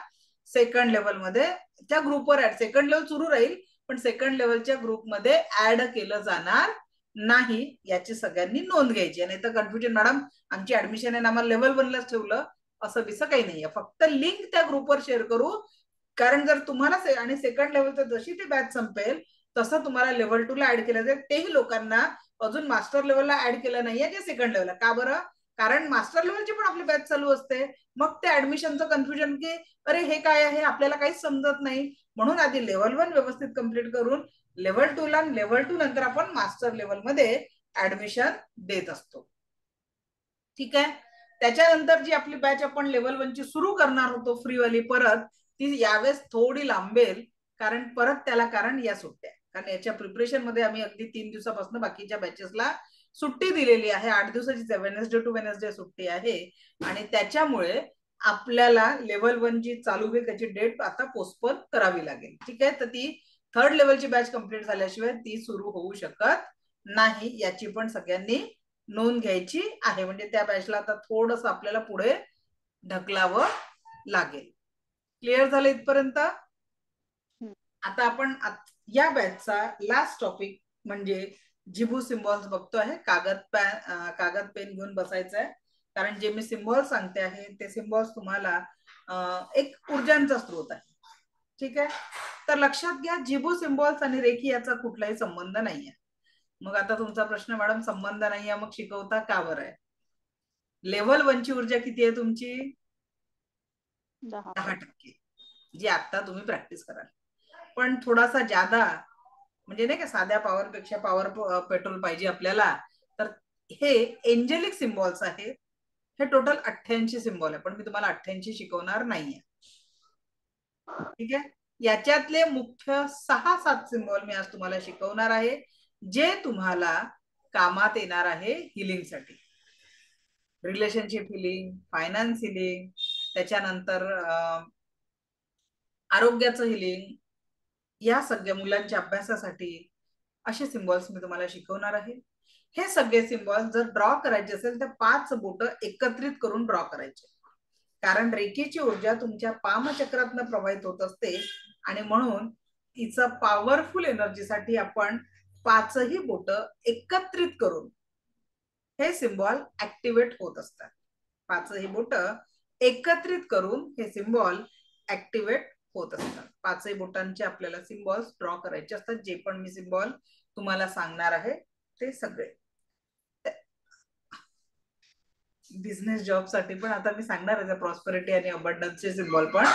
सेकंड लेव्हल मध्ये त्या ग्रुपवर ऍड, सेकंड लेव्हल सुरू राहील पण सेकंड लेव्हलच्या ग्रुपमध्ये ऍड केलं जाणार नाही, याची सगळ्यांनी नोंद घ्यायची. नाही तर कन्फ्युजन, मॅडम आमची ऍडमिशन आहे आम्हाला लेव्हल 1 लाच ठेवलं, असं बिसं काही नाहीये. फक्त लिंक त्या ग्रुपवर शेअर करू, कारण जर तुम्हाला आणि सेकंड लेव्हलचं जशी ती बॅच संपेल तसं तुम्हाला लेव्हल 2 ला ऍड केलं जाईल. तेही लोकांना अजून मास्टर लेव्हलला ऍड केलं नाहीये जे सेकंड लेव्हलला. का बरं? कारण मास्टर लेव्हलची पण आपली बॅच चालू असते, मग ते ऍडमिशनचं कन्फ्युजन की अरे हे काय आहे आपल्याला काहीच समजत नाही, म्हणून आधी लेव्हल 1 व्यवस्थित कम्प्लीट करून लेव्हल 2 ला, लेव्हल 2 नंतर आपण मास्टर लेव्हल मध्ये ऍडमिशन देत असतो. ठीक आहे. त्याच्यानंतर जी आपली बॅच आपण लेव्हल 1 ची सुरू करणार होतो फ्रीवाली, परत ती यावेळेस थोडी लांबेल, कारण परत त्याला कारण या सुट्ट्या, कारण याच्या प्रिपरेशन मध्ये आम्ही अगदी 3 दिवसापासून बाकीच्या बॅचेसला सुट्टी दिलेली आहे. 8 दिवसाची वेडनेसडे टू वेडनेसडे सुट्टी आहे, आणि त्याच्यामुळे आपल्याला लेव्हल 1 जी चालू होईल त्याची डेट आता पोस्टपोन करावी लागेल. ठीक आहे. तर ती थर्ड लेव्हलची बॅच कंप्लीट झाल्याशिवाय ती सुरू होऊ शकत नाही, याची पण सगळ्यांनी नोंद घ्यायची आहे. म्हणजे त्या बॅचला आता थोडस आपल्याला पुढे ढकलावं लागेल. क्लिअर झालं इथपर्यंत? आता आपण या बॅचचा लास्ट टॉपिक म्हणजे जिबू सिम्बॉल्स बघतो आहे. कागद पेन घेऊन बसायचं आहे, कारण जे मी सिम्बॉल सांगते आहे ते सिम्बॉल्स तुम्हाला एक ऊर्जांचा स्रोत आहे. ठीक आहे. तर लक्षात घ्या, जिबू सिम्बॉल्स आणि रेखी याचा कुठलाही संबंध नाहीये. मग आता तुमचा प्रश्न, मॅडम संबंध नाहीये मग शिकवता का बरं आहे? लेव्हल 1 ची ऊर्जा किती आहे तुमची? 10%, जी आता तुम्ही प्रॅक्टिस कराल. पण थोडासा जादा म्हणजे नाही का, साध्या पॉवर पेक्षा पॉवर पेट्रोल पाहिजे आपल्याला, तर हे एंजेलिक सिम्बॉल्स आहेत. हे टोटल 88 सिम्बॉल आहे, पण मी तुम्हाला 88 शिकवणार नाहीये. ठीक आहे. याच्यातले मुख्य 6-7 सिम्बॉल मी आज तुम्हाला शिकवणार आहे, जे तुम्हाला कामात येणार आहे हिलिंगसाठी. रिलेशनशिप हिलिंग, फायनान्स हिलिंग, त्याच्यानंतर आरोग्याचं हिलिंग, या सगळ्या मुलांच्या अभ्यासासाठी असे सिम्बॉल्स मी तुम्हाला शिकवणार आहे. हे सगळे सिम्बॉल्स जर ड्रॉ करायचे असेल तर 5 बोट एकत्रित करून ड्रॉ करायचे, कारण रेखेची ऊर्जा तुमच्या पामचक्रातनं प्रवाहित होत असते, आणि म्हणून तिचं पॉवरफुल एनर्जीसाठी आपण 5ही बोट एकत्रित करून हे सिम्बॉल ऍक्टिव्हेट होत असतात. 5ही बोट एकत्रित करून हे सिम्बॉल ऍक्टिव्हेट होत असतात. 5ही बोटांचे आपल्याला सिम्बॉल्स ड्रॉ करायचे असतात. जे पण मी सिम्बॉल तुम्हाला सांगणार आहे ते सगळे. बिझनेस जॉब साठी पण आता मी सांगणार आहे, प्रॉस्पेरिटी आणि अबंडन्सचे सिम्बॉल पण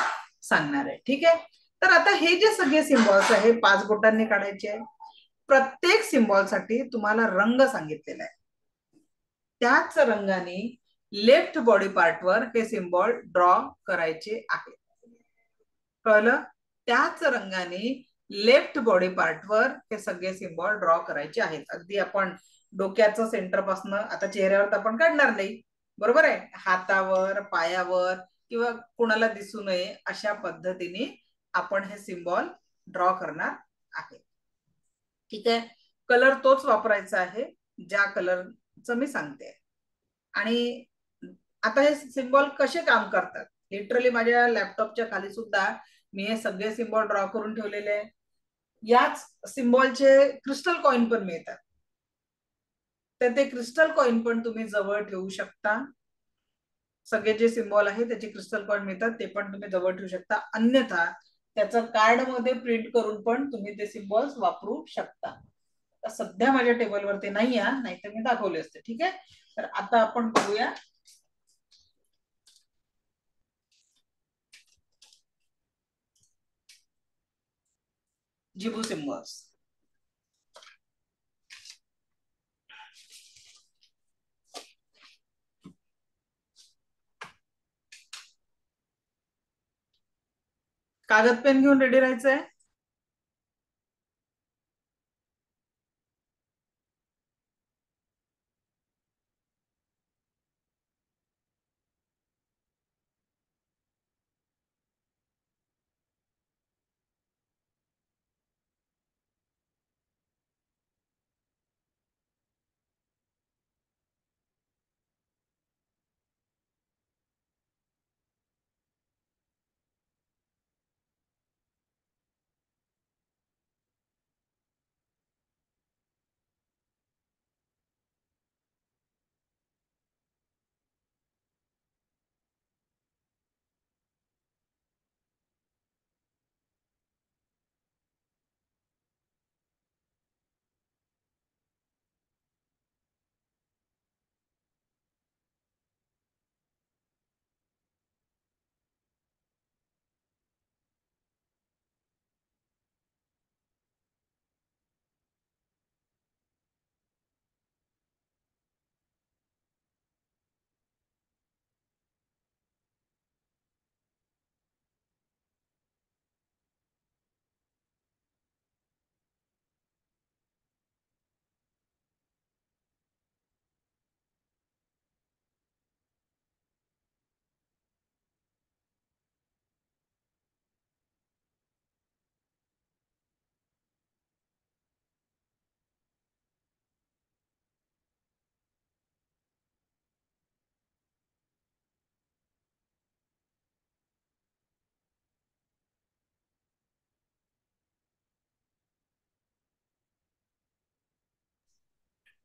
सांगणार आहे. ठीक आहे. तर आता हे जे सगळे सिम्बॉल्स आहे 5 बोटांनी काढायचे आहे. प्रत्येक सिम्बॉल साठी तुम्हाला रंग सांगितलेला आहे, त्याच रंगाने लेफ्ट बॉडी पार्टवर हे सिम्बॉल ड्रॉ करायचे आहे. कळलं? त्याच रंगाने लेफ्ट बॉडी पार्टवर हे सगळे सिम्बॉल ड्रॉ करायचे आहेत. अगदी आपण डोक्याचं सेंटर पासून, आता चेहऱ्यावर तर आपण काढणार नाही, बरोबर आहे, हातावर, पायावर किंवा कोणाला दिसू नये अशा पद्धतीने आपण हे सिम्बॉल ड्रॉ करणार आहे. ठीक आहे. कलर तोच वापरायचा आहे ज्या कलरचं मी सांगते. आणि आता हे सिम्बॉल कसे काम करतात, लिटरली माझ्या लॅपटॉपच्या खाली सुद्धा मी हे सगळे सिम्बॉल ड्रॉ करून ठेवलेले आहे. याच सिम्बॉलचे क्रिस्टल कॉइन पण मिळतात, तर ते क्रिस्टल कॉइन पण तुम्ही जवळ ठेवू शकता. सगळे जे सिम्बॉल आहे त्याचे क्रिस्टल कॉइन मिळतात, ते पण तुम्ही जवळ ठेवू शकता. अन्यथा त्याचं कार्ड मध्ये प्रिंट करून पण तुम्ही ते सिम्बॉल्स वापरू शकता. सध्या माझ्या टेबलवरती नाही आहे, नाहीतर मी दाखवले असते. ठीक आहे. तर आता आपण बघूया जिबू सिम्बॉल्स. कागद पेन घेऊन रेडी राहायचंय.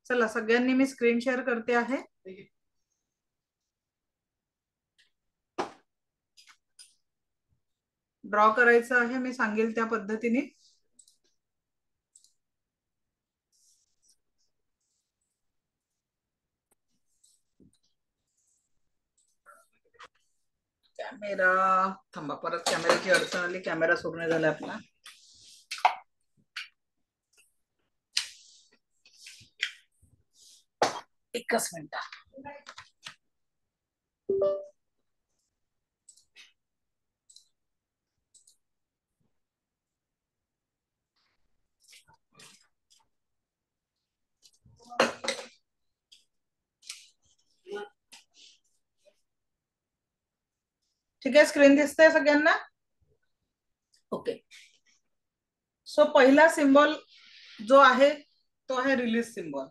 चला सगळ्यांनी मी स्क्रीन शेअर करते आहे. ड्रॉ करायचं आहे, मी सांगेल त्या पद्धतीने. कॅमेरा थांबा, परत कॅमेऱ्याची अडचण आली, कॅमेरा सुरू नाही झाला आपला. एकच मिनिट. ठीक आहे, स्क्रीन दिसतंय सगळ्यांना? ओके. सो पहिला सिम्बॉल जो आहे तो आहे रिलीज सिम्बॉल.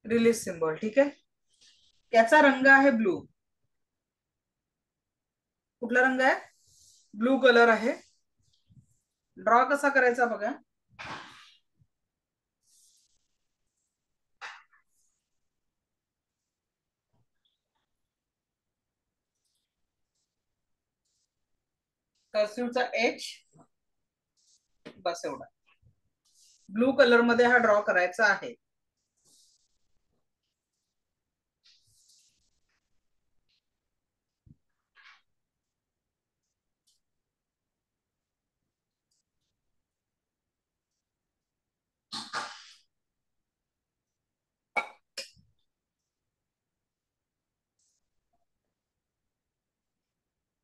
रिलीज सिम्बॉल, ठीक आहे. याचा रंग आहे ब्लू. कुठला रंग आहे? ब्लू कलर आहे. ड्रॉ कसा करायचा बघा. कर्सिव्हचा एच, बस एवढा. ब्लू कलर मध्ये हा ड्रॉ करायचा आहे.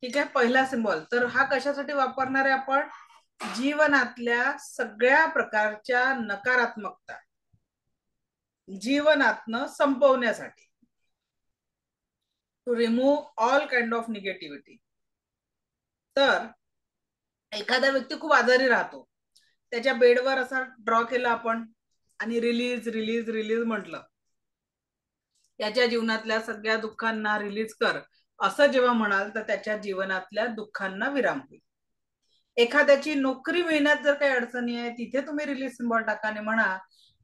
ठीक आहे, पहिला सिम्बॉल. तर हा कशासाठी वापरणार आहे आपण? जीवनातल्या सगळ्या प्रकारच्या नकारात्मकता जीवनातनं संपवण्यासाठी. To remove all kind of negativity. तर एखादा व्यक्ती खूप आजारी राहतो, त्याच्या बेडवर असा ड्रॉ केला आपण आणि रिलीज रिलीज रिलीज म्हटलं, याच्या जीवनातल्या सगळ्या दुःखांना रिलीज कर असं जेव्हा म्हणाल तर त्याच्या जीवनातल्या दुःखांना विराम होईल. एखाद्याची नोकरी मिळण्यात जर काही अडचणी आहे, तिथे तुम्ही रिलीज सिम्बॉल टाका आणि म्हणा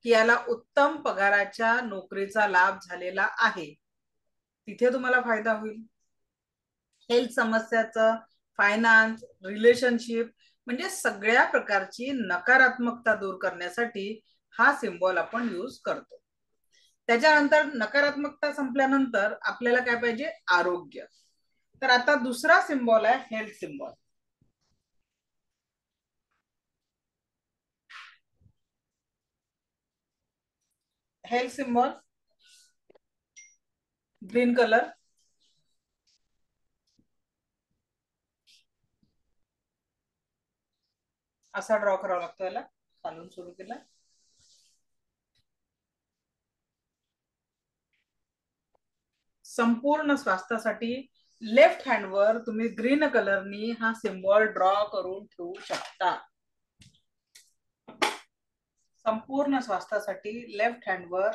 की याला उत्तम पगाराच्या नोकरीचा लाभ झालेला आहे, तिथे तुम्हाला फायदा होईल. हेल्थ समस्याचं, फायनान्स, रिलेशनशिप, म्हणजे सगळ्या प्रकारची नकारात्मकता दूर करण्यासाठी हा सिम्बॉल आपण यूज करतो. त्याच्यानंतर नकारात्मकता संपल्यानंतर आपल्याला काय पाहिजे? आरोग्य. तर आता दुसरा सिम्बॉल आहे health symbol. Health symbol green colour. असा ड्रॉ करावा लागतो याला, खालून सुरू केला. संपूर्ण स्वास्थ्यासाठी लेफ्ट हँड वर तुम्ही ग्रीन कलरनी हा सिम्बॉल ड्रॉ करून ठेवू शकता. संपूर्ण स्वास्थ्यासाठी लेफ्ट हँड वर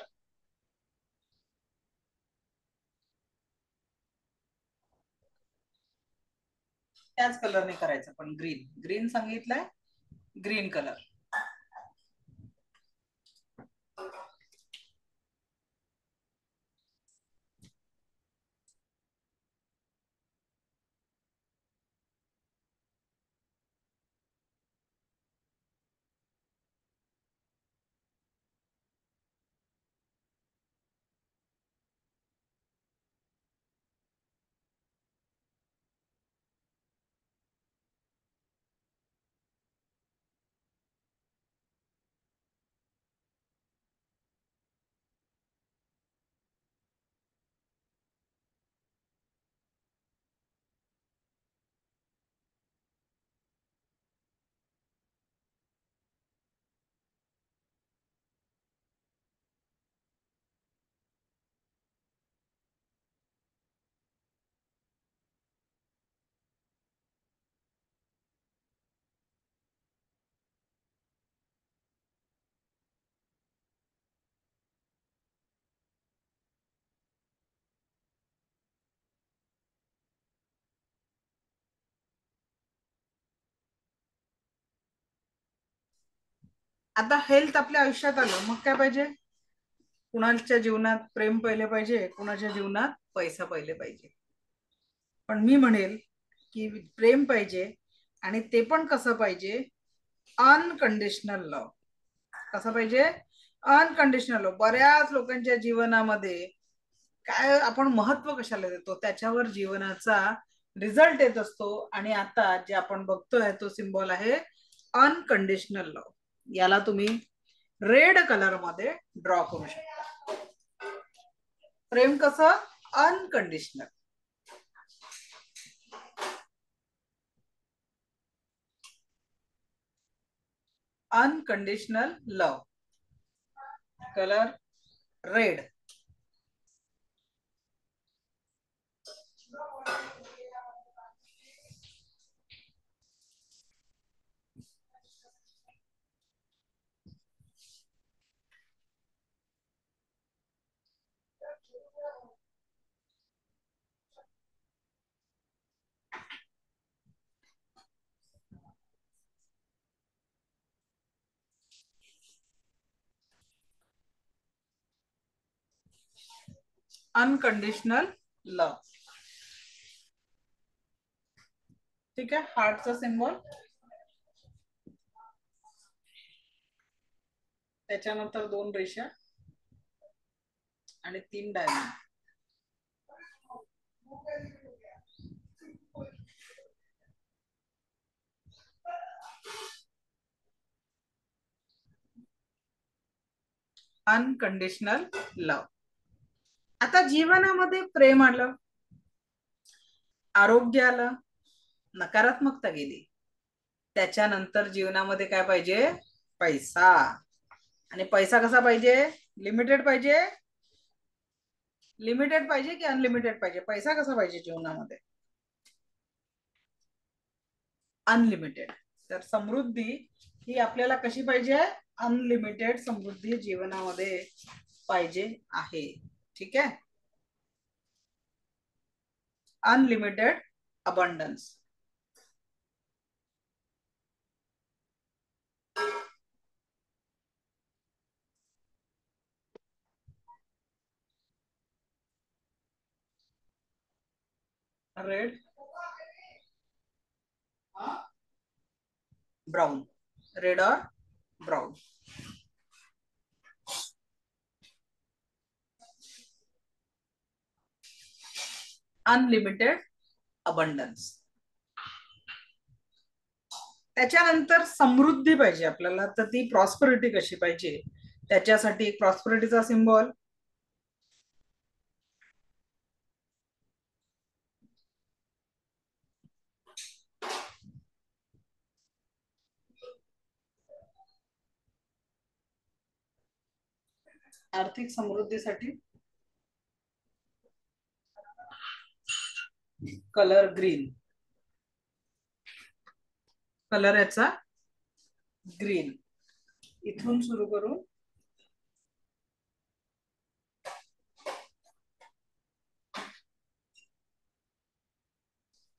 त्याच कलरने करायचं, पण ग्रीन ग्रीन सांगितलंय, ग्रीन कलर. आता हेल्थ आपल्या आयुष्यात आलं, मग काय पाहिजे? कुणाच्या जीवनात प्रेम पहिले पाहिजे, कुणाच्या जीवनात पैसा पहिले पाहिजे. पण मी म्हणेल की प्रेम पाहिजे, आणि ते पण कसं पाहिजे? अनकंडिशनल लव. कसं पाहिजे? अनकंडिशनल लव. बऱ्याच लोकांच्या जीवनामध्ये काय आपण महत्व कशाला देतो, त्याच्यावर जीवनाचा रिझल्ट येत असतो. आणि आता जे आपण बघतोय तो सिम्बॉल आहे अनकंडिशनल लव. याला तुम्ही रेड कलर मध्ये ड्रॉ करू शकता. प्रेम कसं? अनकंडिशनल. अनकंडिशनल लव, कलर रेड. अनकंडिशनल लव. ठीक आहे. हार्टचा सिम्बॉल, त्याच्यानंतर 2 रेषा आणि 3 डायमंड. अनकंडिशनल लव. आता जीवनामध्ये प्रेम आलं, आरोग्य आलं, नकारात्मकता गेली, त्याच्यानंतर जीवनामध्ये काय पाहिजे? पैसा. आणि पैसा कसा पाहिजे? लिमिटेड पाहिजे? लिमिटेड पाहिजे की अनलिमिटेड पाहिजे? पैसा कसा पाहिजे जीवनामध्ये? अनलिमिटेड. तर समृद्धी ही आपल्याला कशी पाहिजे? अनलिमिटेड समृद्धी जीवनामध्ये पाहिजे आहे. ठीक आहे. Unlimited abundance. Red, brown. Red और ब्राउन. Unlimited abundance. त्याच्यानंतर समृद्धी पाहिजे आपल्याला, तर ती प्रॉस्पेरिटी कशी पाहिजे? त्याच्यासाठी एक प्रॉस्पेरिटीचा सिम्बॉल, आर्थिक समृद्धीसाठी कलर ग्रीन. कलर याचा ग्रीन. इथून सुरू करून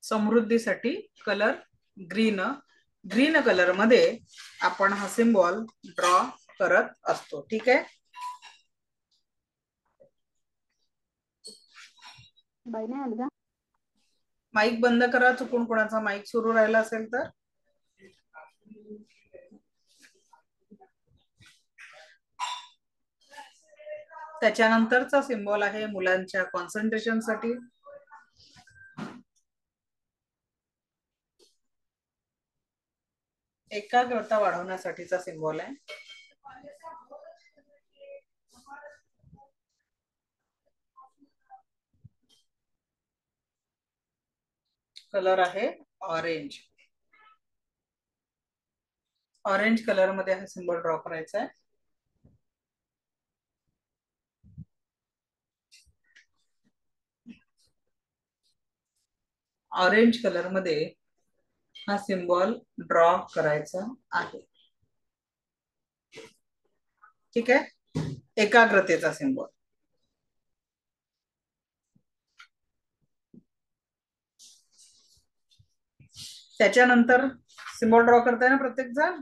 समृद्धीसाठी कलर ग्रीन. ग्रीन कलर मध्ये आपण हा सिम्बॉल ड्रॉ करत असतो. ठीक आहे. माईक बंद करा, चुकून कोणाचा माईक सुरू राहिला असेल तर. त्याच्यानंतरचा सिम्बॉल आहे मुलांच्या कॉन्सन्ट्रेशन साठी, एकाग्रता वाढवण्यासाठीचा सिम्बॉल आहे. कलर आहे ऑरेंज. ऑरेंज कलर मध्ये हा सिम्बॉल ड्रॉ करायचा आहे. ऑरेंज कलर मध्ये हा सिम्बॉल ड्रॉ करायचा आहे. ठीक आहे. एकाग्रतेचा सिम्बॉल. त्याच्यानंतर सिम्बॉल ड्रॉ करताय ना प्रत्येक जण?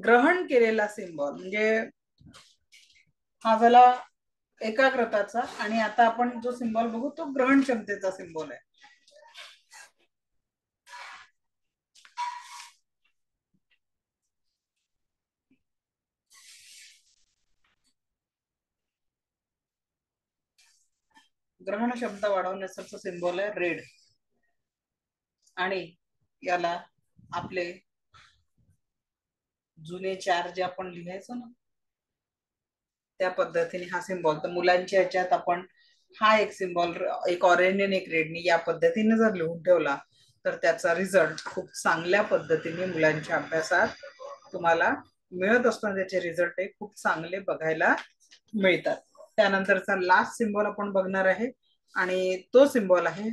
ग्रहण केलेला सिम्बॉल म्हणजे हा झाला एकाग्रताचा, आणि आता आपण जो सिम्बॉल बघू तो ग्रहण क्षमतेचा सिम्बॉल आहे. ग्रहण क्षमता वाढवण्याचा सिम्बॉल आहे रेड, आणि याला आपले जुने 4 जे आपण लिहायचो ना त्या पद्धतीने हा सिम्बॉल, तर मुलांच्या ह्याच्यात आपण हा एक सिम्बॉल, एक ऑरेंज आणि एक रेडनी या पद्धतीने जर लिहून ठेवला तर त्याचा रिझल्ट खूप चांगल्या पद्धतीने मुलांच्या अभ्यासात तुम्हाला मिळत असतो. त्याचे रिझल्ट हे खूप चांगले बघायला मिळतात. त्यानंतरचा लास्ट सिम्बॉल आपण बघणार आहे, आणि तो सिम्बॉल आहे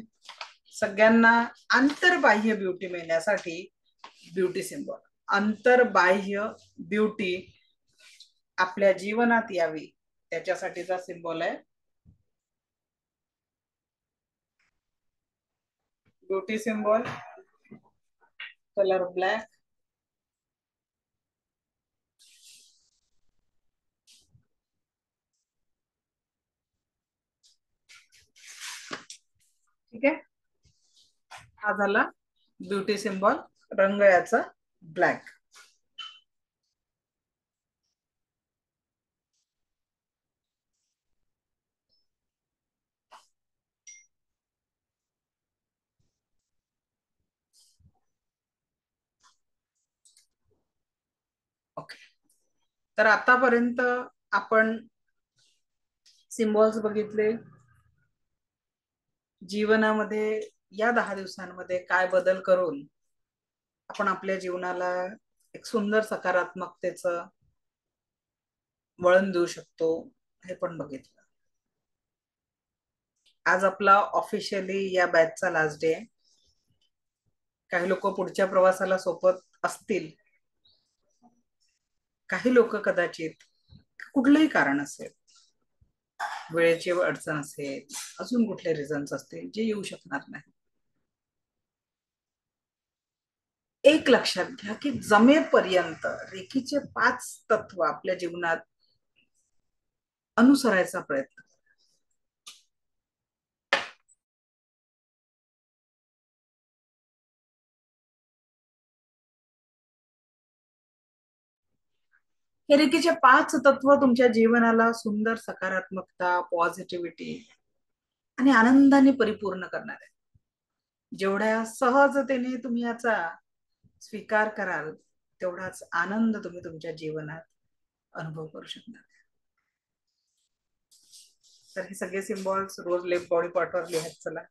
सगळ्यांना आंतरबाह्य ब्युटी मिळण्यासाठी ब्युटी सिम्बॉल. आंतरबाह्य ब्युटी आपल्या जीवनात यावी त्याच्यासाठीचा सिम्बॉल आहे ब्युटी सिम्बॉल, कलर ब्लॅक. ठीक आहे, हा झाला ब्युटी सिम्बॉल, रंग याचा ब्लॅक. ओके, तर आतापर्यंत आपण सिम्बॉल्स बघितले. जीवनामध्ये या 10 दिवसांमध्ये काय बदल करून आपण आपल्या जीवनाला एक सुंदर सकारात्मकतेचं वळण देऊ शकतो हे पण बघितलं. आज आपला ऑफिशियली या बॅचचा लास्ट डे आहे. काही लोक पुढच्या प्रवासाला सोबत असतील, काही लोक कदाचित कुठलंही कारण असेल, वेळेची अडचण असेल, अजून कुठले रिझन्स असतील जे येऊ शकणार नाही. एक लक्षात घ्या की जमेपर्यंत रेखीचे 5 तत्व आपल्या जीवनात अनुसरायचा प्रयत्न. हे रेखीचे 5 तत्व तुमच्या जीवनाला सुंदर सकारात्मकता, पॉझिटिव्हिटी आणि आनंदाने परिपूर्ण करणार आहे. जेवढ्या सहजतेने तुम्ही याचा स्वीकार कराल तेवढाच आनंद तुम्ही तुमच्या जीवनात अनुभव करू शकणार. तर हे सगळे सिम्बॉल्स रोज लेफ्ट बॉडी पार्टवर लिहायच चला.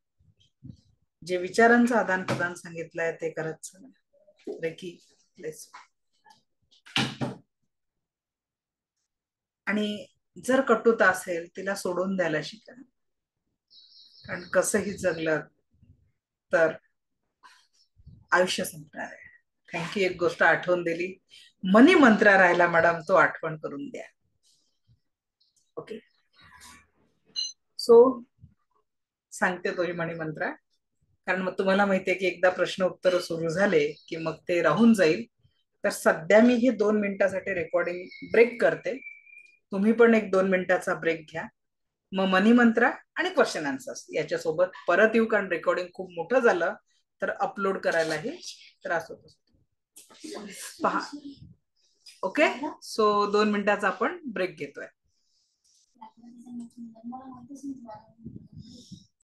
जे विचारांचं आदान प्रदान सांगितलंय ते करत चला. Reiki place. आणि जर कटुता असेल तिला सोडून द्यायला शिका, कारण कसंही जगलं तर आयुष्य संपणार आहे. थँक्यू. एक गोष्ट आठवण दिली, मनी मंत्र राहिला मॅडम, तो आठवण करून द्या. ओके, सो सांगते तो मनी मंत्र, कारण मग तुम्हाला माहितीये की एकदा प्रश्न उत्तर सुरू झाले की मग ते राहून जाईल. तर सध्या मी हे 2 मिनिटासाठी रेकॉर्डिंग ब्रेक करते. तुम्ही पण एक 2 मिनिटाचा ब्रेक घ्या. मग मनी मंत्र आणि क्वेश्चन आन्सर्स याच्या सोबत परत येऊ, कारण रेकॉर्डिंग खूप मोठं झालं तर अपलोड करायलाही त्रास होतो. पहा. ओके, सो 2 मिनिटाचा आपण ब्रेक घेतोय.